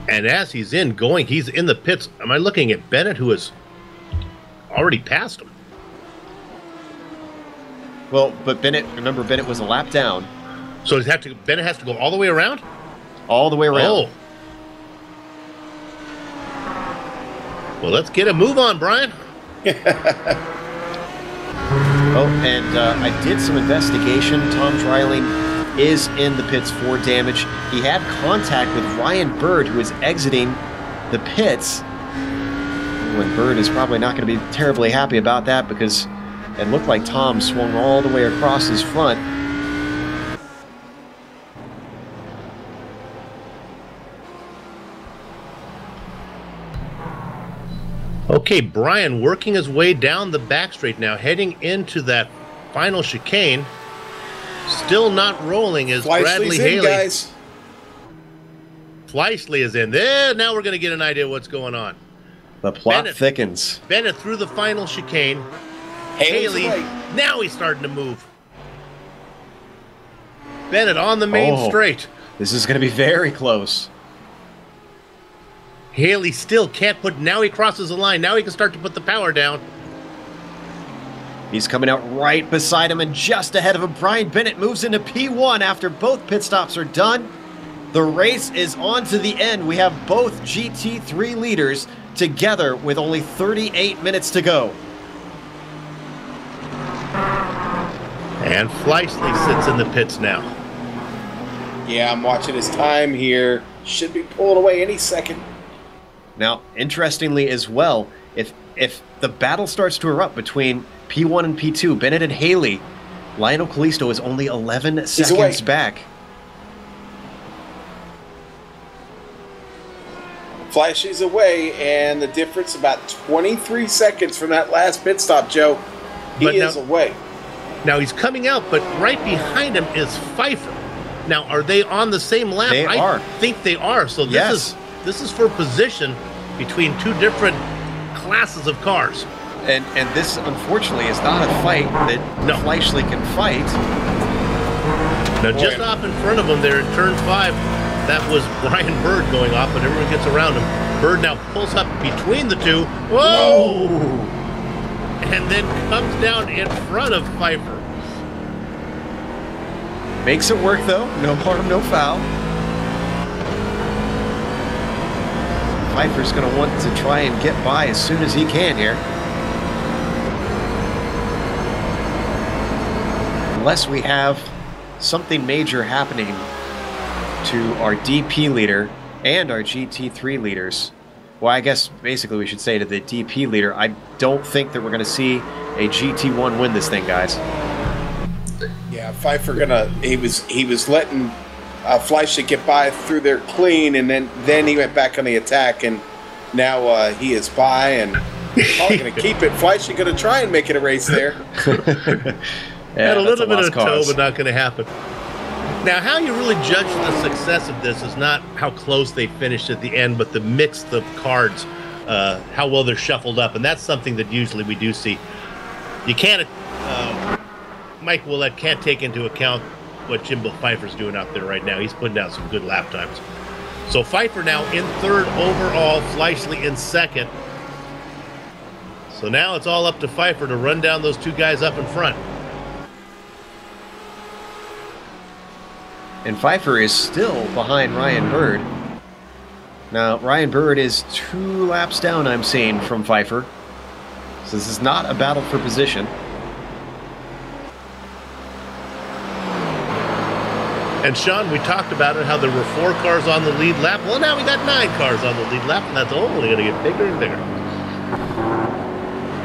And as he's in the pits. Am I looking at Bennett, who has already passed him? Well, but remember, Bennett was a lap down. So Bennett has to go all the way around? All the way around. Oh. Well, let's get a move on, Brian. Oh, and I did some investigation. Tom Dreiling is in the pits for damage. He had contact with Ryan Bird, who is exiting the pits. And Bird is probably not going to be terribly happy about that because it looked like Tom swung all the way across his front. Okay, Brian working his way down the back straight now, heading into that final chicane. Still not rolling is Bradley Haley. Guys. Fleischle is in. There, now we're going to get an idea of what's going on. The plot thickens. Bennett through the final chicane. Haley, now he's starting to move. Bennett on the main straight. This is going to be very close. Haley still can't put... Now he crosses the line. Now he can start to put the power down. He's coming out right beside him and just ahead of him. Brian Bennett moves into P1 after both pit stops are done. The race is on to the end. We have both GT3 leaders together with only 38 minutes to go. And Fleischle sits in the pits now. Yeah, I'm watching his time here. Should be pulling away any second. Now, interestingly as well, if the battle starts to erupt between P1 and P2, Bennett and Haley, Lionel Kalisto is only 11 seconds back. Fleischle's away, and the difference about 23 seconds from that last pit stop, Joe. He is away. Now he's coming out, but right behind him is Pfeiffer. Now, are they on the same lap? They are. I think they are. So this is for position between two different classes of cars. And this, unfortunately, is not a fight that Fleischle can fight. Now, just off in front of him there in turn 5, that was Brian Bird going off, but everyone gets around him. Bird now pulls up between the two. Whoa! And then comes down in front of Pfeiffer. Makes it work, though. No harm, no foul. Pfeiffer's going to want to try and get by as soon as he can here. Unless we have something major happening to our DP leader and our GT3 leaders. Well, I guess basically we should say to the DP leader, I don't think that we're going to see a GT1 win this thing, guys. Yeah, Pfeiffer he was letting Fleischle get by through there clean, and then he went back on the attack, and now he is by and probably going to keep it. Fleischle going to try and make it a race there. Had a little bit of toe, but not going to happen. Now, how you really judge the success of this is not how close they finished at the end, but the mix of cards, how well they're shuffled up, and that's something that usually we do see. You can't, Mike Willett can't take into account what Jimbo Pfeiffer's doing out there right now. He's putting down some good lap times. So Pfeiffer now in third overall, Fleischle in second. So now it's all up to Pfeiffer to run down those two guys up in front. And Pfeiffer is still behind Ryan Bird. Now, Ryan Bird is 2 laps down, I'm seeing, from Pfeiffer. So this is not a battle for position. And Sean, we talked about it, how there were 4 cars on the lead lap. Well, now we got 9 cars on the lead lap, and that's only going to get bigger and bigger.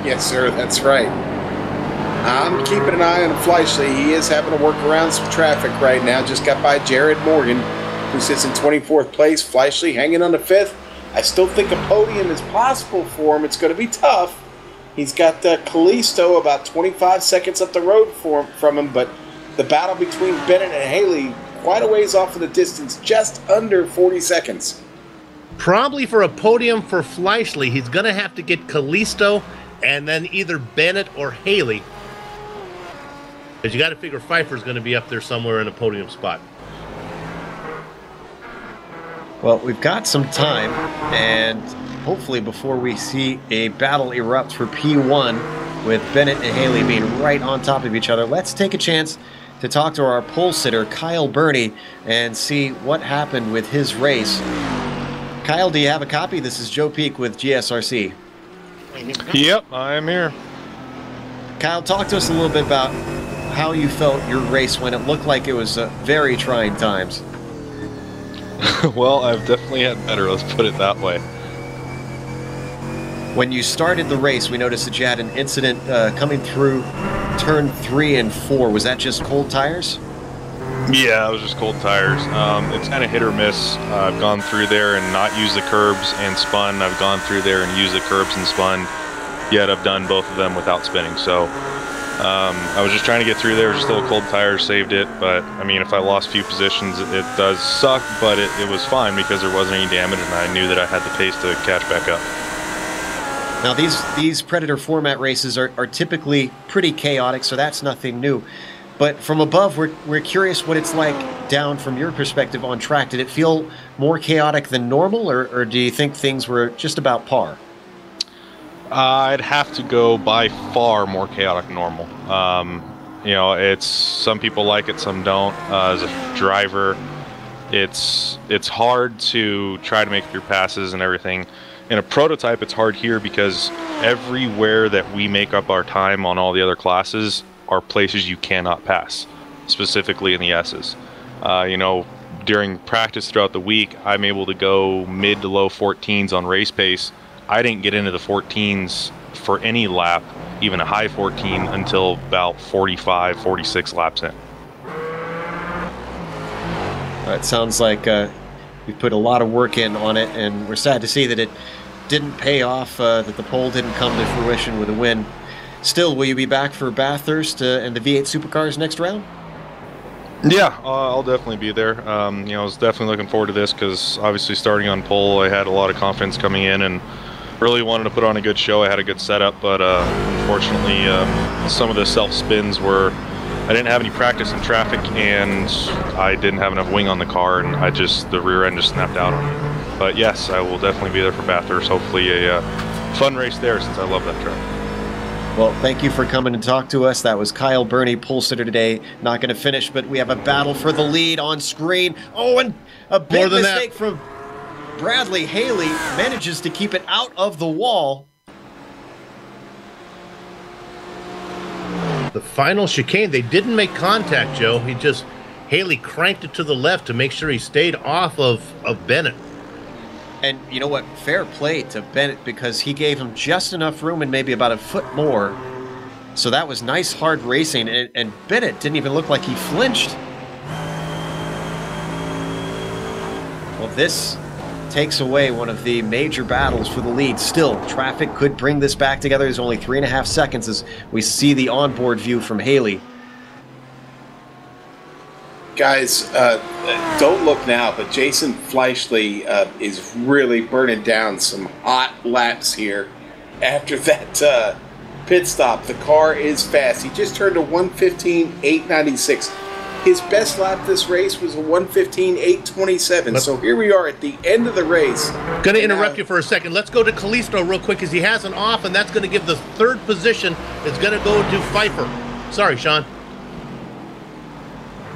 Yes, sir, that's right. I'm keeping an eye on Fleischle. He is having to work around some traffic right now. Just got by Jared Morgan, who sits in 24th place. Fleischle hanging on to 5th. I still think a podium is possible for him. It's going to be tough. He's got Callisto about 25 seconds up the road from him, but the battle between Bennett and Haley quite a ways off in the distance, just under 40 seconds. Probably for a podium for Fleischle, he's going to have to get Callisto and then either Bennett or Haley. Because you got to figure Pfeiffer's going to be up there somewhere in a podium spot. Well, we've got some time, and hopefully before we see a battle erupt for P1 with Bennett and Haley being right on top of each other, let's take a chance to talk to our pole sitter, Kyle Burney, and see what happened with his race. Kyle, do you have a copy? This is Joe Peak with GSRC. Yep, I am here. Kyle, talk to us a little bit about how you felt your race when it looked like it was very trying times. Well, I've definitely had better, let's put it that way. When you started the race, we noticed that you had an incident coming through turn 3 and 4. Was that just cold tires? Yeah, it was just cold tires. It's kind of hit or miss. I've gone through there and not used the curbs and spun. I've gone through there and used the curbs and spun. Yet I've done both of them without spinning. So I was just trying to get through there. Just a little cold tires saved it. But I mean, if I lost a few positions, it does suck. But it was fine because there wasn't any damage, and I knew that I had the pace to catch back up. Now these Predator format races are typically pretty chaotic, so that's nothing new. But from above, we're curious what it's like down from your perspective on track. Did it feel more chaotic than normal, or do you think things were just about par? I'd have to go by far more chaotic than normal. You know, it's some people like it, some don't. As a driver, it's hard to try to make your passes and everything. In a prototype, it's hard here because everywhere that we make up our time on all the other classes are places you cannot pass, specifically in the S's. You know, during practice throughout the week, I'm able to go mid to low 14s on race pace. I didn't get into the 14s for any lap, even a high 14, until about 45, 46 laps in. It sounds like you put a lot of work in on it, and we're sad to see that it didn't pay off, that the pole didn't come to fruition with a win. Still, will you be back for Bathurst and the V8 Supercars next round? Yeah, I'll definitely be there. You know, I was definitely looking forward to this because obviously starting on pole, I had a lot of confidence coming in and really wanted to put on a good show. I had a good setup, but unfortunately, some of the self-spins were, I didn't have any practice in traffic and I didn't have enough wing on the car, and the rear end just snapped out on me. But yes, I will definitely be there for Bathurst. Hopefully a fun race there since I love that track. Well, thank you for coming to talk to us. That was Kyle Burney, pole sitter today. Not going to finish, but we have a battle for the lead on screen. Oh, and a big mistake from Bradley Haley. Manages to keep it out of the wall. The final chicane, they didn't make contact, Joe. Haley cranked it to the left to make sure he stayed off of Bennett. And you know what? Fair play to Bennett because he gave him just enough room and maybe about a foot more. So that was nice, hard racing. And Bennett didn't even look like he flinched. Well, this takes away one of the major battles for the lead. Still, traffic could bring this back together. There's only 3.5 seconds as we see the onboard view from Haley. Guys, don't look now, but Jason Fleischle is really burning down some hot laps here. After that pit stop, the car is fast. He just turned a 1:15.896. His best lap this race was a 1:15.827. So here we are at the end of the race. Going to interrupt you for a second. Let's go to Callisto real quick because he has an off, and that's going to give the third position. It's going to go to Pfeiffer. Sorry, Sean.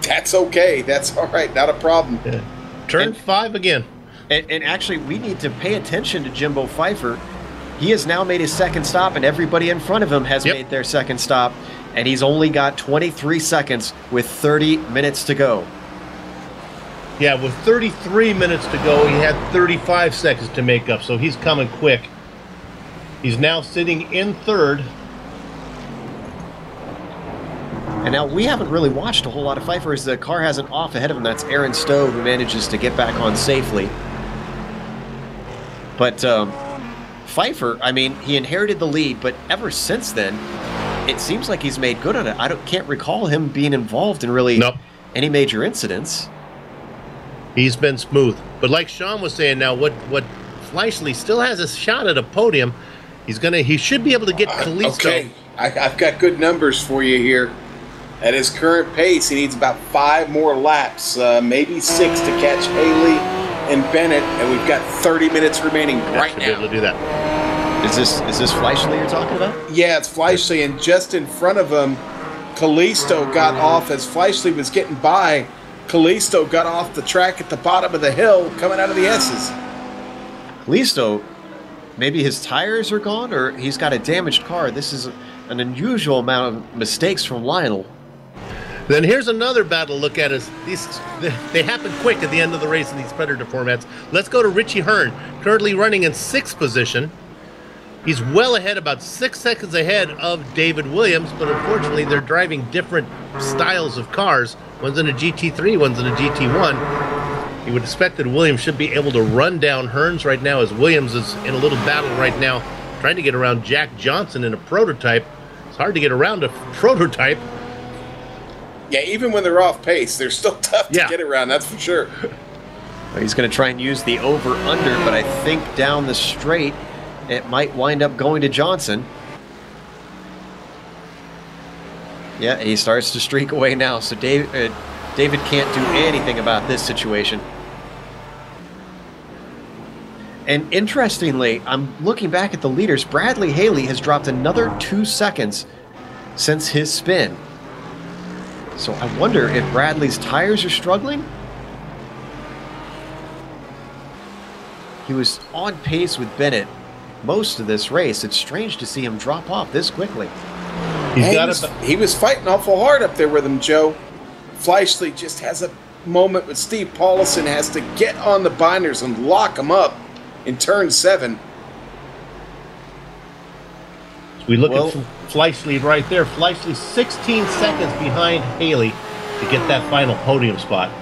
That's okay. That's all right. Not a problem. Yeah. Turn 5 again. And actually, we need to pay attention to Jimbo Pfeiffer. He has now made his second stop, and everybody in front of him has made their second stop. And he's only got 23 seconds with 30 minutes to go. Yeah, with 33 minutes to go, he had 35 seconds to make up, so he's coming quick. He's now sitting in third. And now we haven't really watched a whole lot of Pfeiffer as the car has an off ahead of him. That's Aaron Stowe who manages to get back on safely. But Pfeiffer, I mean, he inherited the lead, but ever since then, it seems like he's made good on it. Can't recall him being involved in really any major incidents. He's been smooth. But like Sean was saying now, what Fleischle still has a shot at a podium. He should be able to get Callisto. Okay, I've got good numbers for you here. At his current pace, he needs about 5 more laps, maybe 6 to catch Haley and Bennett, and we've got 30 minutes remaining right now. Be able to do that. Is this Fleischle you're talking about? Yeah, it's Fleischle, and just in front of him, Callisto got off as Fleischle was getting by. Callisto got off the track at the bottom of the hill, coming out of the S's. Callisto, maybe his tires are gone, or he's got a damaged car. This is an unusual amount of mistakes from Lionel. Then here's another battle to look at. They happen quick at the end of the race in these Predator formats. Let's go to Richie Hearn, currently running in 6th position. He's well ahead, about 6 seconds ahead of David Williams, but unfortunately they're driving different styles of cars. One's in a GT3, one's in a GT1. You would expect that Williams should be able to run down Hearns right now, as Williams is in a little battle right now, trying to get around Jack Johnson in a prototype. It's hard to get around a prototype. Yeah, even when they're off pace, they're still tough to get around, that's for sure. He's going to try and use the over-under, but I think down the straight, it might wind up going to Johnson. Yeah, he starts to streak away now, so David can't do anything about this situation. And interestingly, I'm looking back at the leaders. Bradley Haley has dropped another 2 seconds since his spin. So I wonder if Bradley's tires are struggling? He was on pace with Bennett most of this race. It's strange to see him drop off this quickly. He was fighting awful hard up there with him, Joe. Fleischle just has a moment with Steve Paulson, has to get on the binders and lock him up in turn 7. We look at Fleischle right there. Fleischle 16 seconds behind Haley to get that final podium spot.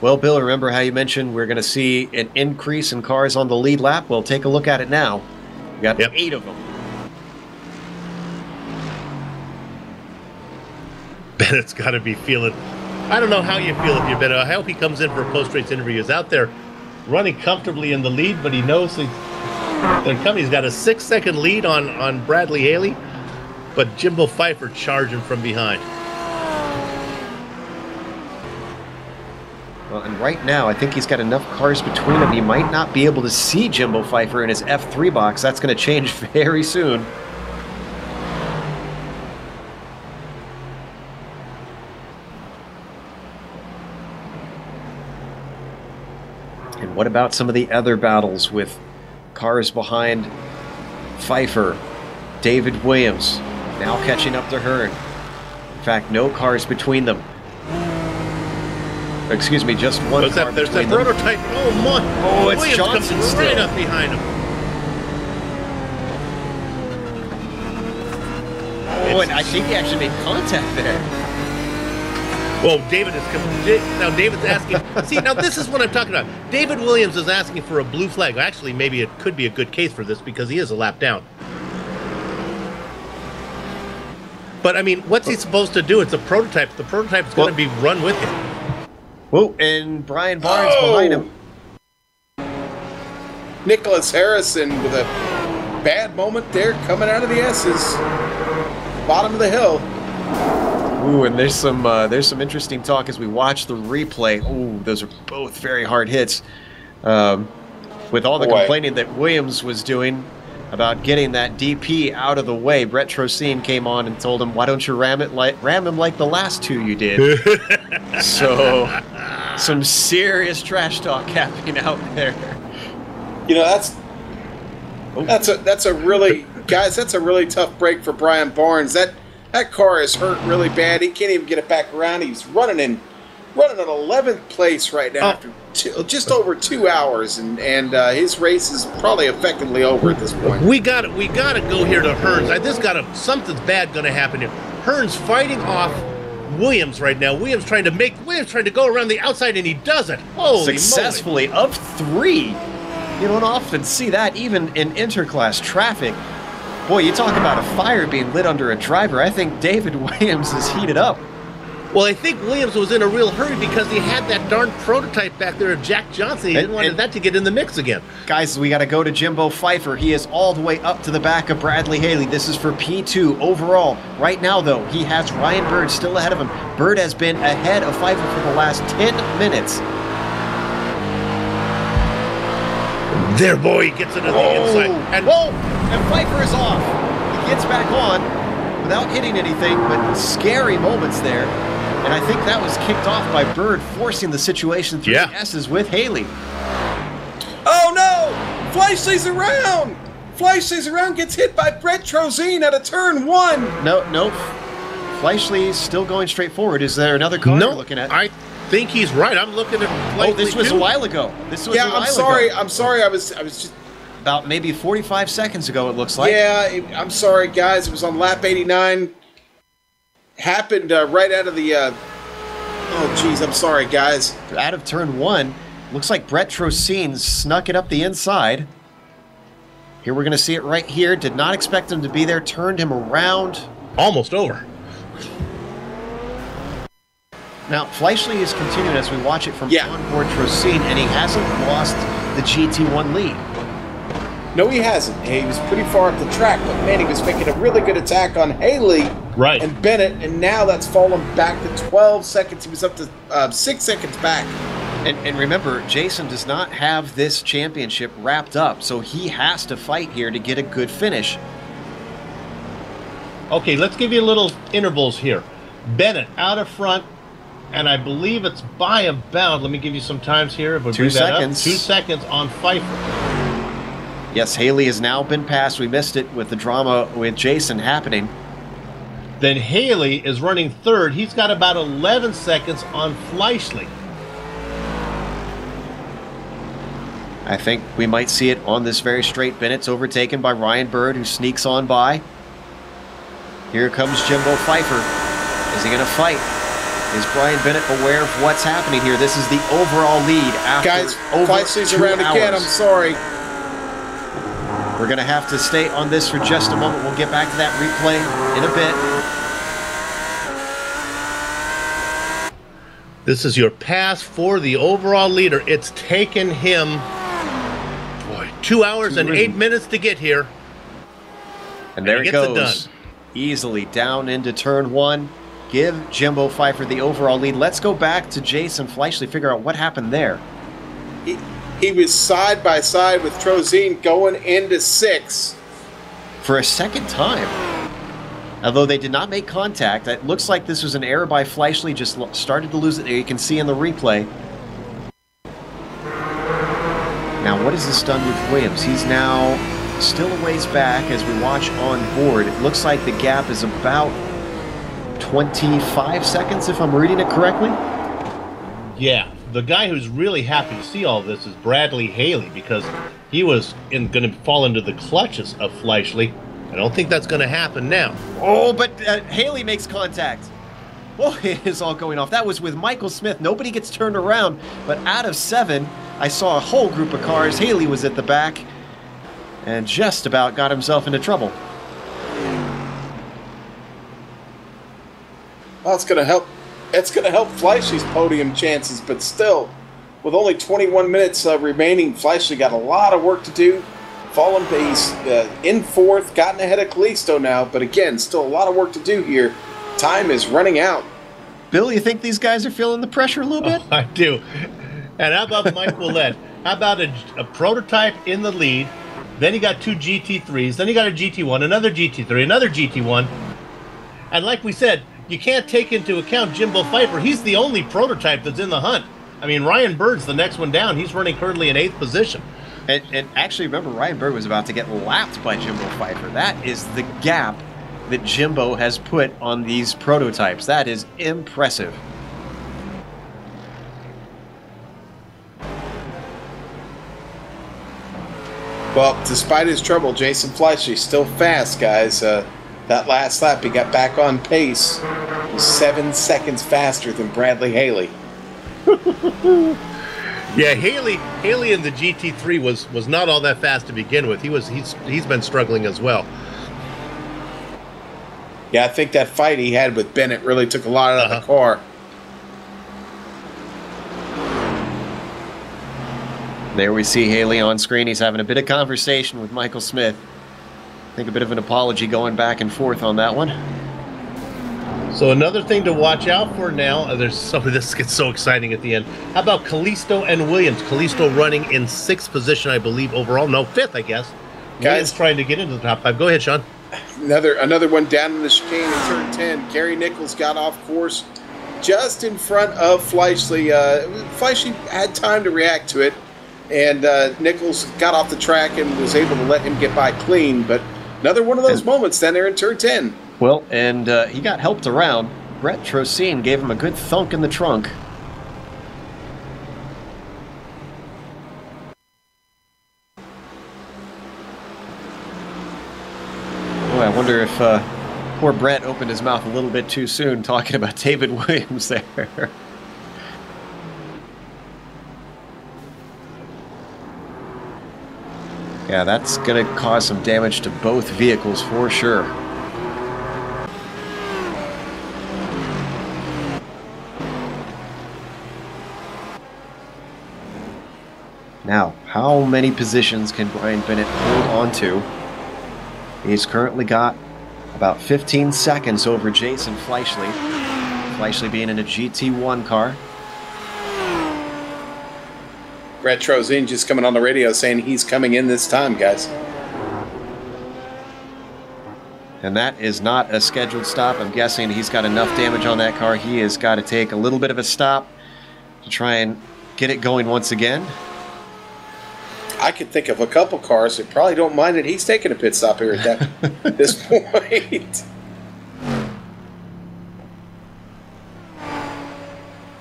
Well, Bill, remember how you mentioned we're going to see an increase in cars on the lead lap? Well, take a look at it now. We got 8 of them. Bennett's got to be feeling. I don't know how you feel if you're Bennett. I hope he comes in for a post-race interview. He's out there running comfortably in the lead, but he knows they're coming. He's got a 6-second lead on Bradley Haley, but Jimbo Pfeiffer charging from behind. Well, and right now, I think he's got enough cars between him. He might not be able to see Jimbo Pfeiffer in his F3 box. That's going to change very soon. And what about some of the other battles with cars behind Pfeiffer? David Williams now catching up to Hearn. In fact, no cars between them. Excuse me, just one car There's that between them. prototype. Oh, my. Oh, it's Williams Johnson comes right still. up behind him. Oh, and I think he actually made contact there. Well, David is coming. Now, David's asking. See, now this is what I'm talking about. David Williams is asking for a blue flag. Actually, maybe it could be a good case for this because he is a lap down. But, I mean, what's he supposed to do? It's a prototype. The prototype is going to be run with him. Whoa, and Brian Barnes behind him. Nicholas Harrison with a bad moment there coming out of the S's. Bottom of the hill. Ooh, and there's some interesting talk as we watch the replay. Ooh, those are both very hard hits. With all the complaining that Williams was doing about getting that DP out of the way, Brett Trocine came on and told him, "Why don't you ram him like the last two you did?" So, some serious trash talk happening out there. You know, that's a really tough break for Brian Barnes. That car is hurt really bad. He can't even get it back around. He's running in 11th place right now after just over 2 hours, and his race is probably effectively over at this point. We got to go here to Hearns. Something's bad going to happen here. Hearns fighting off Williams right now. Williams trying to go around the outside, and he does it. Holy successfully moly. of 3. You don't often see that even in interclass traffic. Boy, you talk about a fire being lit under a driver. I think David Williams is heated up. Well, I think Williams was in a real hurry because he had that darn prototype back there of Jack Johnson. He didn't want that to get in the mix again. Guys, we got to go to Jimbo Pfeiffer. He is all the way up to the back of Bradley Haley. This is for P2 overall. Right now, though, he has Ryan Bird still ahead of him. Bird has been ahead of Pfeiffer for the last 10 minutes. There, boy, he gets into the inside. And Pfeiffer is off. He gets back on without hitting anything, but scary moments there. And I think that was kicked off by Bird forcing the situation through the S's with Haley. Oh no! Fleischley's around! Fleischley's around, gets hit by Brett Trocine out of turn 1. No. Fleischley's still going straight forward. Is there another car you're looking at? I think he's right. I'm looking at Fleischley. This was a while ago. I'm sorry. I was just about maybe 45 seconds ago, it looks like. Yeah, I'm sorry, guys. It was on lap 89. Happened right out of the... oh, geez, I'm sorry, guys. Out of turn 1. Looks like Brett Trocine snuck it up the inside. Here we're going to see it right here. Did not expect him to be there. Turned him around. Almost over. Now, Fleischley is continuing as we watch it from onboard Trocine, and he hasn't lost the GT1 lead. No, he hasn't. He was pretty far up the track, but man, he was making a really good attack on Haley and Bennett, and now that's fallen back to 12 seconds. He was up to 6 seconds back. And remember, Jason does not have this championship wrapped up, so he has to fight here to get a good finish. Okay, let's give you little intervals here. Bennett out of front, and I believe it's by about, let me give you some times here. 2 seconds. 2 seconds on Pfeiffer. Yes, Haley has now been passed. We missed it with the drama with Jason happening. Then Haley is running third. He's got about 11 seconds on Fleischley. I think we might see it on this very straight. Bennett's overtaken by Ryan Bird, who sneaks on by. Here comes Jimbo Pfeiffer. Is he going to fight? Is Brian Bennett aware of what's happening here? This is the overall lead after Fleischley's around again. I'm sorry. We're going to have to stay on this for just a moment. We'll get back to that replay in a bit. This is your pass for the overall leader. It's taken him, 2 hours and 8 minutes to get here. And there it goes. Easily down into turn one. Give Jimbo Pfeiffer the overall lead. Let's go back to Jason Fleischle, figure out what happened there. He was side by side with Trozine going into 6. For a second time. Although they did not make contact, it looks like this was an error by Fleischle, just started to lose it there. You can see in the replay. Now, what has this done with Williams? He's now still a ways back as we watch on board. It looks like the gap is about 25 seconds, if I'm reading it correctly. Yeah, the guy who's really happy to see all this is Bradley Haley, because he was going to fall into the clutches of Fleischle. I don't think that's going to happen now. Oh, but Haley makes contact. Oh, it is all going off. That was with Michael Smith. Nobody gets turned around, but out of 7, I saw a whole group of cars. Haley was at the back and just about got himself into trouble. Well, it's going to help. It's going to help Fleischle's podium chances, but still, with only 21 minutes remaining, Fleischle got a lot of work to do. Fallen base in 4th, gotten ahead of Kalisto now, but again, still a lot of work to do here. Time is running out. Bill, you think these guys are feeling the pressure a little bit? Oh, I do. And how about Mike Willett? How about a prototype in the lead? Then you got 2 GT3s. Then you got a GT1, another GT3, another GT1. And like we said, you can't take into account Jimbo Pfeiffer. He's the only prototype that's in the hunt. I mean, Ryan Bird's the next one down. He's running currently in 8th position. And actually, remember, Ryan Bird was about to get lapped by Jimbo Pfeiffer. That is the gap that Jimbo has put on these prototypes. That is impressive. Well, despite his trouble, Jason Fleischle still fast, guys. That last lap, he got back on pace. He was 7 seconds faster than Bradley Haley. Yeah, Haley in the GT3 was not all that fast to begin with. He's been struggling as well. Yeah, I think that fight he had with Bennett really took a lot out of the car. There we see Haley on screen. He's having a bit of conversation with Michael Smith. I think a bit of an apology going back and forth on that one. So another thing to watch out for now, there's some of this gets so exciting at the end. How about Kalisto and Williams? Kalisto running in 6th position, I believe, overall. No, 5th, I guess. Guys, Williams trying to get into the top 5. Go ahead, Sean. Another one down in the chicane in turn 10. Gary Nichols got off course just in front of Fleischle. Fleischle had time to react to it, and Nichols got off the track and was able to let him get by clean. But another one of those moments down there in turn 10. Well, and he got helped around. Brett Trocine gave him a good thunk in the trunk. Boy, I wonder if poor Brett opened his mouth a little bit too soon talking about David Williams there. Yeah, that's going to cause some damage to both vehicles for sure. Now, how many positions can Brian Bennett hold on to? He's currently got about 15 seconds over Jason Fleischle. Fleischle being in a GT1 car. Brett Trozine just coming on the radio saying he's coming in this time, guys. And that is not a scheduled stop. I'm guessing he's got enough damage on that car. He has got to take a little bit of a stop to try and get it going once again. I could think of a couple cars that probably don't mind it. He's taking a pit stop here at this point.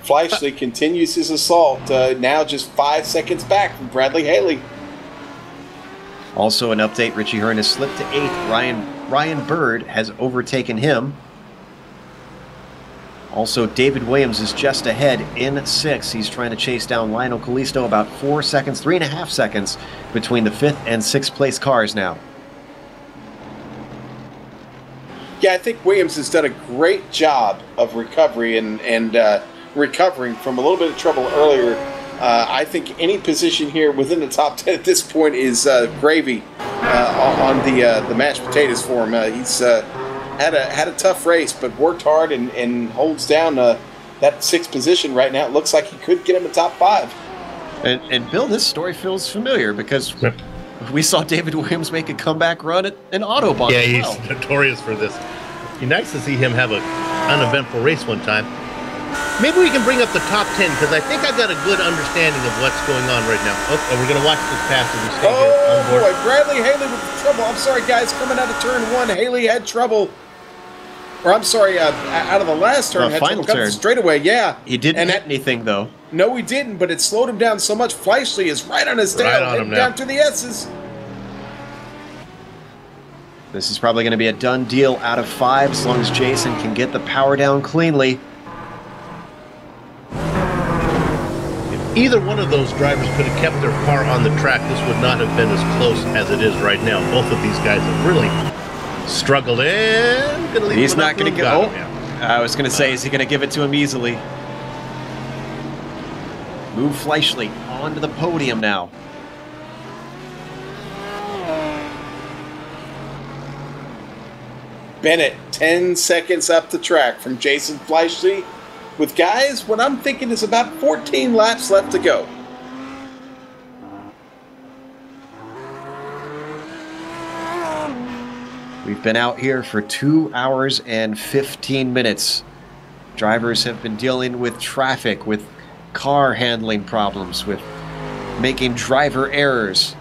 Fleischle continues his assault, now just 5 seconds back from Bradley Haley. Also an update, Richie Hearn has slipped to 8th. Ryan Bird has overtaken him. Also, David Williams is just ahead in 6th. He's trying to chase down Lionel Kalisto, about 4 seconds, 3.5 seconds between the 5th and 6th place cars now. Yeah, I think Williams has done a great job of recovery and recovering from a little bit of trouble earlier. I think any position here within the top 10 at this point is gravy on the mashed potatoes for him. He's had a tough race, but worked hard and holds down that 6th position right now. It looks like he could get him a top 5. And Bill, this story feels familiar because we saw David Williams make a comeback run at an Autobahn. Yeah, he's notorious for this. It'd be nice to see him have an uneventful race one time. Maybe we can bring up the top 10 because I think I've got a good understanding of what's going on right now. Oh, we're going to watch this pass as we stay here on board. Boy, Bradley Haley with trouble. I'm sorry, guys. Coming out of turn 1, Haley had trouble. Or I'm sorry, out of the last turn, had final trouble turn. Straight away. Yeah, He didn't hit anything, though. No, he didn't, but it slowed him down so much. Fleischle is right on his tail, Right on heading him now. down to the S's. This is probably going to be a done deal out of 5 as long as Jason can get the power down cleanly. If either one of those drivers could have kept their car on the track, this would not have been as close as it is right now. Both of these guys have really struggled and He's not going to go. Yeah. I was going to say, is he going to give it to him easily? Move Fleischle onto the podium now. Bennett, 10 seconds up the track from Jason Fleischle, with guys, what I'm thinking is about 14 laps left to go. We've been out here for 2 hours and 15 minutes. Drivers have been dealing with traffic, with car handling problems, with making driver errors.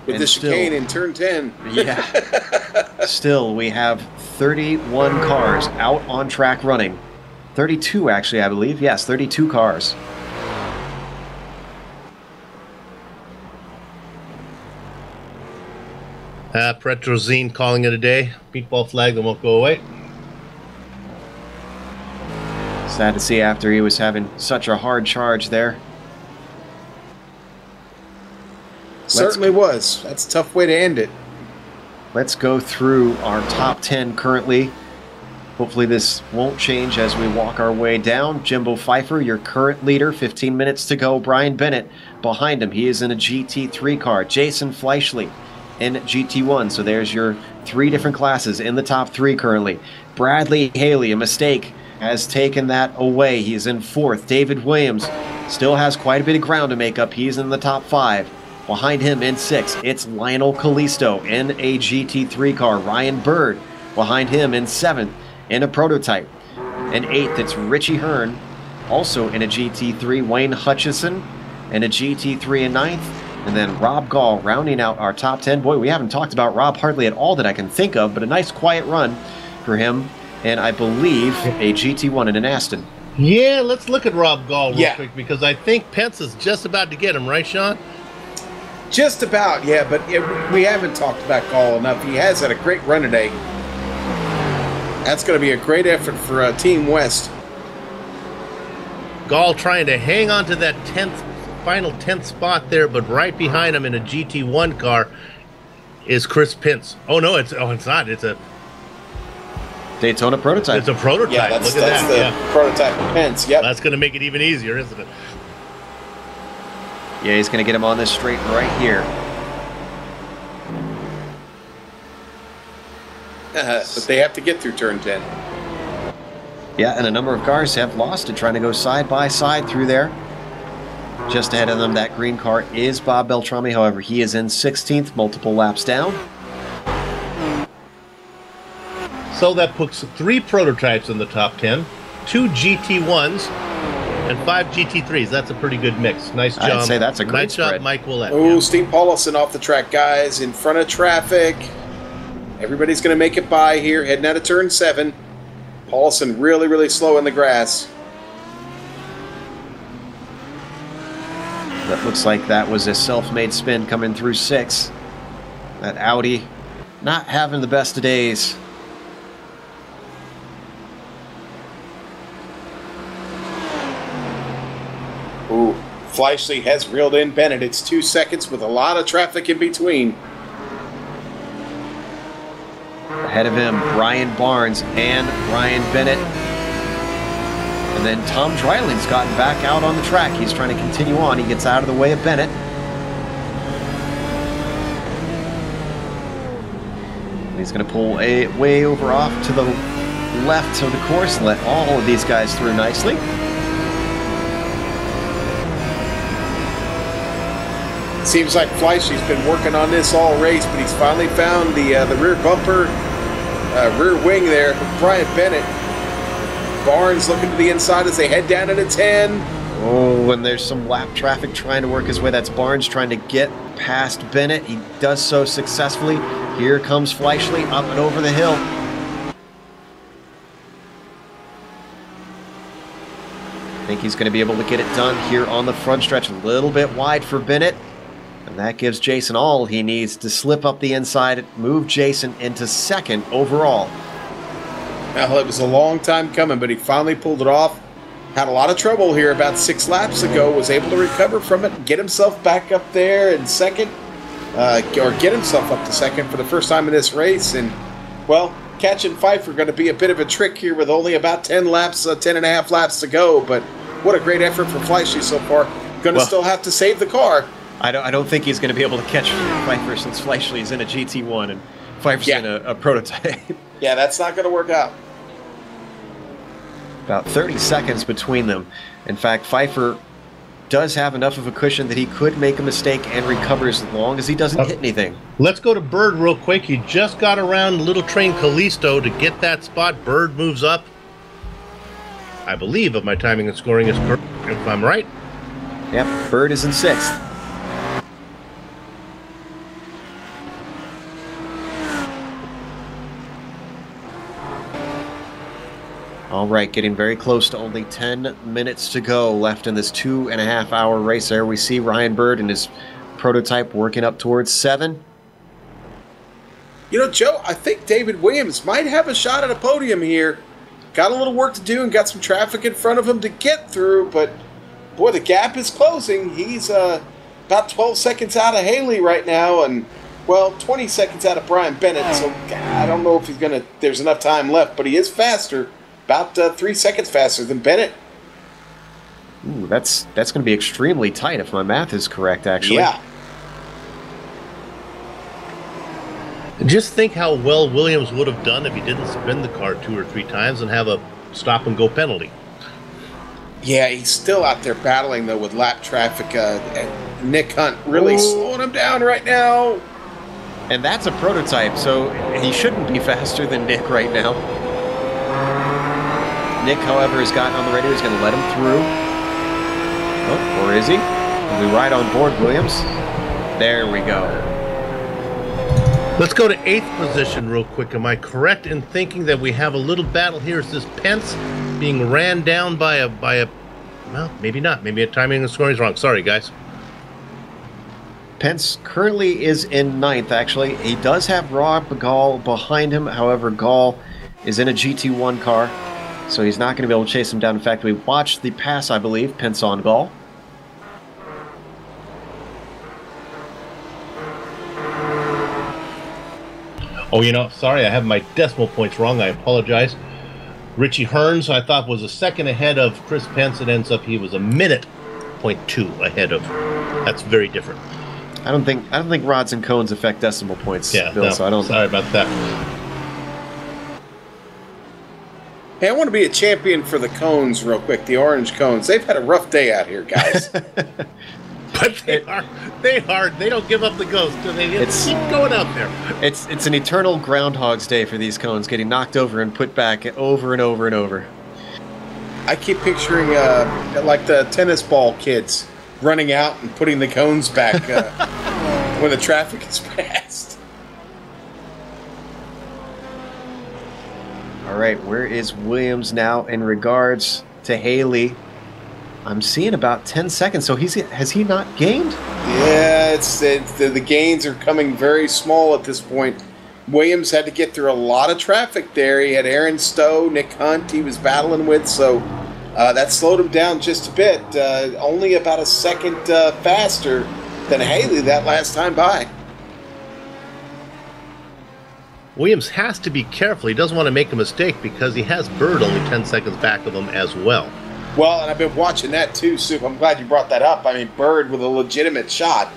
With And the chicane in turn 10. Yeah. Still, we have 31 cars out on track running. 32, actually, I believe. Yes, 32 cars. Petrozine calling it a day. Meatball flag that won't go away. Sad to see after he was having such a hard charge there. Certainly was. That's a tough way to end it. Let's go through our top 10 currently. Hopefully this won't change as we walk our way down. Jimbo Pfeiffer, your current leader, 15 minutes to go. Brian Bennett behind him. He is in a GT3 car. Jason Fleischle in GT1. So there's your 3 different classes in the top 3 currently. Bradley Haley, a mistake, has taken that away. He's in 4th. David Williams still has quite a bit of ground to make up. He's in the top 5. Behind him in 6th, it's Lionel Callisto in a GT3 car. Ryan Bird behind him in 7th in a prototype. In 8th, it's Richie Hearn, also in a GT3. Wayne Hutchison in a GT3 in 9th. And then Rob Gall rounding out our top 10. Boy, we haven't talked about Rob hardly at all that I can think of, but a nice quiet run for him. And I believe a GT1 in an Aston. Yeah, let's look at Rob Gall real Yeah. quick because I think Pence is just about to get him, right, Sean? Just about, yeah, but we haven't talked about Gall enough. He has had a great run today. That's going to be a great effort for Team West. Gall trying to hang on to that final 10th spot there, but right behind him in a GT1 car is Chris Pence. Oh no, it's not. It's a Daytona prototype. It's a prototype. Yeah, that's Look at that. the Yeah. prototype of Pence. Yep. That's going to make it even easier, isn't it? Yeah, he's going to get him on this straight right here. But they have to get through turn 10. Yeah, and a number of cars have lost it, trying to go side by side through there. Just ahead of them, that green car is Bob Beltrami. However, he is in 16th, multiple laps down. So that puts 3 prototypes in the top 10, 2 GT1s, and 5 GT3s. That's a pretty good mix. Nice job. I'd say that's a great nice job, spread. Mike Willett. Oh, Yeah. Steve Paulison off the track, guys, in front of traffic. Everybody's going to make it by here, heading out of turn 7. Paulison really, really slow in the grass. That looks like that was a self-made spin coming through 6. That Audi not having the best of days. Ooh, Fleischle has reeled in Bennett. It's 2 seconds with a lot of traffic in between. Ahead of him, Brian Barnes and Brian Bennett. And then Tom Dryling's gotten back out on the track. He's trying to continue on. He gets out of the way of Bennett. He's going to pull way over off to the left of the course and let all of these guys through nicely. Seems like Fleisch's been working on this all race, but he's finally found the rear bumper, rear wing there of Brian Bennett. Barnes looking to the inside as they head down into 10. Oh, and there's some lap traffic trying to work his way. That's Barnes trying to get past Bennett. He does so successfully. Here comes Fleischle up and over the hill. I think he's going to be able to get it done here on the front stretch. A little bit wide for Bennett. And that gives Jason all he needs to slip up the inside, move Jason into second overall. Well, it was a long time coming, but he finally pulled it off. Had a lot of trouble here about 6 laps ago, was able to recover from it, get himself back up there in second, or get himself up to second for the first time in this race. And, well, Catch and Pfeiffer are going to be a bit of a trick here with only about 10 laps, 10 and a half laps to go. But what a great effort for Fleischle so far. Going to still have to save the car. I don't think he's going to be able to catch Pfeiffer since Fleischle is in a GT1 and Pfeiffer's in a prototype. Yeah, that's not going to work out. About 30 seconds between them. In fact, Pfeiffer does have enough of a cushion that he could make a mistake and recover as long as he doesn't hit anything. Let's go to Bird real quick. He just got around Little Train Callisto to get that spot. Bird moves up. I believe if my timing and scoring is correct, if I'm right. Yep, Bird is in 6th. All right, getting very close to only 10 minutes to go left in this 2.5-hour race. There we see Ryan Bird and his prototype working up towards 7. You know, Joe, I think David Williams might have a shot at a podium here. Got a little work to do and got some traffic in front of him to get through, but boy, the gap is closing. He's about 12 seconds out of Haley right now, and, well, 20 seconds out of Brian Bennett, so I don't know if he's going to, there's enough time left, but he is faster. About 3 seconds faster than Bennett. Ooh, that's going to be extremely tight if my math is correct, actually. Yeah. Just think how well Williams would have done if he didn't spin the car 2 or 3 times and have a stop-and-go penalty. Yeah, he's still out there battling, though, with lap traffic. And Nick Hunt really slowing him down right now. And that's a prototype, so he shouldn't be faster than Nick right now. Nick, however, has gotten on the radio. He's going to let him through. Oh, or is he? Will we ride on board Williams? There we go. Let's go to 8th position real quick. Am I correct in thinking that we have a little battle here? Is this Pence being ran down by a well, maybe not. Maybe a timing and scoring is wrong. Sorry, guys. Pence currently is in 9th, actually. He does have Rob Gall behind him. However, Gall is in a GT1 car, so he's not going to be able to chase him down. In fact, we watched the pass, I believe, Pence on Gall. Oh, you know, sorry, I have my decimal points wrong. I apologize. Richie Hearns, I thought, was a second ahead of Chris Pence. It ends up he was a minute 0.2 ahead of. That's very different. I don't think rods and cones affect decimal points, Yeah, Bill. no, So I don't. sorry about that. Hey, I want to be a champion for the cones real quick, the orange cones. They've had a rough day out here, guys. But they are. They don't give up the ghost. They keep going out there. It's an eternal Groundhog's Day for these cones, getting knocked over and put back over and over and over. I keep picturing like the tennis ball kids running out and putting the cones back when the traffic is passed. All right, where is Williams now in regards to Haley? I'm seeing about 10 seconds, so has he not gained? Yeah, the gains are coming very small at this point. Williams had to get through a lot of traffic there. He had Aaron Stowe, Nick Hunt he was battling with, so that slowed him down just a bit. Only about a second faster than Haley that last time by. Williams has to be careful. He doesn't want to make a mistake because he has Bird only 10 seconds back of him as well. Well, and I've been watching that too, Soup. I'm glad you brought that up. I mean, Bird with a legitimate shot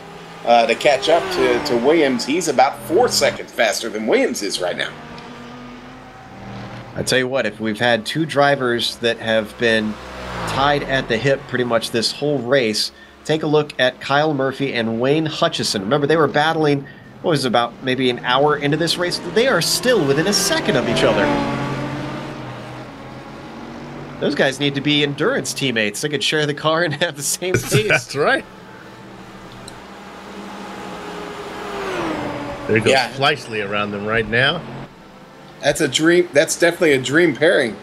to catch up to Williams. He's about 4 seconds faster than Williams is right now. I tell you what, if we've had two drivers that have been tied at the hip pretty much this whole race, take a look at Kyle Murphy and Wayne Hutchison. Remember, they were battling, what was it, about maybe an hour into this race? They are still within a second of each other. Those guys need to be endurance teammates. They could share the car and have the same pace. That's right. There goes Fleischle around them right now. That's a dream. That's definitely a dream pairing.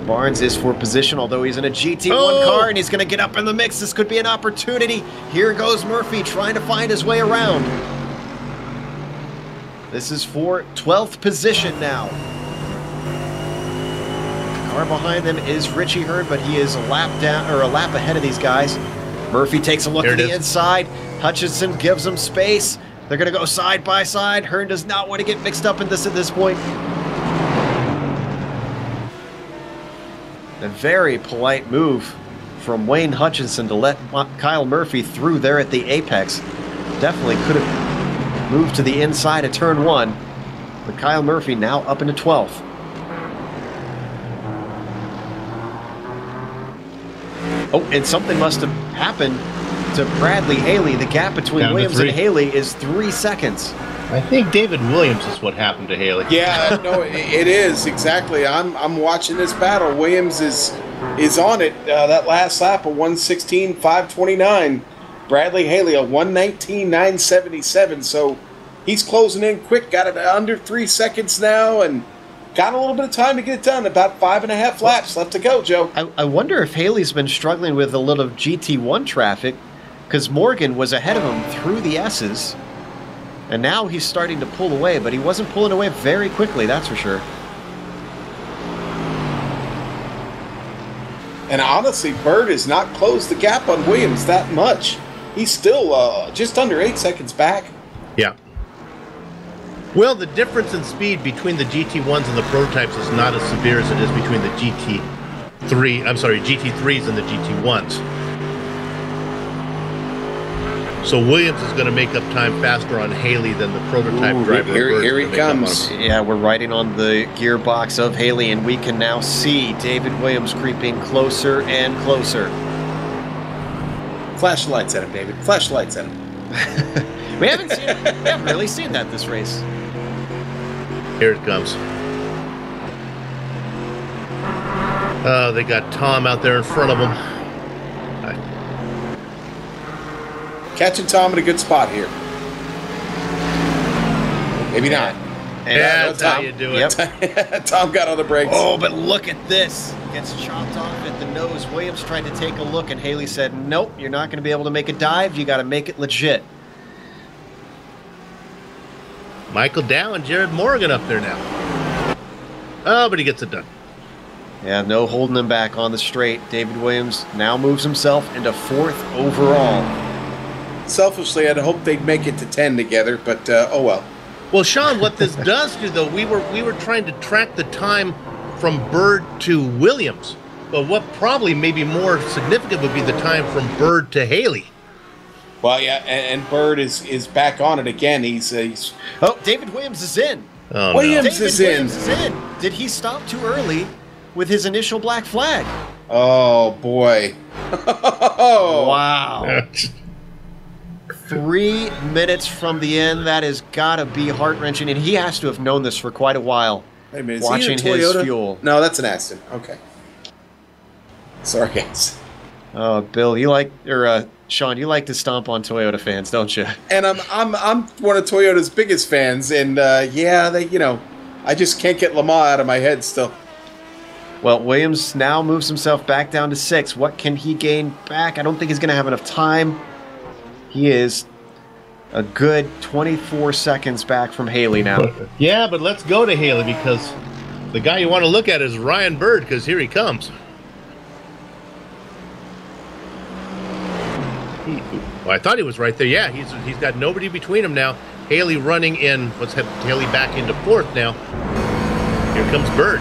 Barnes is for position, although he's in a GT1 car, and he's going to get up in the mix. This could be an opportunity. Here goes Murphy trying to find his way around. This is for 12th position now. Car behind them is Richie Hearn, but he is a lap down or a lap ahead of these guys. Murphy takes a look at the inside. Hutchinson gives him space. They're going to go side by side. Hearn does not want to get mixed up in this at this point. A very polite move from Wayne Hutchinson to let Kyle Murphy through there at the apex. Definitely could have moved to the inside of turn 1. But Kyle Murphy now up into 12th. Oh, and something must have happened to Bradley Haley. The gap between Williams and Haley is 3 seconds. I think David Williams is what happened to Haley. Yeah, no, it is exactly. I'm watching this battle. Williams is on it. That last lap, a 1:16.529. Bradley Haley, a 1:19.977. So he's closing in quick. Got it under 3 seconds now, and got a little bit of time to get it done. About 5.5 laps left to go, Joe. I wonder if Haley's been struggling with a little GT1 traffic, because Morgan was ahead of him through the S's. And now he's starting to pull away, but he wasn't pulling away very quickly, that's for sure. And honestly, Bird has not closed the gap on Williams that much. He's still just under 8 seconds back. Yeah. Well, the difference in speed between the GT1s and the prototypes is not as severe as it is between the GT3s and the GT1s. So Williams is going to make up time faster on Haley than the prototype driver. Here he comes. Yeah, we're riding on the gearbox of Haley, and we can now see David Williams creeping closer and closer. Flash lights at him, David. Flash lights at him. We haven't really seen that this race. Here it comes. Oh, they got Tom out there in front of them. Catching Tom in a good spot here. Maybe not. Yeah, that's how you do it. Yep. Tom got on the brakes. Oh, but look at this. Gets chopped off at the nose. Williams tried to take a look, and Haley said, nope, you're not going to be able to make a dive. You got to make it legit. Michael Dow and Jared Morgan up there now. Oh, but he gets it done. Yeah, no holding him back on the straight. David Williams now moves himself into 4th overall. Selfishly, I'd hoped they'd make it to 10 together, but oh well. Well, Sean, what this does do, though, we were trying to track the time from Bird to Williams, but what probably maybe more significant would be the time from Bird to Haley. Well, yeah, and Bird is back on it again. He's Oh, David Williams is in. Oh, Williams David is Williams in. is in. Did he stop too early with his initial black flag? Oh boy! Wow. 3 minutes from the end. That has got to be heart-wrenching, and he has to have known this for quite a while. Wait a minute, watching is he in a his Toyota? fuel. No, that's an Aston. Okay. Sorry, guys. Oh, Bill, Sean, you like to stomp on Toyota fans, don't you? And I'm one of Toyota's biggest fans, and yeah, I just can't get Lamar out of my head still. Well, Williams now moves himself back down to 6. What can he gain back? I don't think he's going to have enough time. He is a good 24 seconds back from Haley now. Yeah, but let's go to Haley, because the guy you want to look at is Ryan Bird, because here he comes. Well, I thought he was right there. Yeah, he's got nobody between him now. Haley running in. Let's have Haley back into 4th now. Here comes Bird.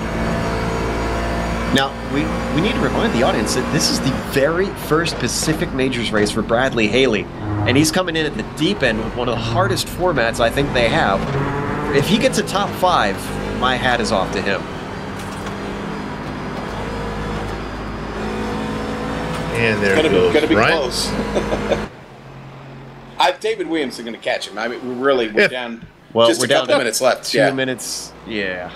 Now, we need to remind the audience that this is the very first Pacific Majors race for Bradley Haley, and he's coming in at the deep end with one of the hardest formats I think they have. If he gets a top 5, my hat is off to him. And there it goes. Gonna be Brian. close. David Williams is going to catch him. I mean, we're down. Well, just we're a down couple to minutes left. 2 minutes. Yeah.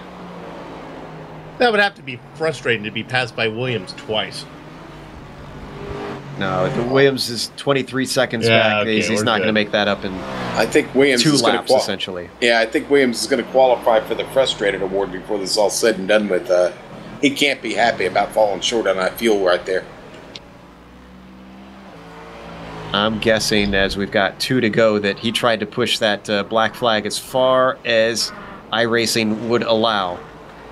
That would have to be frustrating to be passed by Williams twice. No, the Williams is 23 seconds back. Okay, He's not going to make that up in I think Williams 2 is going laps, to essentially. Yeah, I think Williams is going to qualify for the frustrated award before this is all said and done with. He can't be happy about falling short on that fuel right there. I'm guessing, as we've got 2 to go, that he tried to push that black flag as far as iRacing would allow.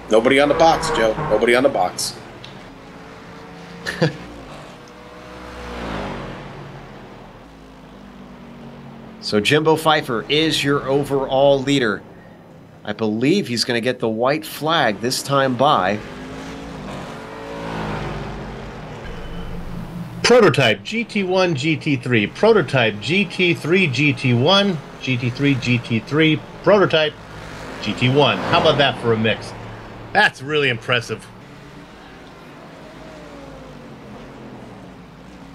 Nobody on the box, Joe. Nobody on the box. So Jimbo Pfeiffer is your overall leader. I believe he's going to get the white flag this time by. Prototype GT1, GT3. Prototype GT3, GT1. GT3, GT3. Prototype GT1. How about that for a mix? That's really impressive.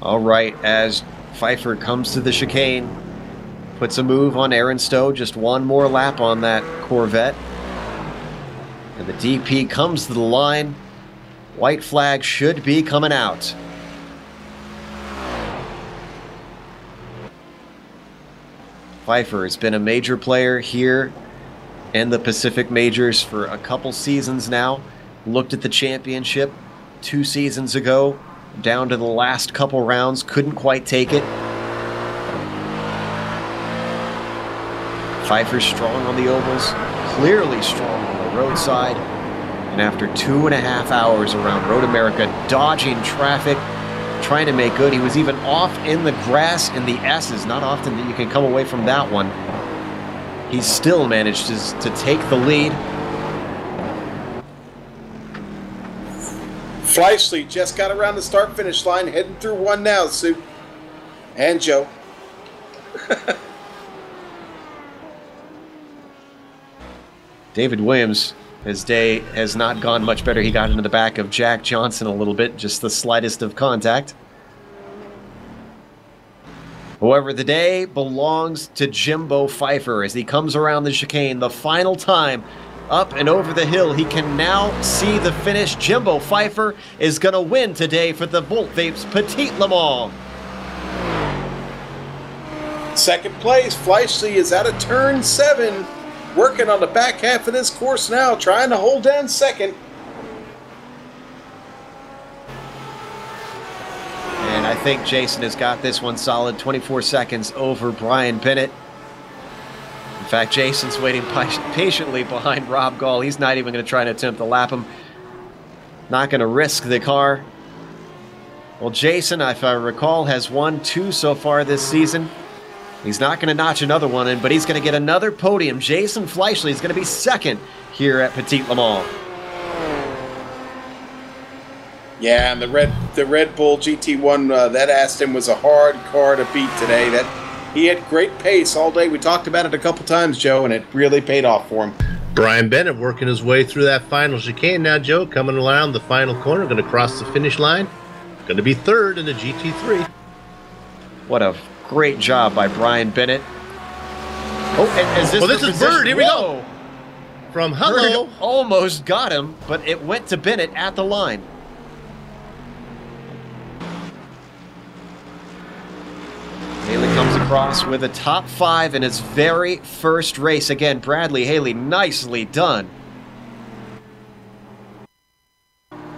All right, as Pfeiffer comes to the chicane, puts a move on Aaron Stowe, just one more lap on that Corvette. And the DP comes to the line. White flag should be coming out. Pfeiffer has been a major player here in the Pacific Majors for a couple seasons now. Looked at the championship 2 seasons ago, down to the last couple rounds, couldn't quite take it. Pfeiffer's strong on the ovals, clearly strong on the roadside, and after 2.5 hours around Road America, dodging traffic, trying to make good. He was even off in the grass in the S's. Not often that you can come away from that one. He still managed to take the lead. Fleischle just got around the start-finish line, heading through one now, Sue. And Joe. David Williams, his day has not gone much better. He got into the back of Jack Johnson a little bit, just the slightest of contact. However, the day belongs to Jimbo Pfeiffer as he comes around the chicane the final time. Up and over the hill, he can now see the finish. Jimbo Pfeiffer is going to win today for the Volt Vapes Petit Le Mans. Second place, Fleischle is out of turn 7. Working on the back half of this course now, trying to hold down second. And I think Jason has got this one solid, 24 seconds over Brian Bennett. In fact, Jason's waiting patiently behind Rob Gall. He's not even going to try and attempt to lap him. Not going to risk the car. Well, Jason, if I recall, has won 2 so far this season. He's not going to notch another one in, but he's going to get another podium. Jason Fleischle is going to be second here at Petit Le Mans. Yeah, and the Red Bull GT1, that Aston was a hard car to beat today. He had great pace all day. We talked about it a couple times, Joe, and it really paid off for him. Brian Bennett working his way through that final chicane now, Joe, coming around the final corner, going to cross the finish line. Going to be third in the GT3. What a great job by Brian Bennett. Oh, and is this this is Bird. Here we go. From Hello. Bird almost got him, but it went to Bennett at the line. Haley comes across with a top 5 in his very first race. Again, Bradley Haley, nicely done.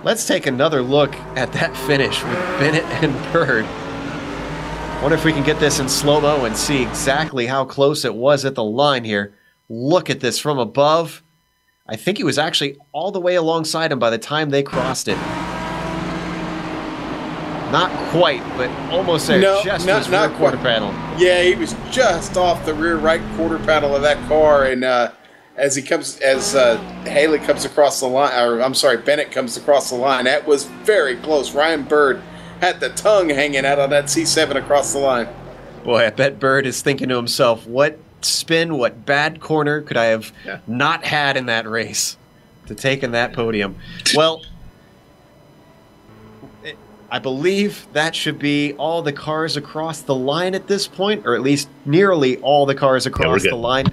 Let's take another look at that finish with Bennett and Bird. Wonder if we can get this in slow-mo and see exactly how close it was at the line here. Look at this from above. I think he was actually all the way alongside him by the time they crossed it. Not quite, but almost there. No, just not, his not rear quarter quite. panel. Yeah, he was just off the rear right quarter panel of that car, and as Haley comes across the line, or I'm sorry, Bennett comes across the line. That was very close. Ryan Bird had the tongue hanging out on that C7 across the line. Boy, I bet Bird is thinking to himself, what spin, what bad corner could I have not had in that race to take in that podium? Well, I believe that should be all the cars across the line at this point, or at least nearly all the cars across the line.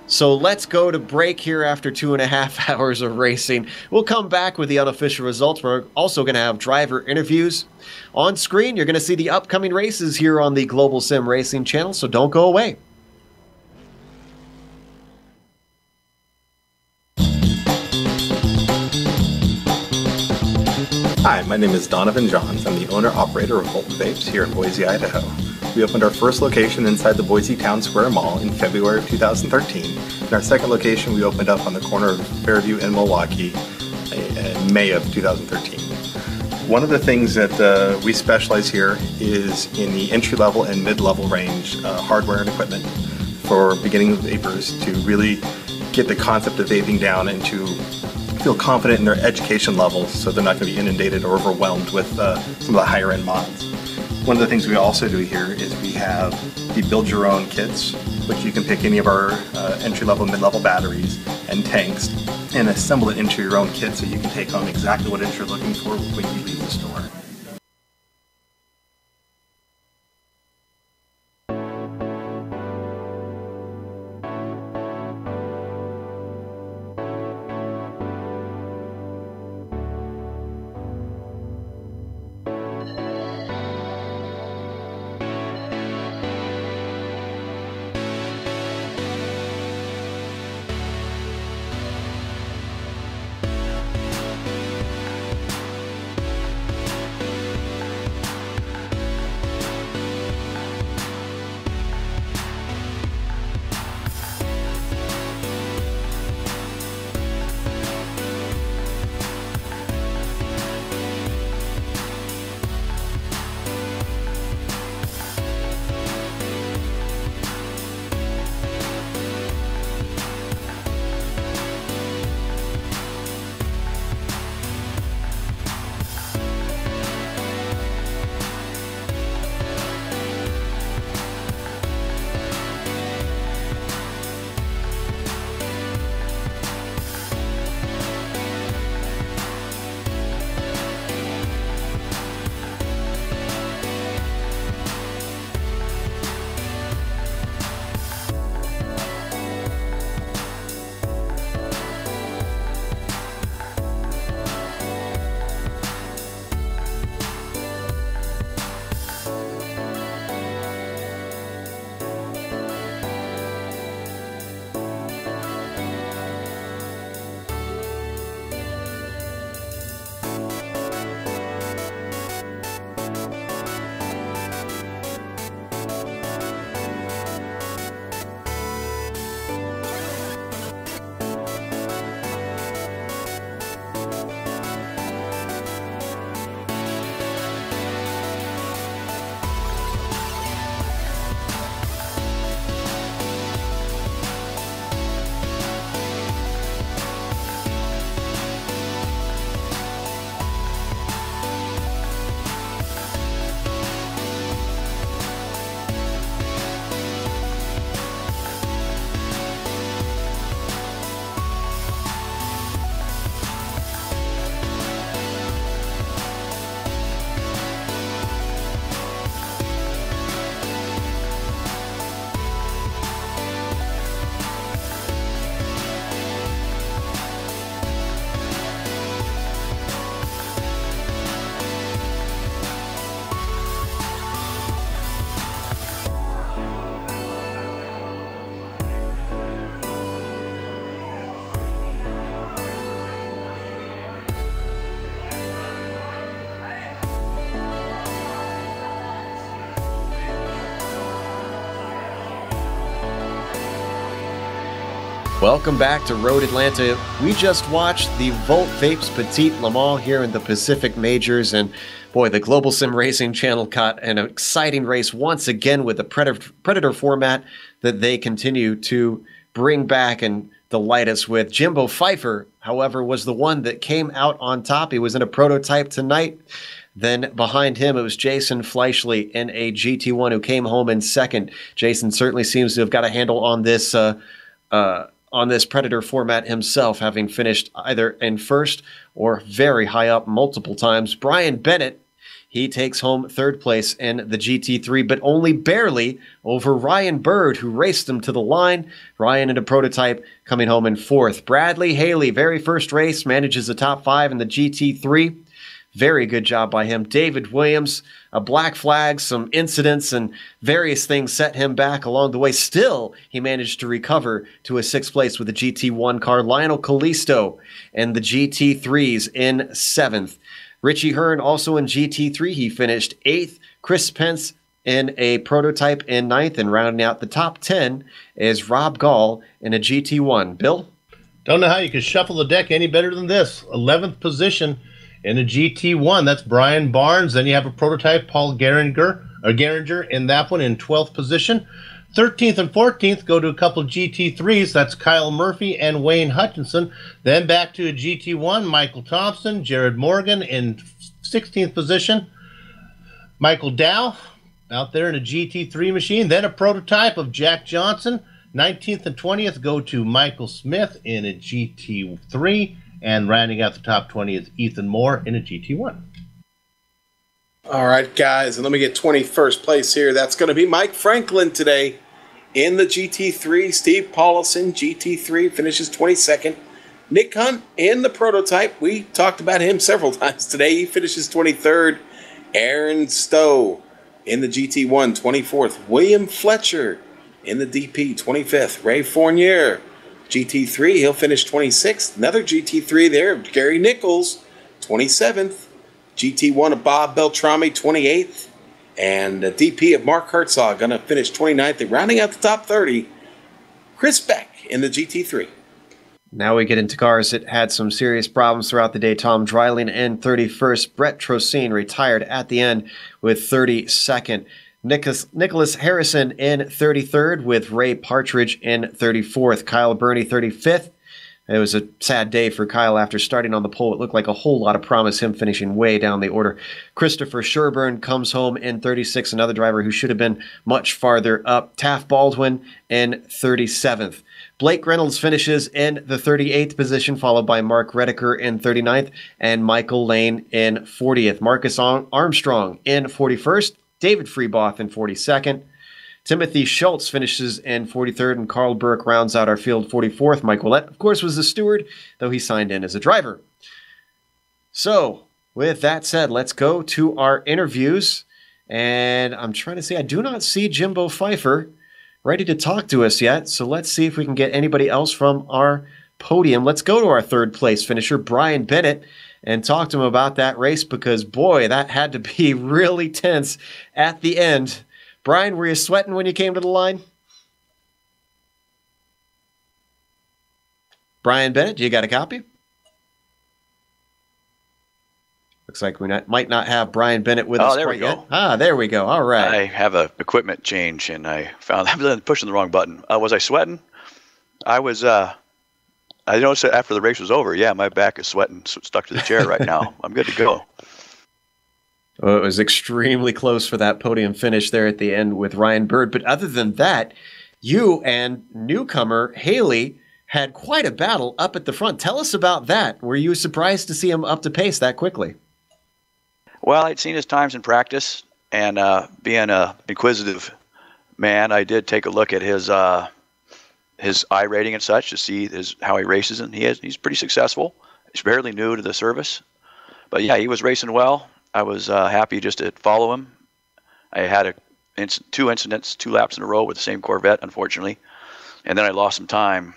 So let's go to break here after 2.5 hours of racing. We'll come back with the unofficial results. We're also going to have driver interviews. On screen, you're going to see the upcoming races here on the Global Sim Racing channel, so don't go away. Hi, my name is Donovan Johns. I'm the owner-operator of Holton Vapes here in Boise, Idaho. We opened our first location inside the Boise Town Square Mall in February of 2013. And our second location we opened up on the corner of Fairview and Milwaukee in May of 2013. One of the things that we specialize here is in the entry-level and mid-level range hardware and equipment for beginning vapors to really get the concept of vaping down and to feel confident in their education levels so they're not going to be inundated or overwhelmed with some of the higher end mods. One of the things we also do here is we have the build your own kits, which you can pick any of our entry-level, mid-level batteries and tanks and assemble it into your own kit so you can take home exactly what it is you're looking for when you leave the store. Welcome back to Road Atlanta. We just watched the Volt Vapes Petit Le Mans here in the Pacific Majors, and boy, the Global Sim Racing channel caught an exciting race once again with the Predator format that they continue to bring back and the lightest with. Jimbo Pfeiffer, however, was the one that came out on top. He was in a prototype tonight. Then behind him, it was Jason Fleischle in a GT1 who came home in second. Jason certainly seems to have got a handle on this Predator format himself, having finished either in first or very high up multiple times. Brian Bennett, he takes home third place in the GT3, but only barely over Ryan Bird, who raced him to the line. Ryan in a prototype coming home in fourth. Bradley Haley, very first race, manages a top 5 in the GT3. Very good job by him. David Williams, a black flag, some incidents and various things set him back along the way. Still, he managed to recover to a 6th place with a GT1 car. Lionel Callisto and the GT3s in 7th. Richie Hearn also in GT3. He finished 8th. Chris Pence in a prototype in 9th. And rounding out the top 10 is Rob Gall in a GT1. Bill? Don't know how you could shuffle the deck any better than this. 11th position in a GT1. That's Brian Barnes. Then you have a prototype, Paul Geringer in that one in 12th position. 13th and 14th go to a couple of GT3s. That's Kyle Murphy and Wayne Hutchinson. Then back to a GT1, Michael Thompson, Jared Morgan in 16th position. Michael Dow out there in a GT3 machine. Then a prototype of Jack Johnson. 19th and 20th go to Michael Smith in a GT3. And rounding out the top 20 is Ethan Moore in a GT1. All right, guys, and let me get 21st place here. That's going to be Mike Franklin today in the GT3. Steve Paulison, GT3, finishes 22nd. Nick Hunt in the prototype. We talked about him several times today. He finishes 23rd. Aaron Stowe in the GT1, 24th. William Fletcher in the DP, 25th. Ray Fournier, GT3, he'll finish 26th. Another GT3 there, Gary Nichols, 27th. GT1 of Bob Beltrami, 28th. And the DP of Mark Herzog going to finish 29th. And rounding out the top 30, Chris Beck in the GT3. Now we get into cars that had some serious problems throughout the day. Tom Dreiling in 31st. Brett Trocine retired at the end with 32nd. Nicholas Harrison in 33rd with Ray Partridge in 34th. Kyle Burney 35th. It was a sad day for Kyle after starting on the pole. It looked like a whole lot of promise, him finishing way down the order. Christopher Sherburne comes home in 36th, another driver who should have been much farther up. Taft Baldwin in 37th. Blake Reynolds finishes in the 38th position, followed by Mark Redeker in 39th and Michael Lane in 40th. Marcus Armstrong in 41st. David Freeboth in 42nd. Timothy Schultz finishes in 43rd, and Carl Burke rounds out our field 44th. Mike Willett, of course, was the steward, though he signed in as a driver. So, with that said, let's go to our interviews. And I'm trying to see, I do not see Jimbo Pfeiffer ready to talk to us yet. So let's see if we can get anybody else from our podium. Let's go to our third place finisher, Brian Bennett, and talk to him about that race because, boy, that had to be really tense at the end. Brian, were you sweating when you came to the line? Brian Bennett, you got a copy? Looks like we might not have Brian Bennett with us quite yet. Ah, there we go. All right. I have a equipment change, and I found I'm pushing the wrong button. Was I sweating? I was. I noticed that after the race was over. Yeah, my back is sweating, stuck to the chair right now. I'm good to go. Well, it was extremely close for that podium finish there at the end with Ryan Bird. But other than that, you and newcomer Haley had quite a battle up at the front. Tell us about that. Were you surprised to see him up to pace that quickly? Well, I'd seen his times in practice, and being an inquisitive man, I did take a look at his I rating and such to see how he races, and he's pretty successful. He's fairly new to the service, but yeah, he was racing well. I was happy just to follow him. I had two incidents, 2 laps in a row with the same Corvette, unfortunately, and then I lost some time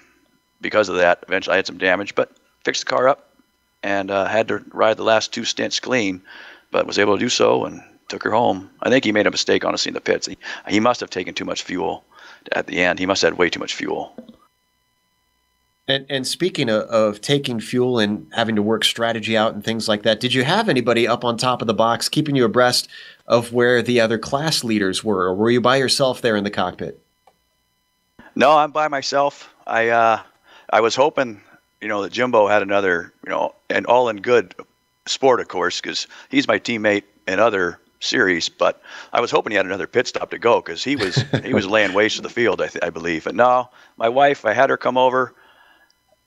because of that. Eventually, I had some damage, but fixed the car up and had to ride the last 2 stints clean, but was able to do so and took her home. I think he made a mistake, honestly, in the pits. He must have taken too much fuel at the end. He must have had way too much fuel. And speaking of taking fuel and having to work strategy out and things like that, did you have anybody up on top of the box keeping you abreast of where the other class leaders were, or were you by yourself there in the cockpit? No, I'm by myself. I I was hoping, that Jimbo had another, and all in good sport, of course, because he's my teammate in other series. But I was hoping he had another pit stop to go because he was laying waste to the field, I believe. But no, my wife, I had her come over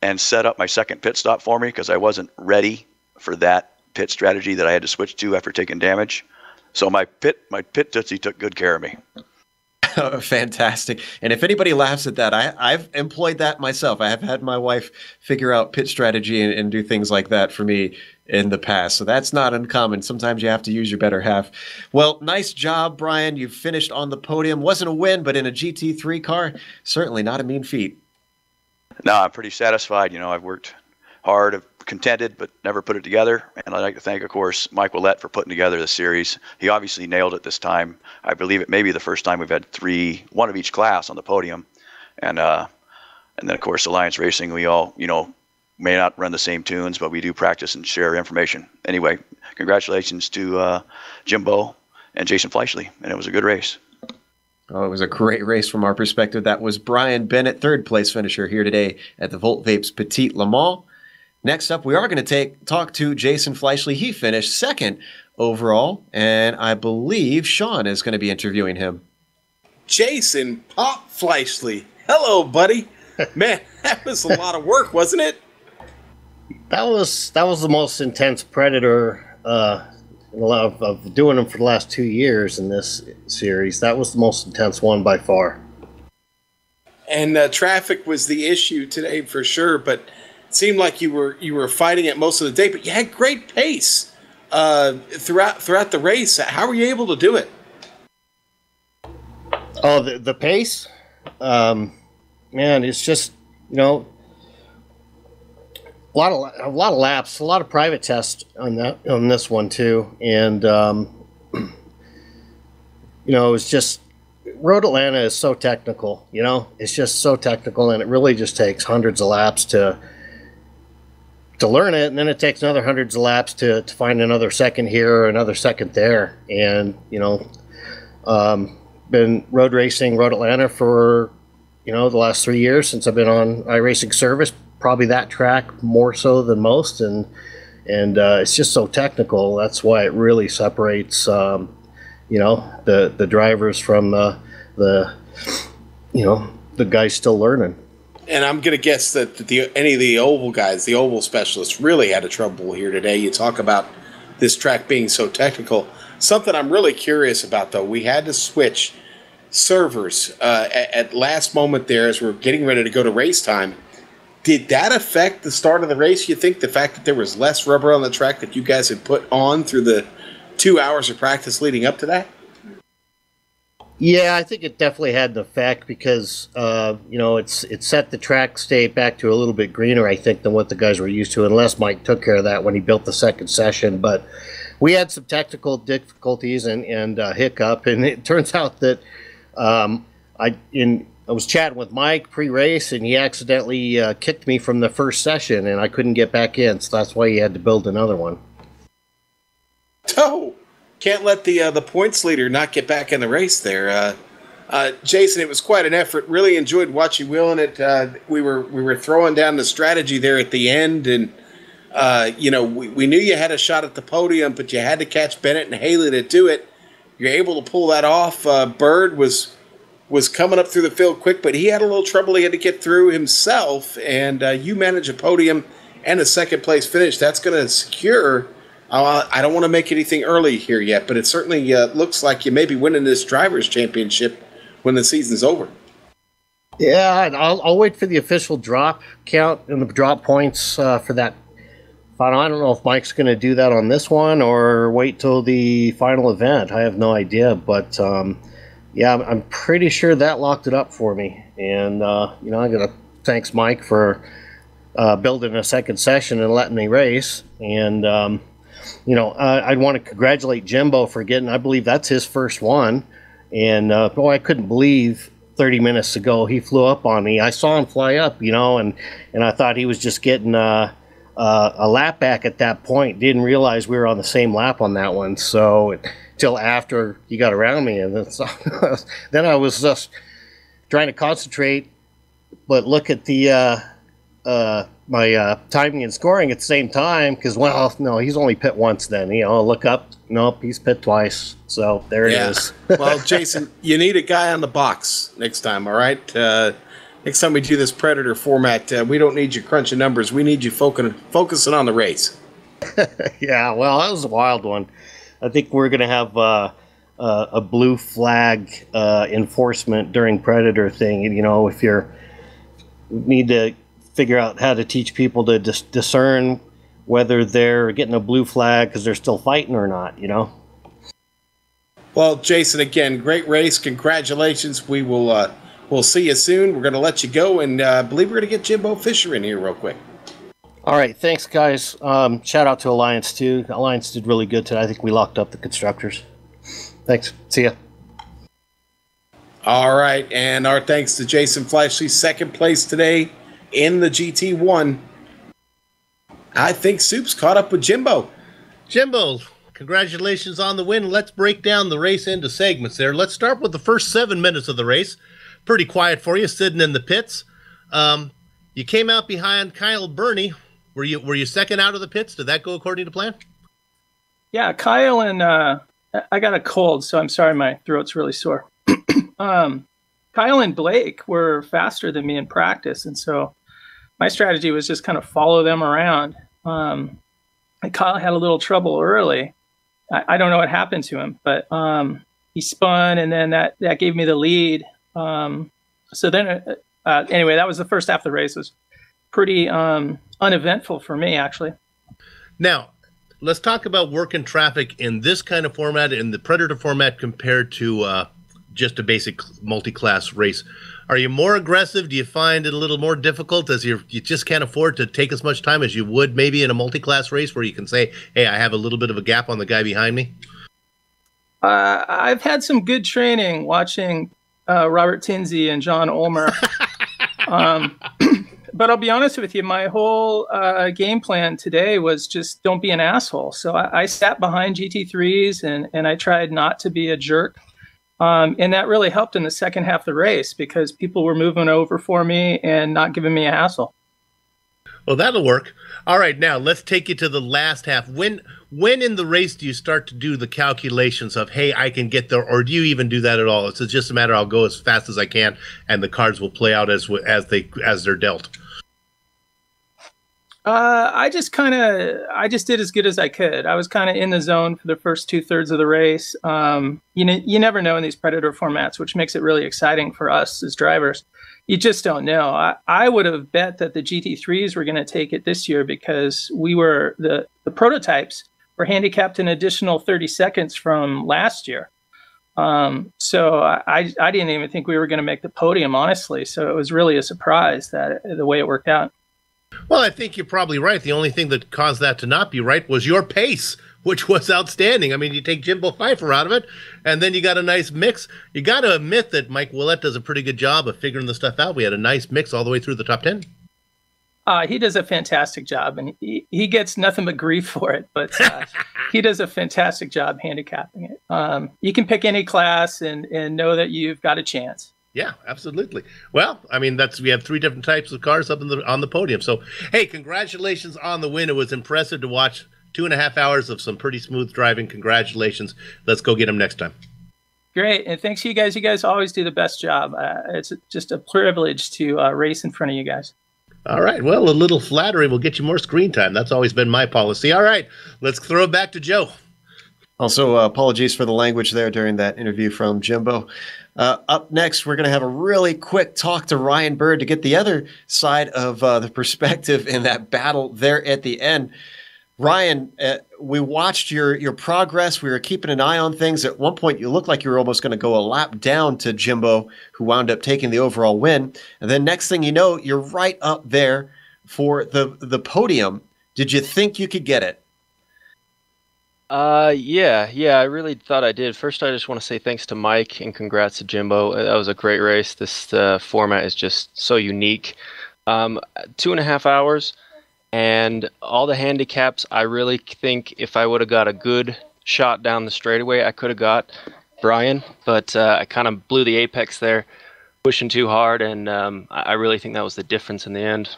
and set up my second pit stop for me because I wasn't ready for that pit strategy that I had to switch to after taking damage. So my pit Tootsie took good care of me. Fantastic. And if anybody laughs at that, I've employed that myself. I have had my wife figure out pit strategy and do things like that for me in the past. So that's not uncommon. Sometimes you have to use your better half. Well, nice job, Brian. You finished on the podium. Wasn't a win, but in a GT3 car, certainly not a mean feat. No, I'm pretty satisfied. I've worked hard, contended, but never put it together. And I'd like to thank, of course, Mike Willett for putting together the series. He obviously nailed it this time. I believe it may be the first time we've had one of each class on the podium. And then, of course, Alliance Racing, we all, may not run the same tunes, but we do practice and share information. Anyway, congratulations to Jimbo and Jason Fleischle, and it was a good race. Oh, it was a great race from our perspective. That was Brian Bennett, third place finisher here today at the Volt Vapes Petit Le Mans. Next up, we are going to talk to Jason Fleischle. He finished second overall, and I believe Sean is going to be interviewing him. Jason Pop Fleischle. Hello, buddy. Man, that was a lot of work, wasn't it? That was the most intense Predator of doing them for the last 2 years in this series. That was the most intense one by far. And traffic was the issue today for sure, but it seemed like you were fighting it most of the day. But you had great pace throughout the race. How were you able to do it? Oh, the pace, man, it's just a lot of laps, a lot of private tests on this one too, and it's just Road Atlanta is so technical. It's just so technical, and it really just takes hundreds of laps to learn it, and then it takes another hundreds of laps to find another second here or another second there, and been road racing Road Atlanta for the last 3 years since I've been on iRacing service. Probably that track more so than most, and it's just so technical. That's why it really separates the drivers from the guys still learning. And I'm going to guess that any of the oval guys, the oval specialists, really had a trouble here today. You talk about this track being so technical. Something I'm really curious about, though, we had to switch servers at last moment there as we're getting ready to go to race time. Did that affect the start of the race, you think, the fact that there was less rubber on the track that you guys had put on through the 2 hours of practice leading up to that? Yeah, I think it definitely had an effect because, it set the track state back to a little bit greener, I think, than what the guys were used to, unless Mike took care of that when he built the second session. But we had some technical difficulties and hiccup, and it turns out that I was chatting with Mike pre-race, and he accidentally kicked me from the first session, and I couldn't get back in, so that's why he had to build another one. Oh, can't let the points leader not get back in the race there. Jason, it was quite an effort. Really enjoyed watching wheeling it. We were throwing down the strategy there at the end, and we knew you had a shot at the podium, but you had to catch Bennett and Haley to do it. You're able to pull that off. Bird was coming up through the field quick, but he had a little trouble he had to get through himself, and you managed a podium and a second-place finish. That's going to secure I don't want to make anything early here yet, but it certainly looks like you may be winning this Drivers' Championship when the season's over. Yeah, I'll wait for the official drop count and the drop points for that final. I don't know if Mike's going to do that on this one or wait till the final event. I have no idea, but yeah, I'm pretty sure that locked it up for me. And I'm going to thanks Mike for building a second session and letting me race. And I'd want to congratulate Jimbo for getting. I believe that's his first one. And boy, I couldn't believe 30 minutes ago he flew up on me. I saw him fly up, and I thought he was just getting a lap back at that point. Didn't realize we were on the same lap on that one. So till after he got around me, and then I was just trying to concentrate, but look at the my timing and scoring at the same time because, well, no, he's only pit once then. I'll look up. Nope, he's pit twice. So there it is. Well, Jason, you need a guy on the box next time, all right? Next time we do this Predator format, we don't need you crunching numbers. We need you focusing on the race. Yeah, well, that was a wild one. I think we're going to have a blue flag enforcement during Predator thing. If you need to figure out how to teach people to discern whether they're getting a blue flag because they're still fighting or not, Well, Jason, again, great race. Congratulations. We'll see you soon. We're going to let you go, and I believe we're going to get Jimbo Fisher in here real quick. All right, thanks, guys. Shout out to Alliance, too. Alliance did really good today. I think we locked up the constructors. Thanks. See ya. All right, and our thanks to Jason Flashley, second place today in the GT1. I think Soup's caught up with Jimbo. Jimbo, congratulations on the win. Let's break down the race into segments there. Let's start with the first 7 minutes of the race. Pretty quiet for you, sitting in the pits. You came out behind Kyle Burney. Were you second out of the pits? Did that go according to plan? Yeah, Kyle and I got a cold, so I'm sorry my throat's really sore. Kyle and Blake were faster than me in practice, and so my strategy was just kind of follow them around. And Kyle had a little trouble early. I don't know what happened to him, but he spun, and then that gave me the lead. So then, anyway, that was the first half of the race. It was pretty uneventful for me, actually. Now, let's talk about working traffic in this kind of format, in the Predator format, compared to just a basic multi-class race. Are you more aggressive? Do you find it a little more difficult as you just can't afford to take as much time as you would maybe in a multi-class race where you can say, hey, I have a little bit of a gap on the guy behind me? I've had some good training watching Robert Tinsey and John Ulmer. But I'll be honest with you, my whole game plan today was just don't be an asshole. So I sat behind GT3s and I tried not to be a jerk. And that really helped in the second half of the race because people were moving over for me and not giving me a hassle. Well, that'll work. All right, now let's take you to the last half. When in the race do you start to do the calculations of, hey, I can get there, or do you even do that at all? It's just a matter I'll go as fast as I can, and the cards will play out as they're dealt. I just did as good as I could. I was kind of in the zone for the first 2/3 of the race. You never know in these Predator formats, which makes it really exciting for us as drivers. You just don't know. I would have bet that the GT3s were going to take it this year because the prototypes were handicapped an additional 30 seconds from last year. So I didn't even think we were going to make the podium, honestly. So it was really a surprise the way it worked out. Well, I think you're probably right. The only thing that caused that to not be right was your pace, which was outstanding. I mean, you take Jimbo Pfeiffer out of it, and then you got a nice mix. You got to admit that Mike Willett does a pretty good job of figuring the stuff out. We had a nice mix all the way through the top 10. He does a fantastic job, and he gets nothing but grief for it, but he does a fantastic job handicapping it. You can pick any class and know that you've got a chance. Yeah, absolutely. Well, I mean, we have 3 different types of cars up on the podium. So, hey, congratulations on the win. It was impressive to watch 2.5 hours of some pretty smooth driving. Congratulations. Let's go get them next time. Great. And thanks to you guys. You guys always do the best job. It's just a privilege to race in front of you guys. All right. Well, a little flattery will get you more screen time. That's always been my policy. All right. Let's throw it back to Joe. Also, apologies for the language there during that interview from Jimbo. Up next, we're going to have a really quick talk to Ryan Bird to get the other side of the perspective in that battle there at the end. Ryan, we watched your progress. We were keeping an eye on things. At one point, you looked like you were almost going to go a lap down to Jimbo, who wound up taking the overall win. And then next thing you know, you're right up there for the podium. Did you think you could get it? Yeah, I really thought I did. First, I just want to say thanks to Mike and congrats to Jimbo. That was a great race. This format is just so unique. 2.5 hours and all the handicaps. I really think if I would have got a good shot down the straightaway, I could have got Brian, but I kind of blew the apex there, pushing too hard, and I really think that was the difference in the end.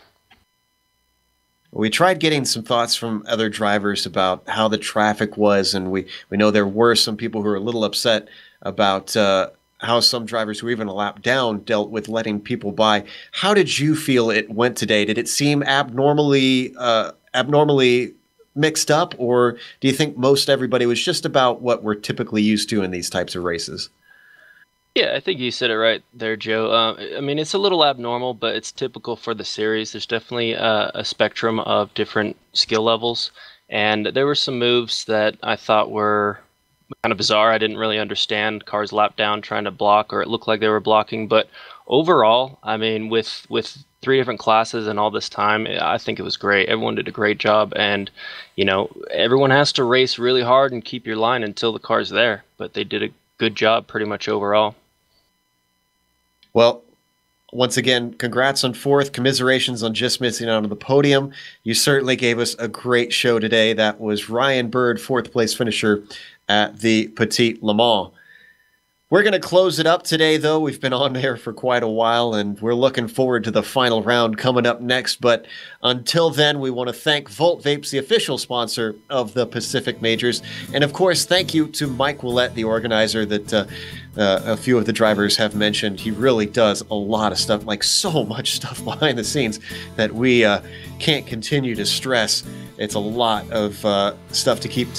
We tried getting some thoughts from other drivers about how the traffic was, and we know there were some people who were a little upset about how some drivers who were even a lap down dealt with letting people by. How did you feel it went today? Did it seem abnormally mixed up, or do you think most everybody was just about what we're typically used to in these types of races? Yeah, I think you said it right there, Joe. I mean, it's a little abnormal, but it's typical for the series. There's definitely a spectrum of different skill levels, and there were some moves that I thought were kind of bizarre. I didn't really understand. Cars lap down trying to block, or it looked like they were blocking. But overall, I mean, with 3 different classes and all this time, I think it was great. Everyone did a great job, and everyone has to race really hard and keep your line until the car's there. But they did a good job pretty much overall. Well, once again, congrats on 4th. Commiserations on just missing out on the podium. You certainly gave us a great show today. That was Ryan Bird, 4th place finisher at the Petit Le Mans. We're going to close it up today, though. We've been on there for quite a while, and we're looking forward to the final round coming up next. But until then, we want to thank Volt Vapes, the official sponsor of the Pacific Majors. And, of course, thank you to Mike Willett, the organizer that a few of the drivers have mentioned. He really does a lot of stuff, like so much stuff behind the scenes that we can't continue to stress. It's a lot of stuff to keep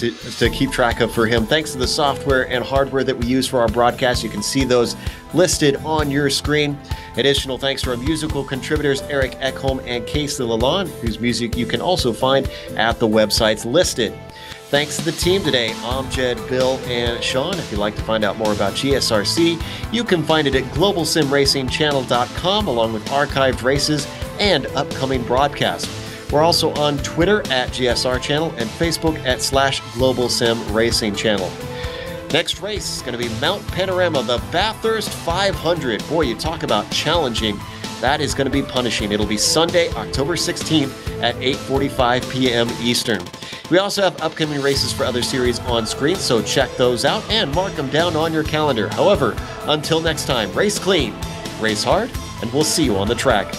track of for him. Thanks to the software and hardware that we use for our broadcast. You can see those listed on your screen. Additional thanks to our musical contributors, Eric Ekholm and Casey Lalonde, whose music you can also find at the websites listed. Thanks to the team today, Amjad, Bill, and Sean. If you'd like to find out more about GSRC, you can find it at globalsimracingchannel.com, along with archived races and upcoming broadcasts. We're also on Twitter at GSR Channel and Facebook at /GlobalSim Racing Channel. Next race is going to be Mount Panorama, the Bathurst 500. Boy, you talk about challenging. That is going to be punishing. It'll be Sunday, October 16th at 8:45 p.m. Eastern. We also have upcoming races for other series on screen, so check those out and mark them down on your calendar. However, until next time, race clean, race hard, and we'll see you on the track.